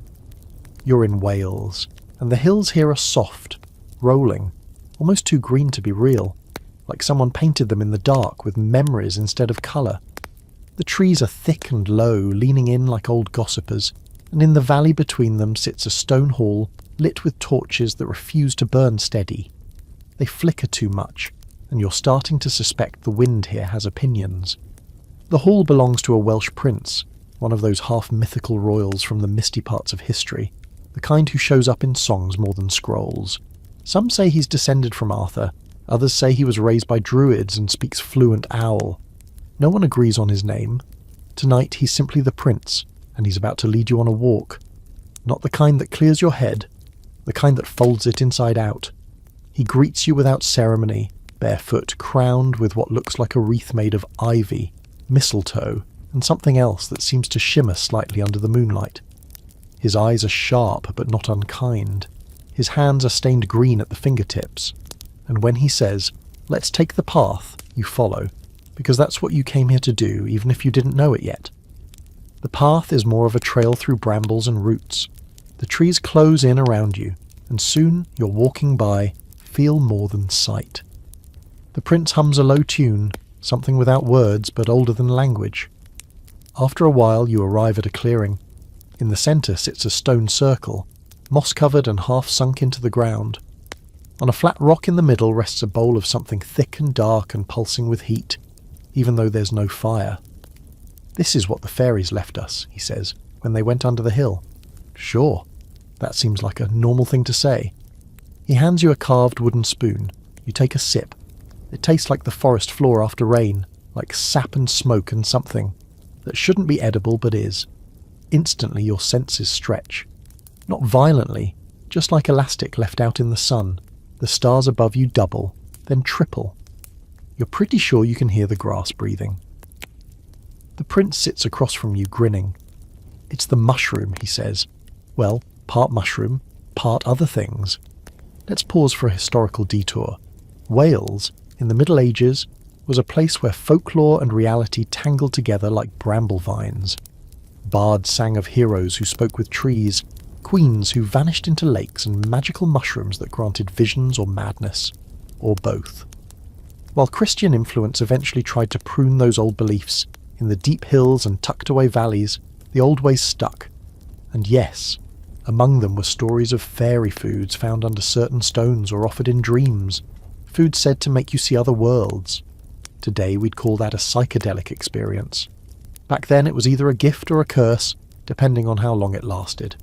You're in Wales, and the hills here are soft, rolling, almost too green to be real, like someone painted them in the dark with memories instead of colour. The trees are thick and low, leaning in like old gossipers, and in the valley between them sits a stone hall lit with torches that refuse to burn steady. They flicker too much, and you're starting to suspect the wind here has opinions. The hall belongs to a Welsh prince, one of those half-mythical royals from the misty parts of history, the kind who shows up in songs more than scrolls. Some say he's descended from Arthur, others say he was raised by druids and speaks fluent owl. No one agrees on his name. Tonight he's simply the prince, and he's about to lead you on a walk. Not the kind that clears your head, the kind that folds it inside out. He greets you without ceremony, barefoot, crowned with what looks like a wreath made of ivy, mistletoe, and something else that seems to shimmer slightly under the moonlight. His eyes are sharp but not unkind. His hands are stained green at the fingertips. And when he says, "Let's take the path," you follow, because that's what you came here to do, even if you didn't know it yet. The path is more of a trail through brambles and roots. The trees close in around you, and soon you're walking by, feel more than sight. The prince hums a low tune, something without words but older than language. After a while you arrive at a clearing. In the centre sits a stone circle, moss-covered and half sunk into the ground. On a flat rock in the middle rests a bowl of something thick and dark and pulsing with heat, even though there's no fire. "This is what the fairies left us," he says, "when they went under the hill." Sure, that seems like a normal thing to say. He hands you a carved wooden spoon. You take a sip. It tastes like the forest floor after rain, like sap and smoke and something that shouldn't be edible but is. Instantly your senses stretch. Not violently, just like elastic left out in the sun. The stars above you double, then triple. You're pretty sure you can hear the grass breathing. The prince sits across from you, grinning. "It's the mushroom," he says. "Well, part mushroom, part other things." Let's pause for a historical detour. Wales, in the Middle Ages, was a place where folklore and reality tangled together like bramble vines. Bards sang of heroes who spoke with trees, queens who vanished into lakes, and magical mushrooms that granted visions or madness, or both. While Christian influence eventually tried to prune those old beliefs, in the deep hills and tucked-away valleys, the old ways stuck. And yes, among them were stories of fairy foods found under certain stones or offered in dreams, food said to make you see other worlds. Today we'd call that a psychedelic experience. Back then it was either a gift or a curse, depending on how long it lasted.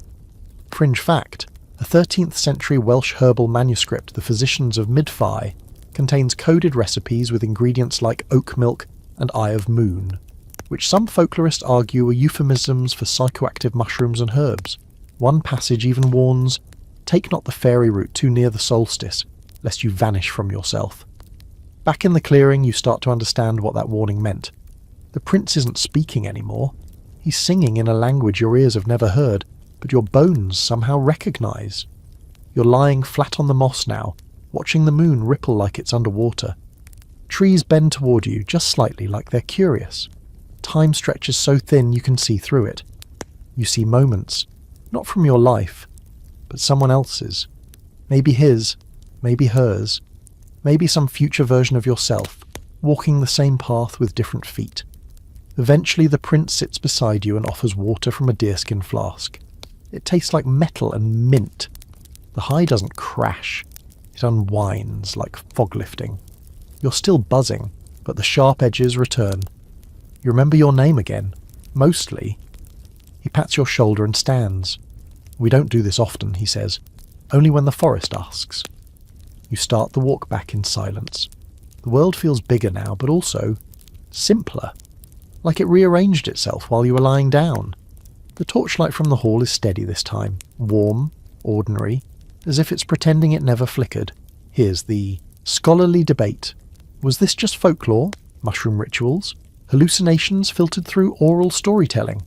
Fringe fact, a 13th century Welsh herbal manuscript, The Physicians of Midfi, contains coded recipes with ingredients like oak milk and eye of moon, which some folklorists argue are euphemisms for psychoactive mushrooms and herbs. One passage even warns, "Take not the fairy route too near the solstice, lest you vanish from yourself." Back in the clearing, you start to understand what that warning meant. The prince isn't speaking anymore. He's singing in a language your ears have never heard, but your bones somehow recognise. You're lying flat on the moss now, watching the moon ripple like it's underwater. Trees bend toward you, just slightly, like they're curious. Time stretches so thin you can see through it. You see moments, not from your life, but someone else's. Maybe his, maybe hers, maybe some future version of yourself, walking the same path with different feet. Eventually the prince sits beside you and offers water from a deerskin flask. It tastes like metal and mint. The high doesn't crash. It unwinds like fog lifting. You're still buzzing, but the sharp edges return. You remember your name again, mostly. He pats your shoulder and stands. "We don't do this often," he says, "only when the forest asks." You start the walk back in silence. The world feels bigger now, but also simpler, like it rearranged itself while you were lying down. The torchlight from the hall is steady this time, warm, ordinary, as if it's pretending it never flickered. Here's the scholarly debate. Was this just folklore, mushroom rituals, hallucinations filtered through oral storytelling?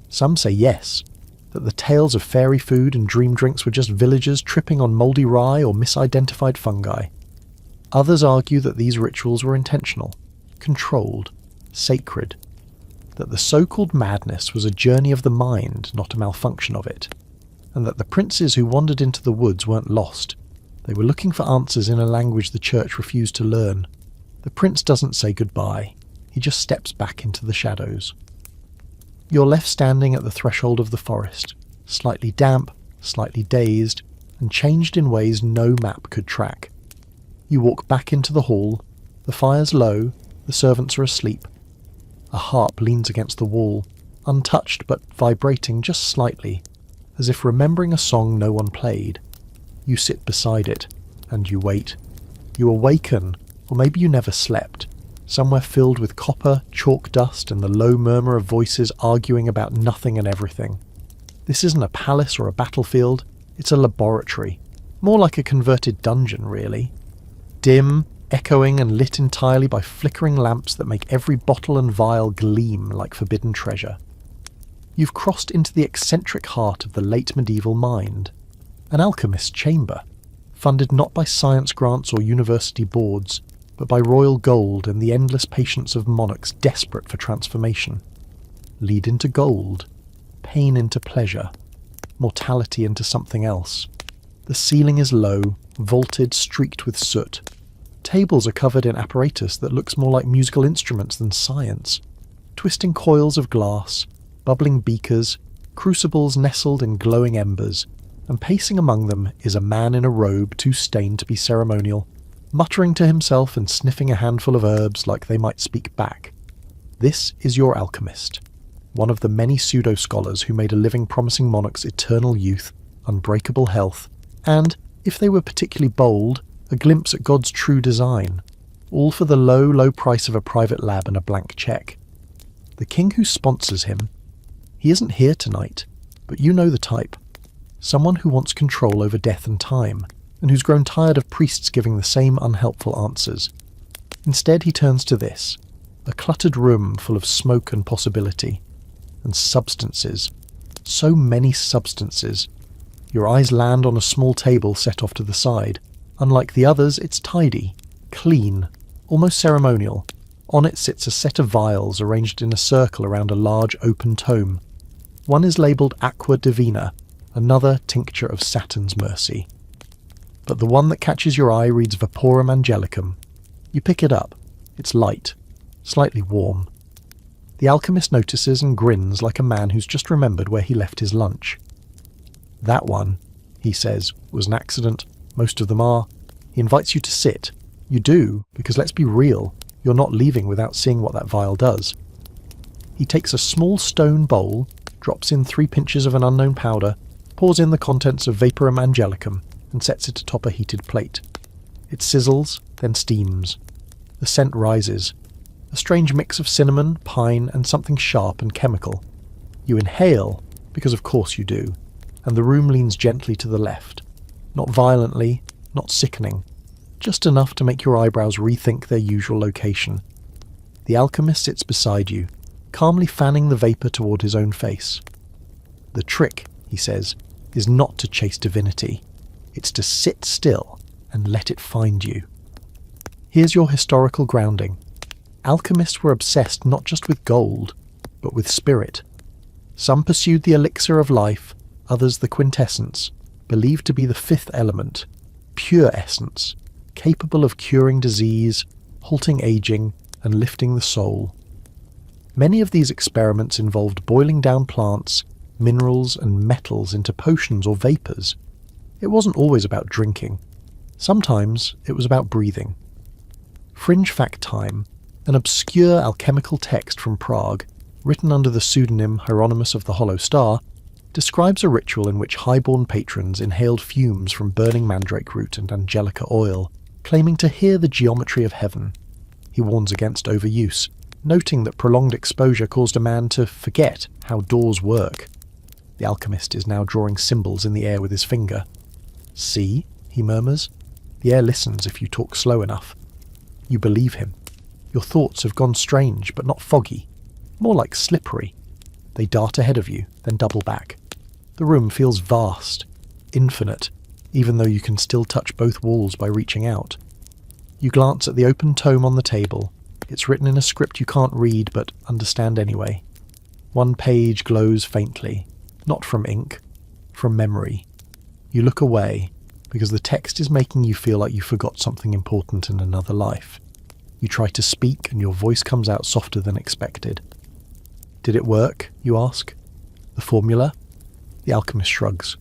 Some say yes, that the tales of fairy food and dream drinks were just villagers tripping on mouldy rye or misidentified fungi. Others argue that these rituals were intentional, controlled, sacred, that the so-called madness was a journey of the mind, not a malfunction of it, and that the princes who wandered into the woods weren't lost. They were looking for answers in a language the church refused to learn. The prince doesn't say goodbye. He just steps back into the shadows. You're left standing at the threshold of the forest, slightly damp, slightly dazed, and changed in ways no map could track. You walk back into the hall. The fire's low, the servants are asleep. A harp leans against the wall, untouched but vibrating just slightly, as if remembering a song no one played. You sit beside it, and you wait. You awaken, or maybe you never slept, somewhere filled with copper, chalk dust, and the low murmur of voices arguing about nothing and everything. This isn't a palace or a battlefield, it's a laboratory, more like a converted dungeon, really. Dim, echoing and lit entirely by flickering lamps that make every bottle and vial gleam like forbidden treasure. You've crossed into the eccentric heart of the late medieval mind, an alchemist's chamber, funded not by science grants or university boards, but by royal gold and the endless patience of monarchs desperate for transformation. Lead into gold, pain into pleasure, mortality into something else. The ceiling is low, vaulted, streaked with soot. Tables are covered in apparatus that looks more like musical instruments than science. Twisting coils of glass, bubbling beakers, crucibles nestled in glowing embers, and pacing among them is a man in a robe too stained to be ceremonial, muttering to himself and sniffing a handful of herbs like they might speak back. This is your alchemist, one of the many pseudo-scholars who made a living promising monarchs eternal youth, unbreakable health, and, if they were particularly bold, a glimpse at God's true design, all for the low, low price of a private lab and a blank cheque. The king who sponsors him, he isn't here tonight, but you know the type. Someone who wants control over death and time, and who's grown tired of priests giving the same unhelpful answers. Instead he turns to this, a cluttered room full of smoke and possibility, and substances. So many substances. Your eyes land on a small table set off to the side. Unlike the others, it's tidy, clean, almost ceremonial. On it sits a set of vials arranged in a circle around a large open tome. One is labelled Aqua Divina, another tincture of Saturn's mercy. But the one that catches your eye reads Vaporum Angelicum. You pick it up. It's light, slightly warm. The alchemist notices and grins like a man who's just remembered where he left his lunch. That one, he says, was an accident. Most of them are. He invites you to sit. You do, because let's be real, you're not leaving without seeing what that vial does. He takes a small stone bowl, drops in 3 pinches of an unknown powder, pours in the contents of Vaporum Angelicum, and sets it atop a heated plate. It sizzles, then steams. The scent rises. A strange mix of cinnamon, pine, and something sharp and chemical. You inhale, because of course you do, and the room leans gently to the left. Not violently, not sickening, just enough to make your eyebrows rethink their usual location. The alchemist sits beside you, calmly fanning the vapour toward his own face. The trick, he says, is not to chase divinity. It's to sit still and let it find you. Here's your historical grounding. Alchemists were obsessed not just with gold, but with spirit. Some pursued the elixir of life, others the quintessence, believed to be the 5th element, pure essence, capable of curing disease, halting aging, and lifting the soul. Many of these experiments involved boiling down plants, minerals, and metals into potions or vapours. It wasn't always about drinking. Sometimes it was about breathing. Fringe fact time. An obscure alchemical text from Prague, written under the pseudonym Hieronymus of the Hollow Star, describes a ritual in which highborn patrons inhaled fumes from burning mandrake root and angelica oil, claiming to hear the geometry of heaven. He warns against overuse, noting that prolonged exposure caused a man to forget how doors work. The alchemist is now drawing symbols in the air with his finger. "See?" he murmurs. The air listens if you talk slow enough. You believe him. Your thoughts have gone strange, but not foggy. More like slippery. They dart ahead of you, then double back. The room feels vast, infinite, even though you can still touch both walls by reaching out. You glance at the open tome on the table. It's written in a script you can't read, but understand anyway. One page glows faintly, not from ink, from memory. You look away, because the text is making you feel like you forgot something important in another life. You try to speak and your voice comes out softer than expected. Did it work, you ask? The formula? The alchemist shrugs.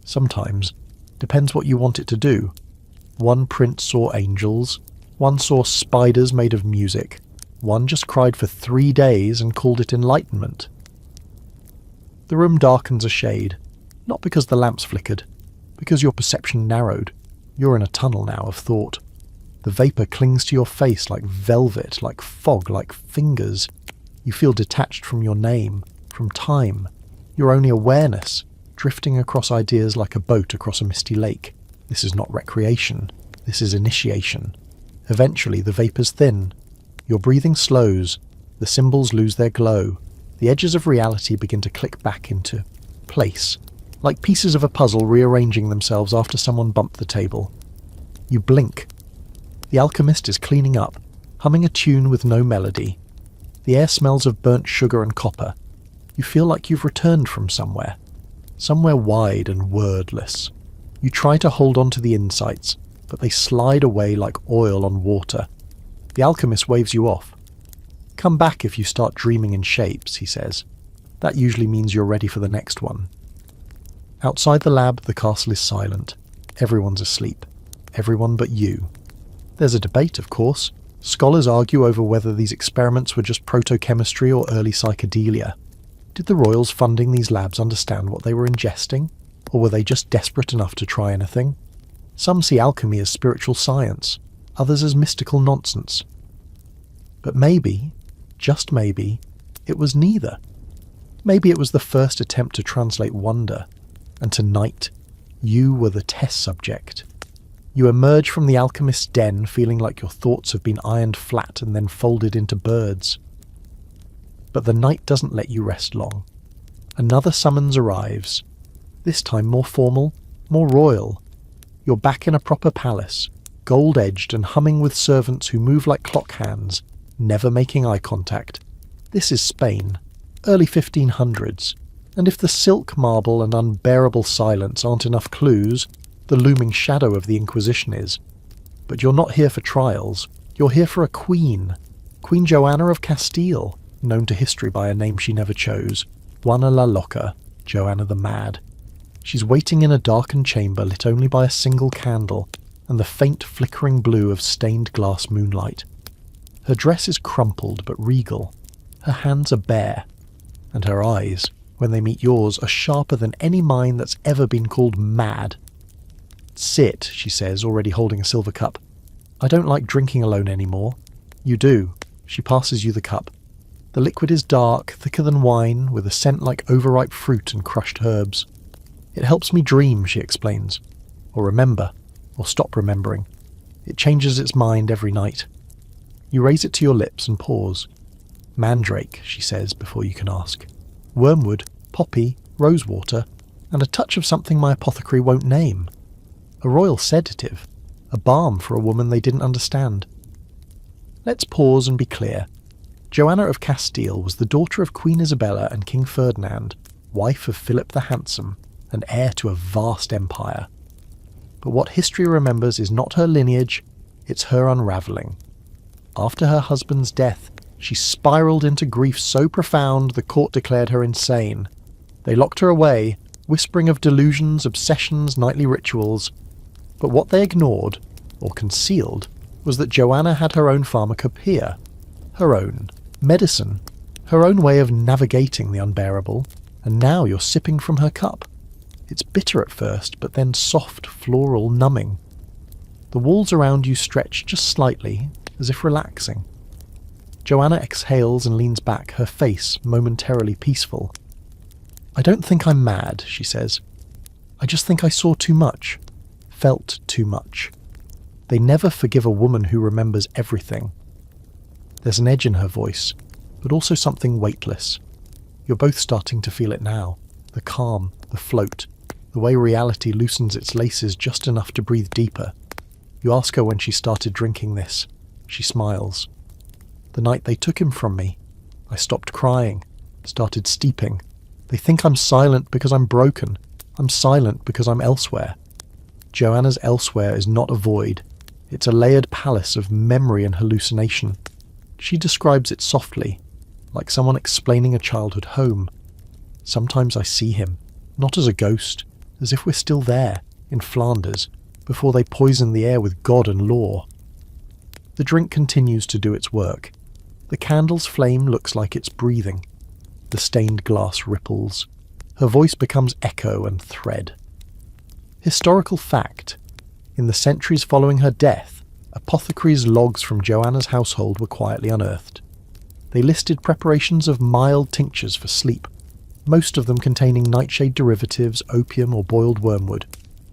Sometimes. Depends what you want it to do. One print saw angels. One saw spiders made of music. One just cried for 3 days and called it enlightenment. The room darkens a shade. Not because the lamps flickered. Because your perception narrowed. You're in a tunnel now of thought. The vapour clings to your face like velvet, like fog, like fingers. You feel detached from your name, from time. Your only awareness, drifting across ideas like a boat across a misty lake. This is not recreation. This is initiation. Eventually the vapours thin. Your breathing slows. The symbols lose their glow. The edges of reality begin to click back into place, like pieces of a puzzle rearranging themselves after someone bumped the table. You blink. The alchemist is cleaning up, humming a tune with no melody. The air smells of burnt sugar and copper. You feel like you've returned from somewhere wide and wordless. You try to hold on to the insights, but they slide away like oil on water. The alchemist waves you off. Come back if you start dreaming in shapes, he says. That usually means you're ready for the next one. Outside the lab, the castle is silent. Everyone's asleep. Everyone but you. There's a debate, of course. Scholars argue over whether these experiments were just proto-chemistry or early psychedelia. Did the royals funding these labs understand what they were ingesting? Or were they just desperate enough to try anything? Some see alchemy as spiritual science, others as mystical nonsense. But maybe, just maybe, it was neither. Maybe it was the first attempt to translate wonder, and tonight, you were the test subject. You emerge from the alchemist's den feeling like your thoughts have been ironed flat and then folded into birds. But the night doesn't let you rest long. Another summons arrives, this time more formal, more royal. You're back in a proper palace, gold-edged and humming with servants who move like clock hands, never making eye contact. This is Spain, early 1500s. And if the silk marble and unbearable silence aren't enough clues, the looming shadow of the Inquisition is. But you're not here for trials. You're here for a queen. Queen Joanna of Castile, known to history by a name she never chose. Juana la Loca, Joanna the Mad. She's waiting in a darkened chamber lit only by a single candle and the faint flickering blue of stained glass moonlight. Her dress is crumpled but regal. Her hands are bare. And her eyes, when they meet yours, are sharper than any mine that's ever been called mad. "Sit," she says, already holding a silver cup. "I don't like drinking alone anymore." "You do." She passes you the cup. The liquid is dark, thicker than wine, with a scent like overripe fruit and crushed herbs. "It helps me dream," she explains. "Or remember. Or stop remembering. It changes its mind every night." You raise it to your lips and pause. "Mandrake," she says before you can ask. "Wormwood, poppy, rosewater, and a touch of something my apothecary won't name. A royal sedative. A balm for a woman they didn't understand." Let's pause and be clear. Joanna of Castile was the daughter of Queen Isabella and King Ferdinand, wife of Philip the Handsome, and heir to a vast empire. But what history remembers is not her lineage, it's her unravelling. After her husband's death, she spiralled into grief so profound the court declared her insane. They locked her away, whispering of delusions, obsessions, nightly rituals. But what they ignored, or concealed, was that Joanna had her own pharmacopoeia, her own medicine, her own way of navigating the unbearable, and now you're sipping from her cup. It's bitter at first, but then soft, floral, numbing. The walls around you stretch just slightly, as if relaxing. Joanna exhales and leans back, her face momentarily peaceful. "I don't think I'm mad," she says. "I just think I saw too much, felt too much." They never forgive a woman who remembers everything. There's an edge in her voice, but also something weightless. You're both starting to feel it now. The calm, the float, the way reality loosens its laces just enough to breathe deeper. You ask her when she started drinking this. She smiles. "The night they took him from me, I stopped crying, started steeping. They think I'm silent because I'm broken. I'm silent because I'm elsewhere." Joanna's elsewhere is not a void. It's a layered palace of memory and hallucination. She describes it softly, like someone explaining a childhood home. "Sometimes I see him, not as a ghost, as if we're still there, in Flanders, before they poison the air with God and law." The drink continues to do its work. The candle's flame looks like it's breathing. The stained glass ripples. Her voice becomes echo and thread. Historical fact. In the centuries following her death, apothecaries' logs from Joanna's household were quietly unearthed. They listed preparations of mild tinctures for sleep, most of them containing nightshade derivatives, opium or boiled wormwood,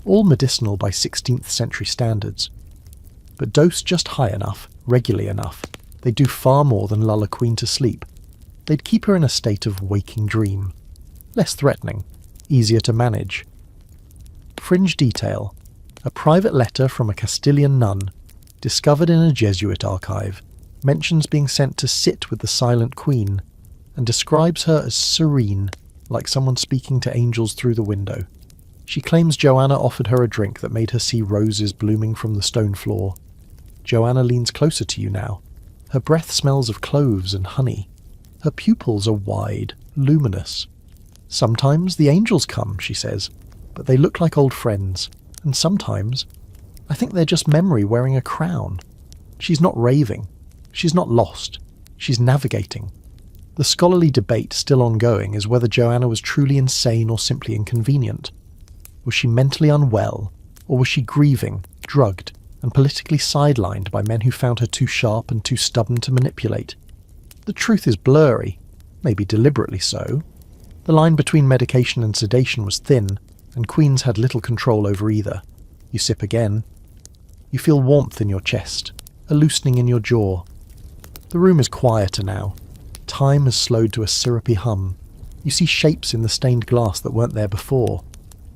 all medicinal by 16th century standards. But dosed just high enough, regularly enough, they'd do far more than lull a queen to sleep. They'd keep her in a state of waking dream. Less threatening, easier to manage. Fringe detail. A private letter from a Castilian nun, discovered in a Jesuit archive, mentions being sent to sit with the silent queen, and describes her as serene, like someone speaking to angels through the window. She claims Joanna offered her a drink that made her see roses blooming from the stone floor. Joanna leans closer to you now. Her breath smells of cloves and honey. Her pupils are wide, luminous. "Sometimes the angels come," she says, "but they look like old friends. And sometimes, I think they're just memory wearing a crown." She's not raving. She's not lost. She's navigating. The scholarly debate still ongoing is whether Joanna was truly insane or simply inconvenient. Was she mentally unwell, or was she grieving, drugged, and politically sidelined by men who found her too sharp and too stubborn to manipulate? The truth is blurry, maybe deliberately so. The line between medication and sedation was thin, and queens had little control over either. You sip again. You feel warmth in your chest, a loosening in your jaw. The room is quieter now. Time has slowed to a syrupy hum. You see shapes in the stained glass that weren't there before.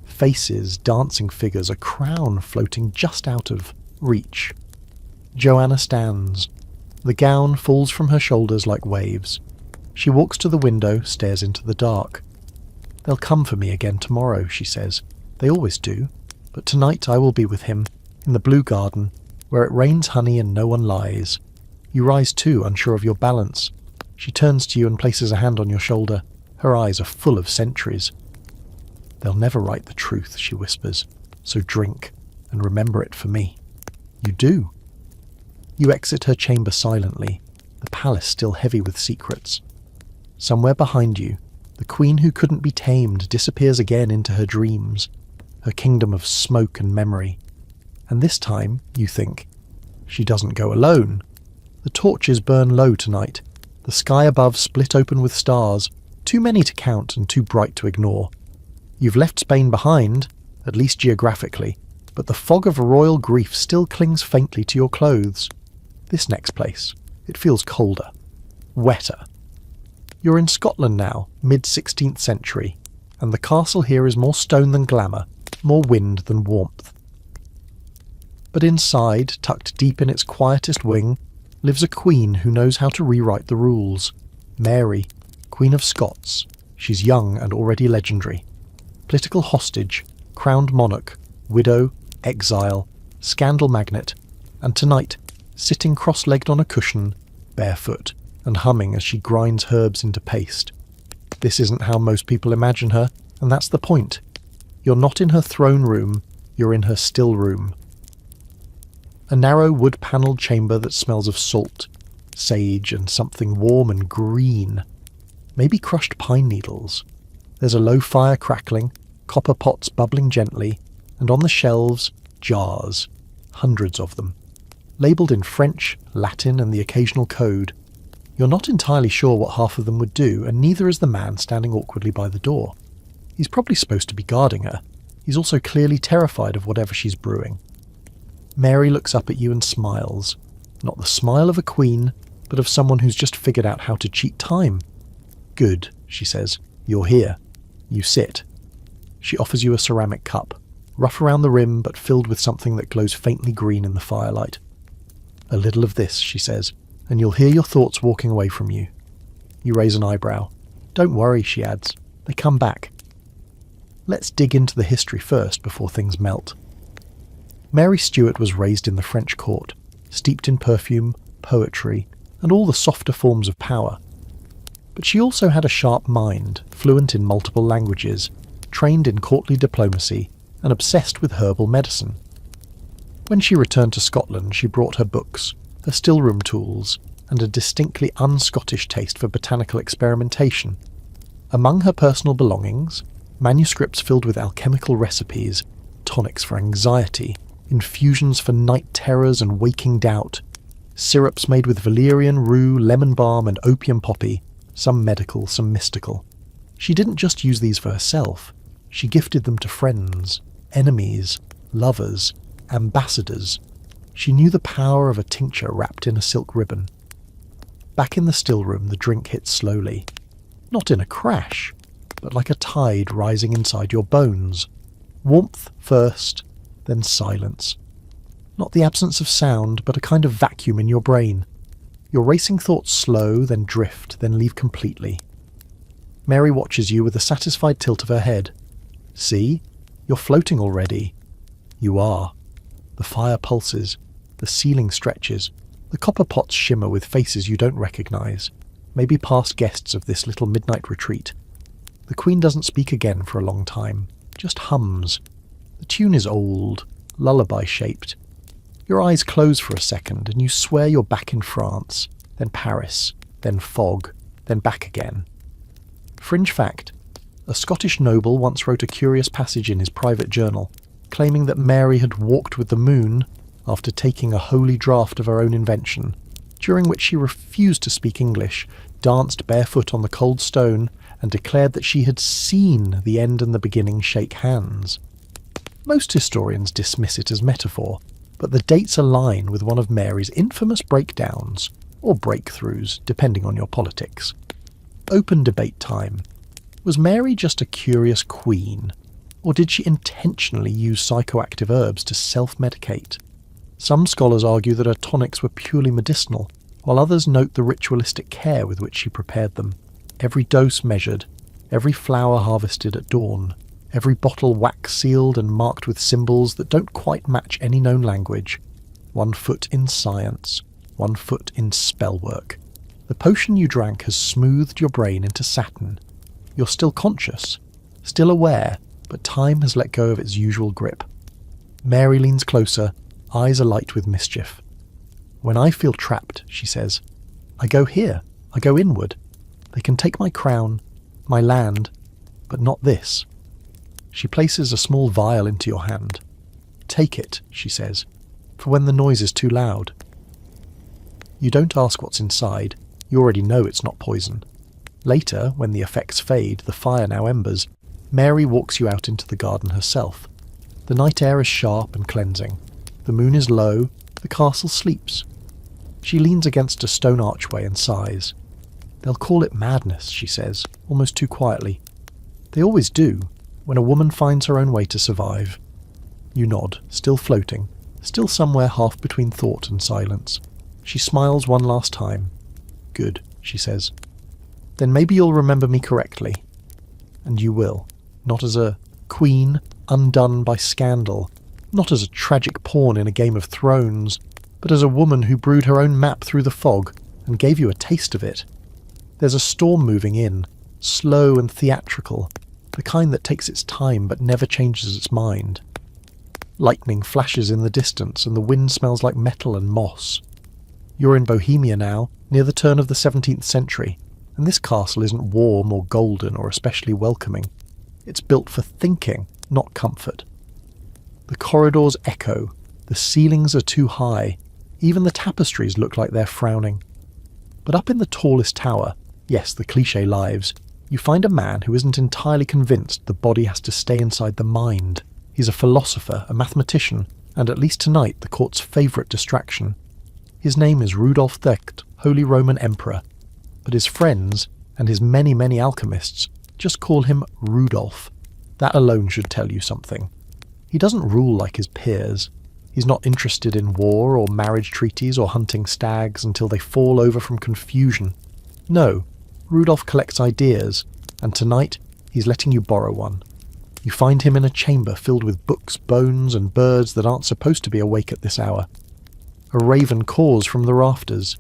Faces, dancing figures, a crown floating just out of reach. Joanna stands. The gown falls from her shoulders like waves. She walks to the window, stares into the dark. They'll come for me again tomorrow, she says. They always do. But tonight I will be with him, in the blue garden, where it rains honey and no one lies. You rise too, unsure of your balance. She turns to you and places a hand on your shoulder. Her eyes are full of centuries. They'll never write the truth, she whispers. So drink, and remember it for me. You do. You exit her chamber silently, the palace still heavy with secrets. Somewhere behind you, the queen who couldn't be tamed disappears again into her dreams, her kingdom of smoke and memory. And this time, you think, she doesn't go alone. The torches burn low tonight, the sky above split open with stars, too many to count and too bright to ignore. You've left Spain behind, at least geographically, but the fog of royal grief still clings faintly to your clothes. This next place, it feels colder, wetter. You're in Scotland now, mid-16th century, and the castle here is more stone than glamour, more wind than warmth. But inside, tucked deep in its quietest wing, lives a queen who knows how to rewrite the rules. Mary, Queen of Scots. She's young and already legendary. Political hostage, crowned monarch, widow, exile, scandal magnate, and tonight, sitting cross-legged on a cushion, barefoot, and humming as she grinds herbs into paste. This isn't how most people imagine her, and that's the point. You're not in her throne room, you're in her still room. A narrow wood-panelled chamber that smells of salt, sage, and something warm and green. Maybe crushed pine needles. There's a low fire crackling, copper pots bubbling gently, and on the shelves, jars, hundreds of them. Labelled in French, Latin, and the occasional code. You're not entirely sure what half of them would do, and neither is the man standing awkwardly by the door. He's probably supposed to be guarding her. He's also clearly terrified of whatever she's brewing. Mary looks up at you and smiles. Not the smile of a queen, but of someone who's just figured out how to cheat time. Good, she says. You're here. You sit. She offers you a ceramic cup, rough around the rim but filled with something that glows faintly green in the firelight. A little of this, she says, and you'll hear your thoughts walking away from you. You raise an eyebrow. Don't worry, she adds. They come back. Let's dig into the history first before things melt. Mary Stuart was raised in the French court, steeped in perfume, poetry, and all the softer forms of power. But she also had a sharp mind, fluent in multiple languages, trained in courtly diplomacy, and obsessed with herbal medicine. When she returned to Scotland, she brought her books, her stillroom tools, and a distinctly un-Scottish taste for botanical experimentation. Among her personal belongings, manuscripts filled with alchemical recipes, tonics for anxiety, infusions for night terrors and waking doubt, syrups made with valerian, rue, lemon balm, and opium poppy, some medical, some mystical. She didn't just use these for herself. She gifted them to friends, enemies, lovers, ambassadors. She knew the power of a tincture wrapped in a silk ribbon. Back in the still room, the drink hits slowly. Not in a crash, but like a tide rising inside your bones. Warmth first, then silence. Not the absence of sound, but a kind of vacuum in your brain. Your racing thoughts slow, then drift, then leave completely. Mary watches you with a satisfied tilt of her head. See? You're floating already. You are. The fire pulses. The ceiling stretches. The copper pots shimmer with faces you don't recognise. Maybe past guests of this little midnight retreat. The Queen doesn't speak again for a long time. Just hums. The tune is old, lullaby-shaped. Your eyes close for a second, and you swear you're back in France, then Paris, then fog, then back again. Fringe fact: a Scottish noble once wrote a curious passage in his private journal, claiming that Mary had walked with the moon after taking a holy draught of her own invention, during which she refused to speak English, danced barefoot on the cold stone, and declared that she had seen the end and the beginning shake hands. Most historians dismiss it as metaphor, but the dates align with one of Mary's infamous breakdowns, or breakthroughs, depending on your politics. Open debate time. Was Mary just a curious queen, or did she intentionally use psychoactive herbs to self-medicate? Some scholars argue that her tonics were purely medicinal, while others note the ritualistic care with which she prepared them, every dose measured, every flower harvested at dawn, every bottle wax-sealed and marked with symbols that don't quite match any known language. 1 foot in science, 1 foot in spellwork. The potion you drank has smoothed your brain into satin. You're still conscious, still aware, but time has let go of its usual grip. Mary leans closer, eyes alight with mischief. When I feel trapped, she says, I go here, I go inward. They can take my crown, my land, but not this. She places a small vial into your hand. Take it, she says, for when the noise is too loud. You don't ask what's inside, you already know it's not poison. Later, when the effects fade, the fire now embers, Mary walks you out into the garden herself. The night air is sharp and cleansing. The moon is low, the castle sleeps. She leans against a stone archway and sighs. They'll call it madness, she says, almost too quietly. They always do, when a woman finds her own way to survive. You nod, still floating, still somewhere half between thought and silence. She smiles one last time. Good, she says. Then maybe you'll remember me correctly. And you will. Not as a queen undone by scandal, not as a tragic pawn in a Game of Thrones, but as a woman who brewed her own map through the fog and gave you a taste of it. There's a storm moving in, slow and theatrical, the kind that takes its time but never changes its mind. Lightning flashes in the distance and the wind smells like metal and moss. You're in Bohemia now, near the turn of the 17th century, and this castle isn't warm or golden or especially welcoming. It's built for thinking, not comfort. The corridors echo, the ceilings are too high, even the tapestries look like they're frowning. But up in the tallest tower, yes, the cliché lives, you find a man who isn't entirely convinced the body has to stay inside the mind. He's a philosopher, a mathematician, and at least tonight the court's favourite distraction. His name is Rudolf II, Holy Roman Emperor, but his friends, and his many, many alchemists, just call him Rudolf. That alone should tell you something. He doesn't rule like his peers. He's not interested in war or marriage treaties or hunting stags until they fall over from confusion. No, Rudolf collects ideas, and tonight he's letting you borrow one. You find him in a chamber filled with books, bones, and birds that aren't supposed to be awake at this hour. A raven caws from the rafters.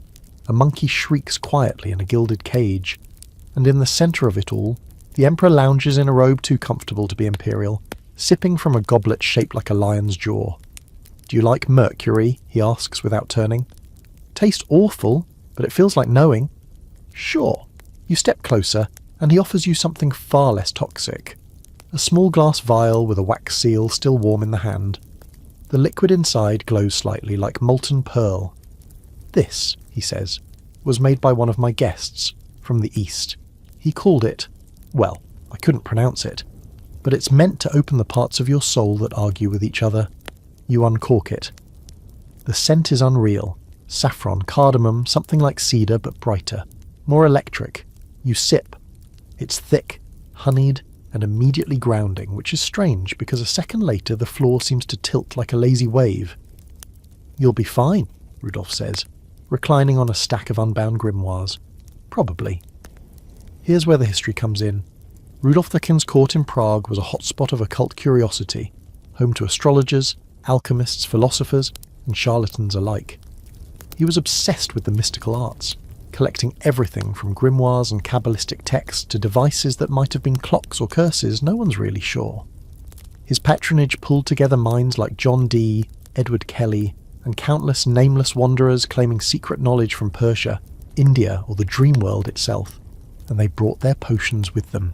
A monkey shrieks quietly in a gilded cage. And in the centre of it all, the Emperor lounges in a robe too comfortable to be imperial, sipping from a goblet shaped like a lion's jaw. Do you like mercury? He asks without turning. Tastes awful, but it feels like knowing. Sure. You step closer, and he offers you something far less toxic. A small glass vial with a wax seal still warm in the hand. The liquid inside glows slightly like molten pearl. This, he says, was made by one of my guests, from the East. He called it, well, I couldn't pronounce it, but it's meant to open the parts of your soul that argue with each other. You uncork it. The scent is unreal. Saffron, cardamom, something like cedar but brighter. More electric. You sip. It's thick, honeyed, and immediately grounding, which is strange because a second later the floor seems to tilt like a lazy wave. You'll be fine, Rudolf says, reclining on a stack of unbound grimoires. Probably. Here's where the history comes in. Rudolf II's court in Prague was a hotspot of occult curiosity, home to astrologers, alchemists, philosophers, and charlatans alike. He was obsessed with the mystical arts, collecting everything from grimoires and Kabbalistic texts to devices that might have been clocks or curses, no one's really sure. His patronage pulled together minds like John Dee, Edward Kelly, and countless nameless wanderers claiming secret knowledge from Persia, India, or the dream world itself, and they brought their potions with them.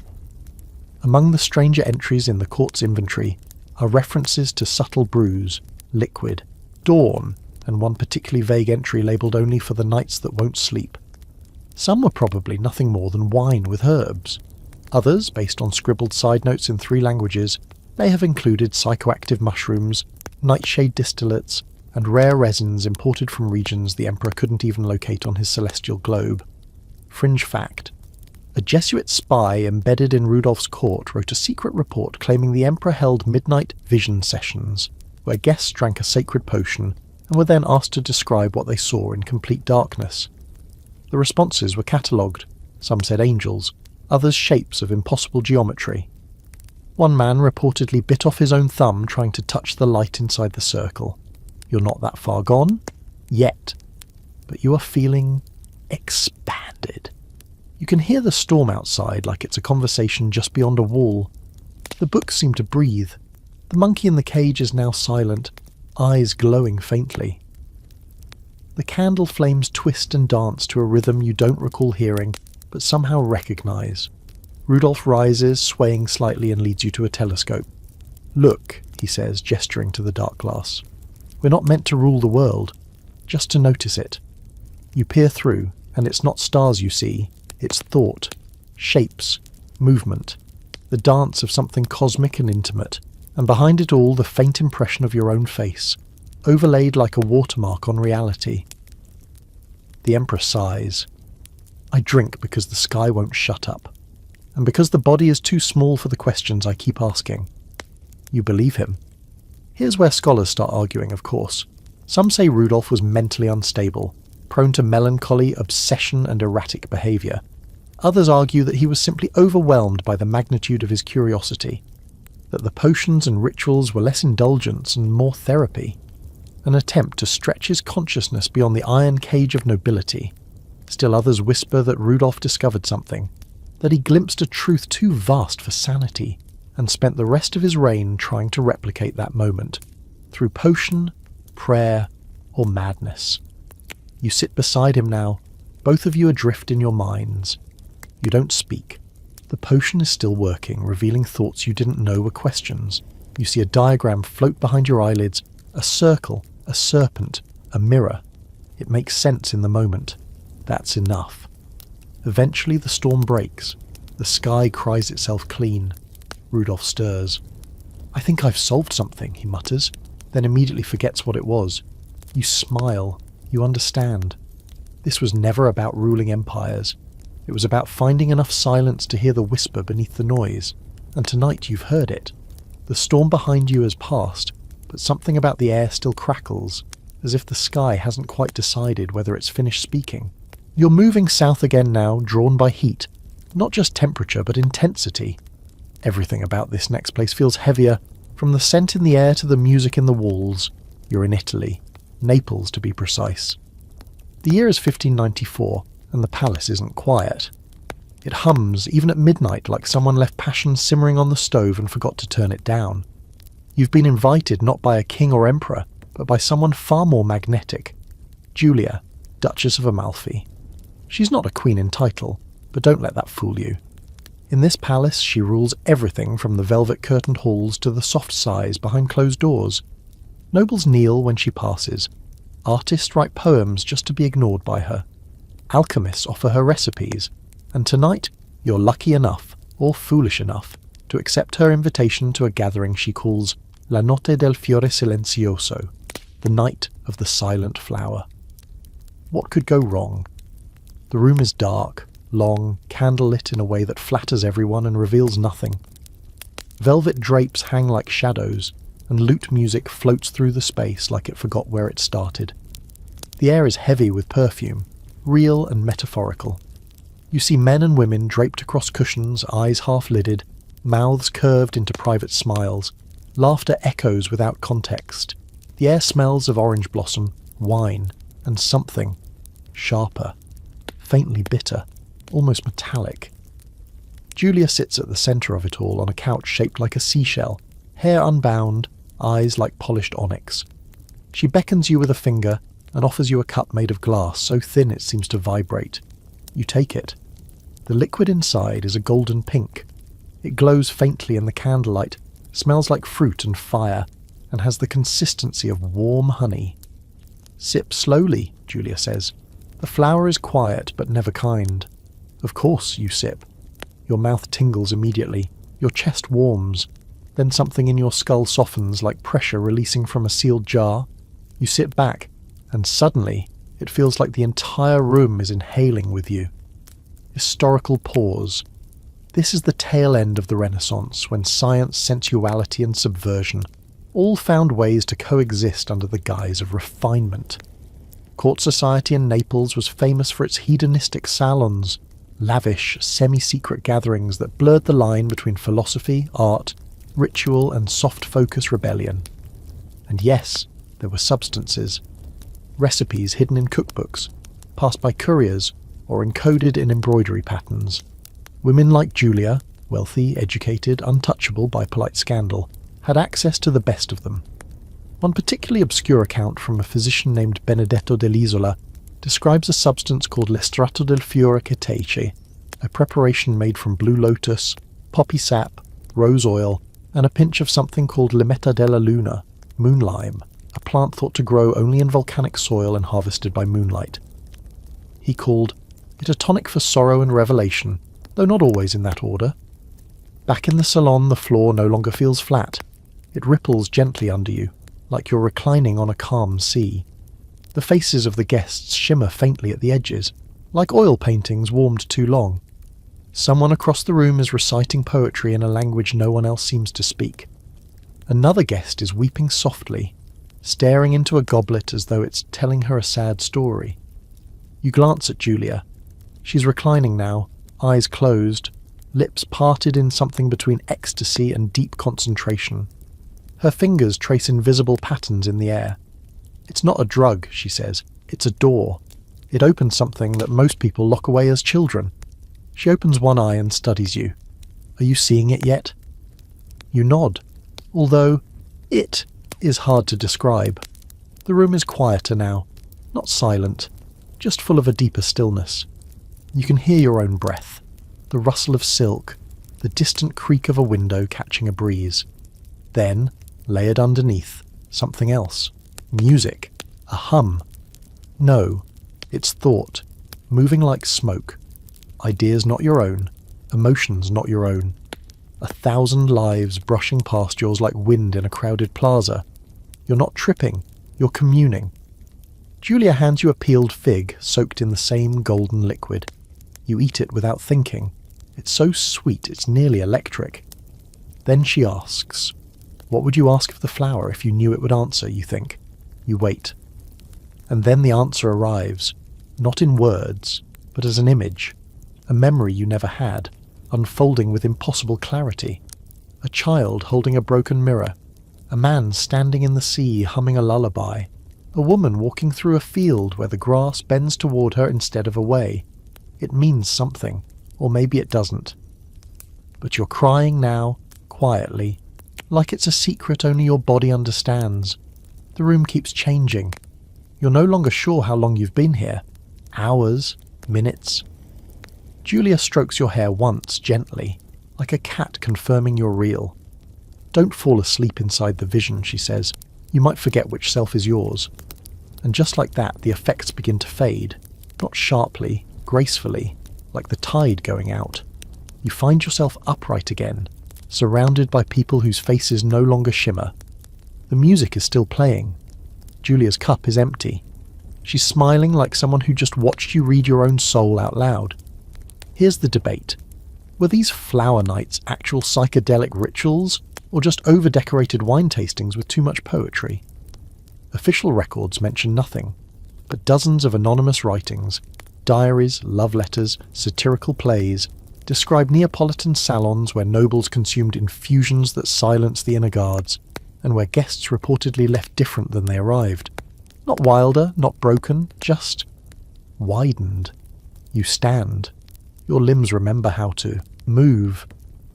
Among the stranger entries in the court's inventory are references to subtle brews, liquid, dawn, and one particularly vague entry labelled only for the nights that won't sleep. Some were probably nothing more than wine with herbs. Others, based on scribbled side notes in 3 languages, may have included psychoactive mushrooms, nightshade distillates, and rare resins imported from regions the Emperor couldn't even locate on his celestial globe. Fringe fact. A Jesuit spy embedded in Rudolf's court wrote a secret report claiming the Emperor held midnight vision sessions, where guests drank a sacred potion and were then asked to describe what they saw in complete darkness. The responses were catalogued. Some said angels, others shapes of impossible geometry. One man reportedly bit off his own thumb trying to touch the light inside the circle. You're not that far gone, yet, but you are feeling expanded. You can hear the storm outside like it's a conversation just beyond a wall. The books seem to breathe. The monkey in the cage is now silent, eyes glowing faintly. The candle flames twist and dance to a rhythm you don't recall hearing, but somehow recognize. Rudolph rises, swaying slightly, and leads you to a telescope. "Look," he says, gesturing to the dark glass. "We're not meant to rule the world, just to notice it." You peer through, and it's not stars you see, it's thought, shapes, movement, the dance of something cosmic and intimate, and behind it all the faint impression of your own face, overlaid like a watermark on reality. The Emperor sighs. "I drink because the sky won't shut up, and because the body is too small for the questions I keep asking." You believe him. Here's where scholars start arguing, of course. Some say Rudolph was mentally unstable, prone to melancholy, obsession, and erratic behaviour. Others argue that he was simply overwhelmed by the magnitude of his curiosity, that the potions and rituals were less indulgence and more therapy, an attempt to stretch his consciousness beyond the iron cage of nobility. Still others whisper that Rudolph discovered something, that he glimpsed a truth too vast for sanity, and spent the rest of his reign trying to replicate that moment, through potion, prayer, or madness. You sit beside him now, both of you adrift in your minds. You don't speak. The potion is still working, revealing thoughts you didn't know were questions. You see a diagram float behind your eyelids, a circle, a serpent, a mirror. It makes sense in the moment. That's enough. Eventually the storm breaks. The sky cries itself clean. Rudolph stirs. "I think I've solved something," he mutters, then immediately forgets what it was. You smile. You understand. This was never about ruling empires. It was about finding enough silence to hear the whisper beneath the noise. And tonight you've heard it. The storm behind you has passed, but something about the air still crackles, as if the sky hasn't quite decided whether it's finished speaking. You're moving south again now, drawn by heat. Not just temperature, but intensity. Everything about this next place feels heavier, from the scent in the air to the music in the walls. You're in Italy. Naples, to be precise. The year is 1594, and the palace isn't quiet. It hums, even at midnight, like someone left passion simmering on the stove and forgot to turn it down. You've been invited not by a king or emperor, but by someone far more magnetic. Julia, Duchess of Amalfi. She's not a queen in title, but don't let that fool you. In this palace, she rules everything from the velvet-curtained halls to the soft sighs behind closed doors. Nobles kneel when she passes. Artists write poems just to be ignored by her. Alchemists offer her recipes. And tonight, you're lucky enough, or foolish enough, to accept her invitation to a gathering she calls La Notte del Fiore Silenzioso, the night of the silent flower. What could go wrong? The room is dark, long, candlelit in a way that flatters everyone and reveals nothing. Velvet drapes hang like shadows, and lute music floats through the space like it forgot where it started. The air is heavy with perfume, real and metaphorical. You see men and women draped across cushions, eyes half-lidded, mouths curved into private smiles. Laughter echoes without context. The air smells of orange blossom, wine, and something sharper, faintly bitter, almost metallic. Julia sits at the centre of it all on a couch shaped like a seashell, hair unbound, eyes like polished onyx. She beckons you with a finger and offers you a cup made of glass so thin it seems to vibrate. You take it. The liquid inside is a golden pink. It glows faintly in the candlelight, smells like fruit and fire, and has the consistency of warm honey. "Sip slowly," Julia says. "The flower is quiet but never kind." Of course you sip. Your mouth tingles immediately. Your chest warms. Then something in your skull softens like pressure releasing from a sealed jar. You sit back, and suddenly it feels like the entire room is inhaling with you. Historical pause. This is the tail end of the Renaissance, when science, sensuality, and subversion all found ways to coexist under the guise of refinement. Court society in Naples was famous for its hedonistic salons, lavish, semi-secret gatherings that blurred the line between philosophy, art, ritual and soft-focus rebellion. And yes, there were substances. Recipes hidden in cookbooks, passed by couriers, or encoded in embroidery patterns. Women like Julia, wealthy, educated, untouchable by polite scandal, had access to the best of them. One particularly obscure account from a physician named Benedetto dell'Isola describes a substance called l'estratto del fiore cetacei, a preparation made from blue lotus, poppy sap, rose oil, and a pinch of something called limetta della luna, moon lime, a plant thought to grow only in volcanic soil and harvested by moonlight. He called it a tonic for sorrow and revelation, though not always in that order. Back in the salon, the floor no longer feels flat. It ripples gently under you, like you're reclining on a calm sea. The faces of the guests shimmer faintly at the edges, like oil paintings warmed too long. Someone across the room is reciting poetry in a language no one else seems to speak. Another guest is weeping softly, staring into a goblet as though it's telling her a sad story. You glance at Julia. She's reclining now, eyes closed, lips parted in something between ecstasy and deep concentration. Her fingers trace invisible patterns in the air. It's not a drug, she says. It's a door. It opens something that most people lock away as children. She opens one eye and studies you. Are you seeing it yet? You nod, although it is hard to describe. The room is quieter now, not silent, just full of a deeper stillness. You can hear your own breath, the rustle of silk, the distant creak of a window catching a breeze. Then, layered underneath, something else. Music. A hum. No, it's thought, moving like smoke. Ideas not your own, emotions not your own. 1,000 lives brushing past yours like wind in a crowded plaza. You're not tripping, you're communing. Julia hands you a peeled fig soaked in the same golden liquid. You eat it without thinking. It's so sweet it's nearly electric. Then she asks, "What would you ask of the flower if you knew it would answer, you think?" You wait. And then the answer arrives, not in words, but as an image, a memory you never had, unfolding with impossible clarity. A child holding a broken mirror, a man standing in the sea humming a lullaby, a woman walking through a field where the grass bends toward her instead of away. It means something, or maybe it doesn't. But you're crying now, quietly, like it's a secret only your body understands. The room keeps changing. You're no longer sure how long you've been here. Hours, minutes. Julia strokes your hair once, gently, like a cat confirming you're real. Don't fall asleep inside the vision, she says. You might forget which self is yours. And just like that, the effects begin to fade, not sharply, gracefully, like the tide going out. You find yourself upright again, surrounded by people whose faces no longer shimmer. The music is still playing. Julia's cup is empty. She's smiling like someone who just watched you read your own soul out loud. Here's the debate. Were these flower nights actual psychedelic rituals, or just over-decorated wine tastings with too much poetry? Official records mention nothing, but dozens of anonymous writings, diaries, love letters, satirical plays, describe Neapolitan salons where nobles consumed infusions that silenced the inner guards, and where guests reportedly left different than they arrived. Not wilder, not broken, just widened. You stand. Your limbs remember how to move.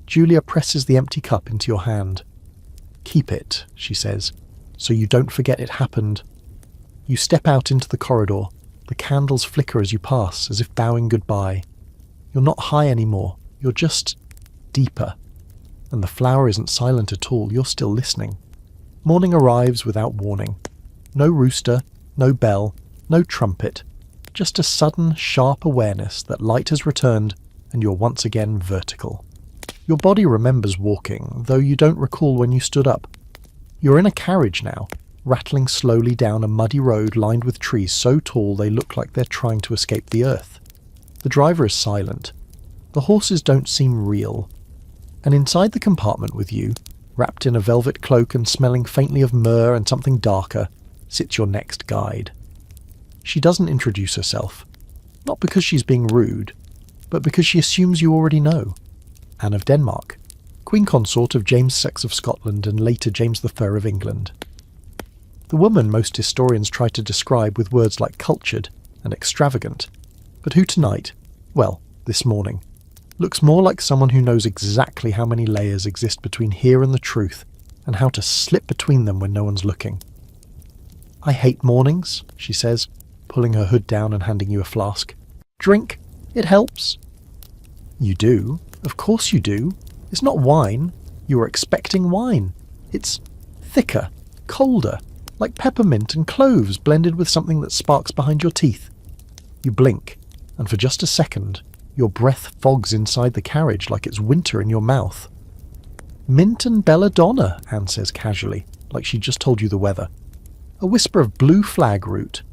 Julia presses the empty cup into your hand. "Keep it," she says, "so you don't forget it happened." You step out into the corridor. The candles flicker as you pass, as if bowing goodbye. You're not high anymore. You're just deeper. And the flower isn't silent at all. You're still listening. Morning arrives without warning. No rooster, no bell, no trumpet. Just a sudden, sharp awareness that light has returned and you're once again vertical. Your body remembers walking, though you don't recall when you stood up. You're in a carriage now, rattling slowly down a muddy road lined with trees so tall they look like they're trying to escape the earth. The driver is silent. The horses don't seem real. And inside the compartment with you, wrapped in a velvet cloak and smelling faintly of myrrh and something darker, sits your next guide. She doesn't introduce herself. Not because she's being rude, but because she assumes you already know. Anne of Denmark, Queen Consort of James VI of Scotland and later James III of England. The woman most historians try to describe with words like cultured and extravagant, but who tonight, well, this morning, looks more like someone who knows exactly how many layers exist between here and the truth, and how to slip between them when no one's looking. "I hate mornings," she says, pulling her hood down and handing you a flask. "Drink, it helps." "You do? Of course you do. It's not wine. You were expecting wine. It's thicker, colder, like peppermint and cloves blended with something that sparks behind your teeth." You blink, and for just a second, your breath fogs inside the carriage like it's winter in your mouth. "Mint and belladonna," Anne says casually, like she just told you the weather. "A whisper of blue flag root.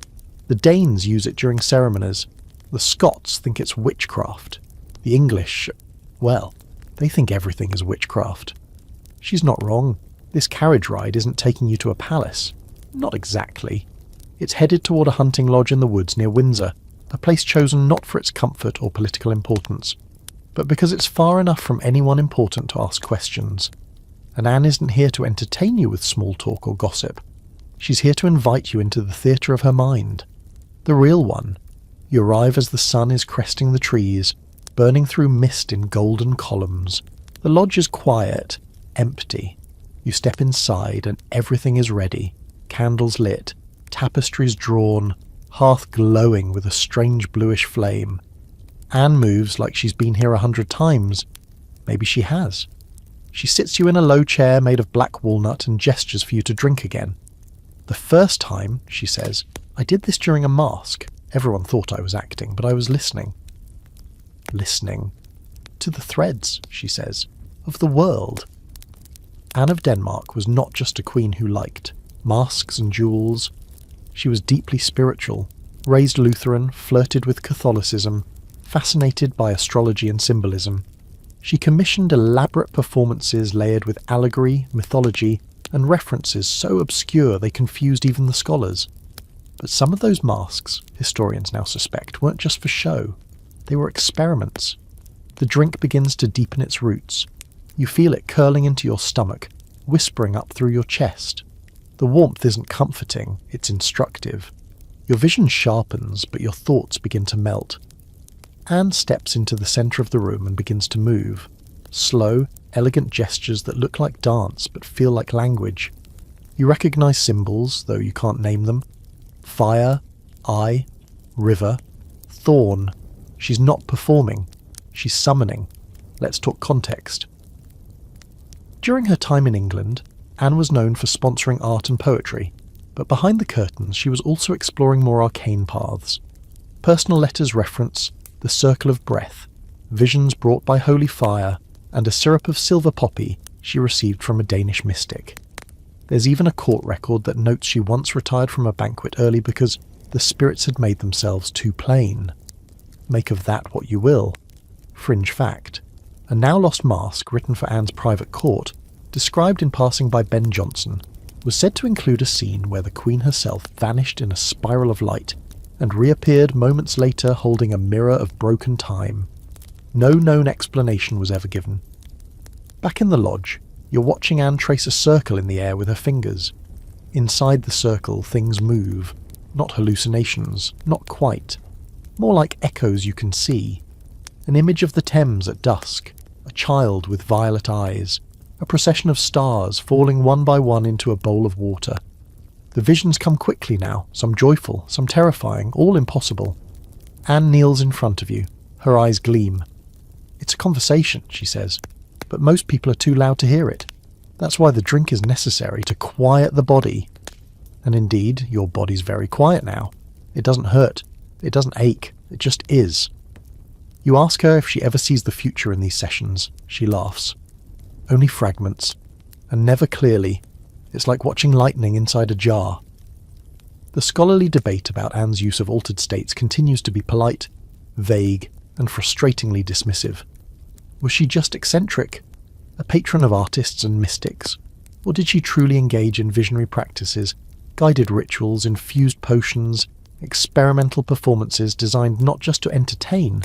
The Danes use it during ceremonies. The Scots think it's witchcraft. The English, well, they think everything is witchcraft." She's not wrong. This carriage ride isn't taking you to a palace. Not exactly. It's headed toward a hunting lodge in the woods near Windsor, a place chosen not for its comfort or political importance, but because it's far enough from anyone important to ask questions. And Anne isn't here to entertain you with small talk or gossip. She's here to invite you into the theatre of her mind. The real one. You arrive as the sun is cresting the trees, burning through mist in golden columns. The lodge is quiet, empty. You step inside and everything is ready. Candles lit, tapestries drawn, hearth glowing with a strange bluish flame. Anne moves like she's been here 100 times. Maybe she has. She sits you in a low chair made of black walnut and gestures for you to drink again. "The first time," she says, "I did this during a mask. Everyone thought I was acting, but I was listening." Listening. "To the threads," she says, "of the world." Anne of Denmark was not just a queen who liked masks and jewels. She was deeply spiritual, raised Lutheran, flirted with Catholicism, fascinated by astrology and symbolism. She commissioned elaborate performances layered with allegory, mythology, and references so obscure they confused even the scholars. But some of those masks, historians now suspect, weren't just for show. They were experiments. The drink begins to deepen its roots. You feel it curling into your stomach, whispering up through your chest. The warmth isn't comforting, it's instructive. Your vision sharpens, but your thoughts begin to melt. Anne steps into the centre of the room and begins to move. Slow, elegant gestures that look like dance but feel like language. You recognise symbols, though you can't name them. Fire, eye, river, thorn. She's not performing. She's summoning. Let's talk context. During her time in England, Anne was known for sponsoring art and poetry, but behind the curtains she was also exploring more arcane paths. Personal letters reference the circle of breath, visions brought by holy fire, and a syrup of silver poppy she received from a Danish mystic. There's even a court record that notes she once retired from a banquet early because the spirits had made themselves too plain. Make of that what you will. Fringe fact. A now-lost mask written for Anne's private court, described in passing by Ben Jonson, was said to include a scene where the Queen herself vanished in a spiral of light and reappeared moments later holding a mirror of broken time. No known explanation was ever given. Back in the lodge, you're watching Anne trace a circle in the air with her fingers. Inside the circle, things move. Not hallucinations, not quite. More like echoes you can see. An image of the Thames at dusk, a child with violet eyes, a procession of stars falling one by one into a bowl of water. The visions come quickly now, some joyful, some terrifying, all impossible. Anne kneels in front of you. Her eyes gleam. "It's a conversation," she says, "but most people are too loud to hear it. That's why the drink is necessary, to quiet the body." And indeed, your body's very quiet now. It doesn't hurt. It doesn't ache. It just is. You ask her if she ever sees the future in these sessions. She laughs. Only fragments, and never clearly. It's like watching lightning inside a jar. The scholarly debate about Anne's use of altered states continues to be polite, vague, and frustratingly dismissive. Was she just eccentric, a patron of artists and mystics, or did she truly engage in visionary practices, guided rituals, infused potions, experimental performances designed not just to entertain,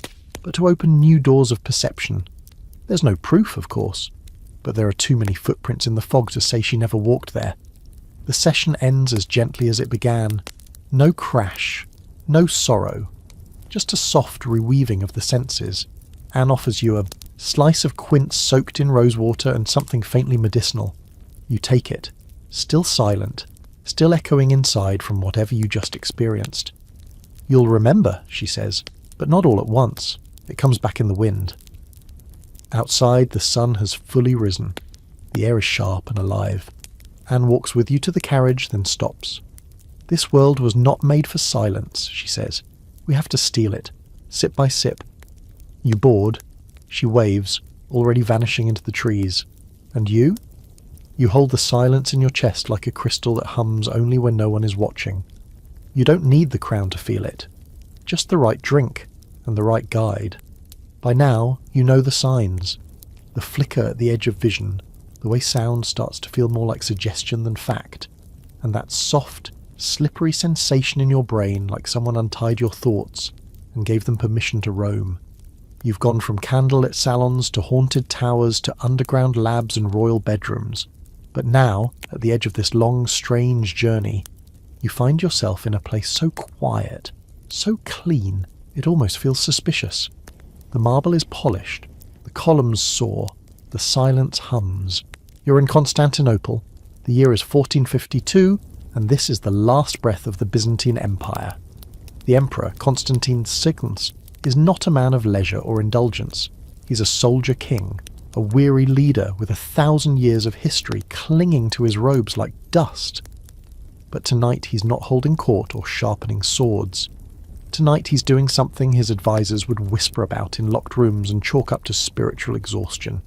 but to open new doors of perception. There's no proof, of course, but there are too many footprints in the fog to say she never walked there. The session ends as gently as it began. No crash, no sorrow, just a soft reweaving of the senses. Anne offers you a slice of quince soaked in rosewater and something faintly medicinal. You take it, still silent, still echoing inside from whatever you just experienced. You'll remember, she says, but not all at once. It comes back in the wind. Outside, the sun has fully risen. The air is sharp and alive. Anne walks with you to the carriage, then stops. This world was not made for silence, she says. We have to steal it, sip by sip. You board. She waves, already vanishing into the trees. And you? You hold the silence in your chest like a crystal that hums only when no one is watching. You don't need the crown to feel it. Just the right drink and the right guide. By now, you know the signs. The flicker at the edge of vision, the way sound starts to feel more like suggestion than fact, and that soft, slippery sensation in your brain like someone untied your thoughts and gave them permission to roam. You've gone from candlelit salons to haunted towers to underground labs and royal bedrooms. But now, at the edge of this long, strange journey, you find yourself in a place so quiet, so clean, it almost feels suspicious. The marble is polished, the columns soar, the silence hums. You're in Constantinople, the year is 1452, and this is the last breath of the Byzantine Empire. The Emperor, Constantine VI, is not a man of leisure or indulgence. He's a soldier king, a weary leader with 1,000 years of history clinging to his robes like dust. But tonight he's not holding court or sharpening swords. Tonight he's doing something his advisors would whisper about in locked rooms and chalk up to spiritual exhaustion.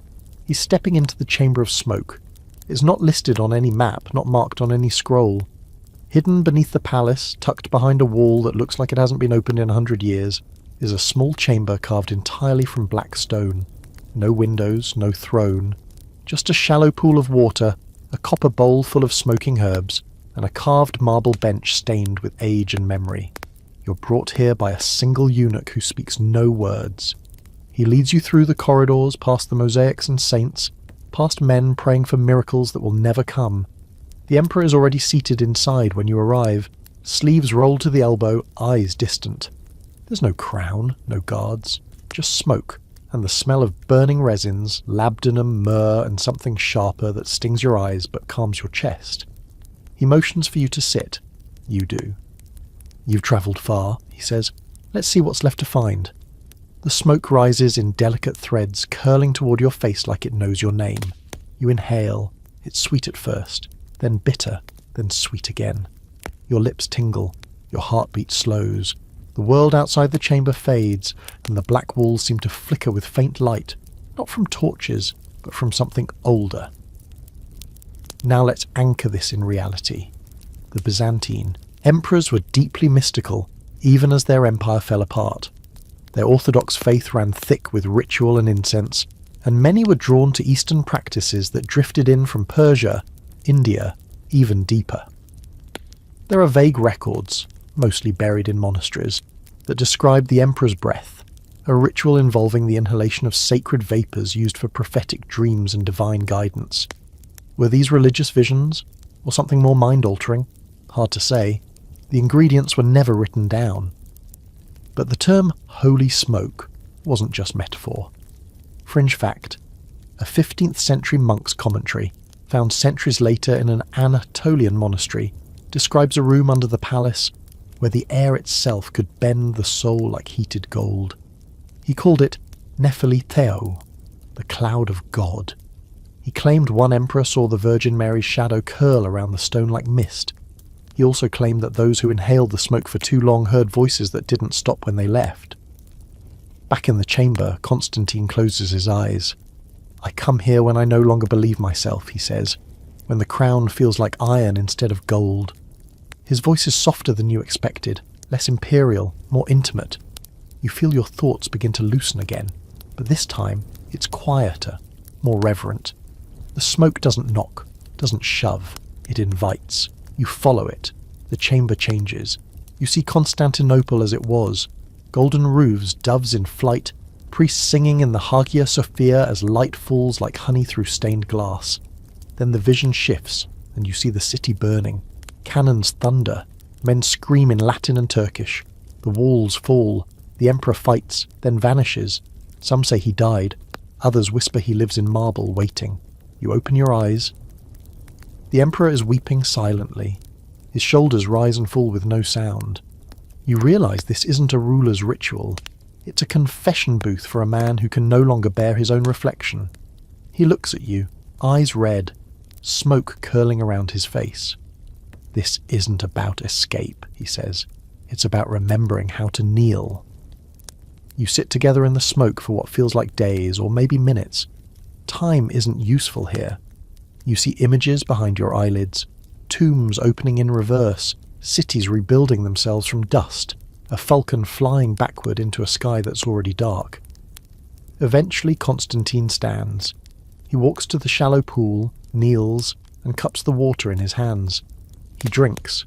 He's stepping into the chamber of smoke. It's not listed on any map, not marked on any scroll. Hidden beneath the palace, tucked behind a wall that looks like it hasn't been opened in 100 years, is a small chamber carved entirely from black stone. No windows, no throne. Just a shallow pool of water, a copper bowl full of smoking herbs, and a carved marble bench stained with age and memory. You're brought here by a single eunuch who speaks no words. He leads you through the corridors, past the mosaics and saints, past men praying for miracles that will never come. The Emperor is already seated inside when you arrive, sleeves rolled to the elbow, eyes distant. There's no crown, no guards, just smoke, and the smell of burning resins, labdanum, myrrh, and something sharper that stings your eyes but calms your chest. He motions for you to sit. You do. You've travelled far, he says. Let's see what's left to find. The smoke rises in delicate threads, curling toward your face like it knows your name. You inhale. It's sweet at first, then bitter, then sweet again. Your lips tingle. Your heartbeat slows. The world outside the chamber fades, and the black walls seem to flicker with faint light, not from torches, but from something older. Now let's anchor this in reality. The Byzantine emperors were deeply mystical, even as their empire fell apart. Their orthodox faith ran thick with ritual and incense, and many were drawn to Eastern practices that drifted in from Persia, India, even deeper. There are vague records, mostly buried in monasteries, that describe the emperor's breath, a ritual involving the inhalation of sacred vapours used for prophetic dreams and divine guidance. Were these religious visions, or something more mind-altering? Hard to say. The ingredients were never written down. But the term holy smoke wasn't just metaphor. Fringe fact: a 15th century monk's commentary, found centuries later in an Anatolian monastery, describes a room under the palace where the air itself could bend the soul like heated gold. He called it Nephili Theo, the cloud of God. He claimed one emperor saw the Virgin Mary's shadow curl around the stone like mist. He also claimed that those who inhaled the smoke for too long heard voices that didn't stop when they left. Back in the chamber, Constantine closes his eyes. "I come here when I no longer believe myself," he says, "when the crown feels like iron instead of gold." His voice is softer than you expected, less imperial, more intimate. You feel your thoughts begin to loosen again, but this time it's quieter, more reverent. The smoke doesn't knock, doesn't shove, it invites. You follow it. The chamber changes. You see Constantinople as it was. Golden roofs, doves in flight, priests singing in the Hagia Sophia as light falls like honey through stained glass. Then the vision shifts, and you see the city burning. Cannons thunder, men scream in Latin and Turkish. The walls fall, the emperor fights, then vanishes. Some say he died, others whisper he lives in marble, waiting. You open your eyes. The emperor is weeping silently. His shoulders rise and fall with no sound. You realize this isn't a ruler's ritual. It's a confession booth for a man who can no longer bear his own reflection. He looks at you, eyes red, smoke curling around his face. "This isn't about escape," he says. "It's about remembering how to kneel." You sit together in the smoke for what feels like days or maybe minutes. Time isn't useful here. You see images behind your eyelids, tombs opening in reverse, cities rebuilding themselves from dust, a falcon flying backward into a sky that's already dark. Eventually Constantine stands. He walks to the shallow pool, kneels, and cups the water in his hands. He drinks,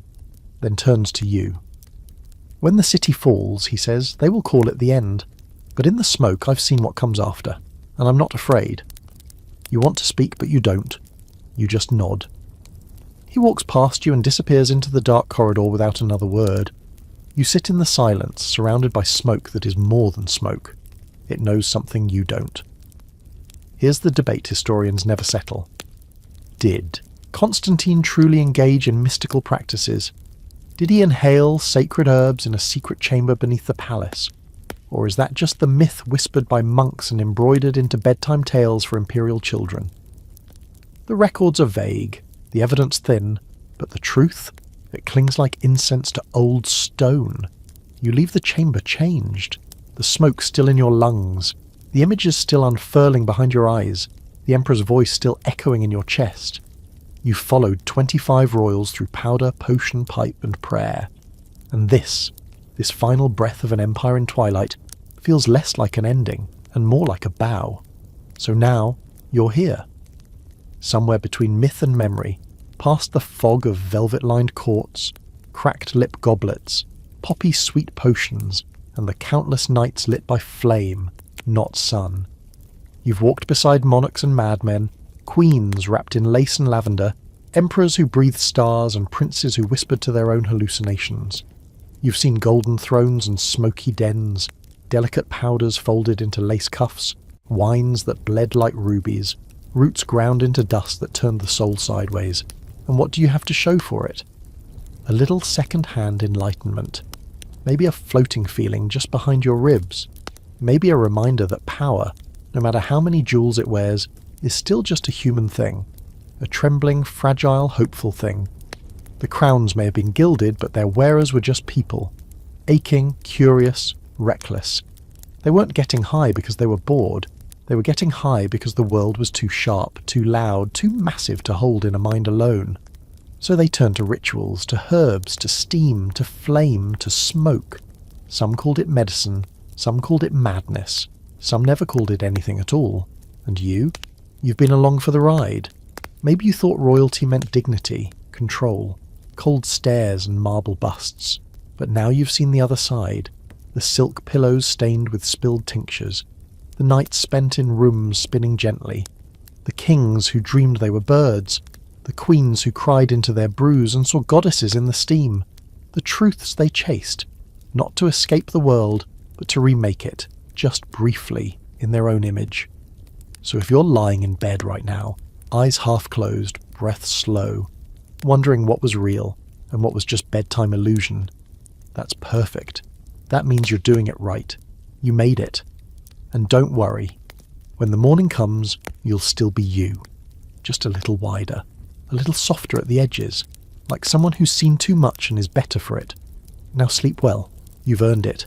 then turns to you. "When the city falls," he says, "they will call it the end. But in the smoke I've seen what comes after, and I'm not afraid." You want to speak, but you don't. You just nod. He walks past you and disappears into the dark corridor without another word. You sit in the silence, surrounded by smoke that is more than smoke. It knows something you don't. Here's the debate historians never settle. Did Constantine truly engage in mystical practices? Did he inhale sacred herbs in a secret chamber beneath the palace? Or is that just the myth whispered by monks and embroidered into bedtime tales for imperial children? The records are vague, the evidence thin, but the truth? It clings like incense to old stone. You leave the chamber changed, the smoke still in your lungs, the images still unfurling behind your eyes, the emperor's voice still echoing in your chest. You followed 25 royals through powder, potion, pipe, and prayer. And this final breath of an empire in twilight, feels less like an ending and more like a bow. So now, you're here. Somewhere between myth and memory, past the fog of velvet-lined courts, cracked lip goblets, poppy sweet potions, and the countless nights lit by flame, not sun. You've walked beside monarchs and madmen, queens wrapped in lace and lavender, emperors who breathed stars, and princes who whispered to their own hallucinations. You've seen golden thrones and smoky dens, delicate powders folded into lace cuffs, wines that bled like rubies, roots ground into dust that turned the soul sideways. And what do you have to show for it? A little second-hand enlightenment. Maybe a floating feeling just behind your ribs. Maybe a reminder that power, no matter how many jewels it wears, is still just a human thing. A trembling, fragile, hopeful thing. The crowns may have been gilded, but their wearers were just people. Aching, curious, reckless. They weren't getting high because they were bored. They were getting high because the world was too sharp, too loud, too massive to hold in a mind alone. So they turned to rituals, to herbs, to steam, to flame, to smoke. Some called it medicine, some called it madness, some never called it anything at all. And you? You've been along for the ride. Maybe you thought royalty meant dignity, control, cold stares and marble busts. But now you've seen the other side, the silk pillows stained with spilled tinctures, the nights spent in rooms spinning gently, the kings who dreamed they were birds, the queens who cried into their brews and saw goddesses in the steam, the truths they chased, not to escape the world, but to remake it, just briefly, in their own image. So if you're lying in bed right now, eyes half closed, breath slow, wondering what was real and what was just bedtime illusion, that's perfect. That means you're doing it right. You made it. And don't worry. When the morning comes, you'll still be you. Just a little wider, a little softer at the edges, like someone who's seen too much and is better for it. Now sleep well. You've earned it.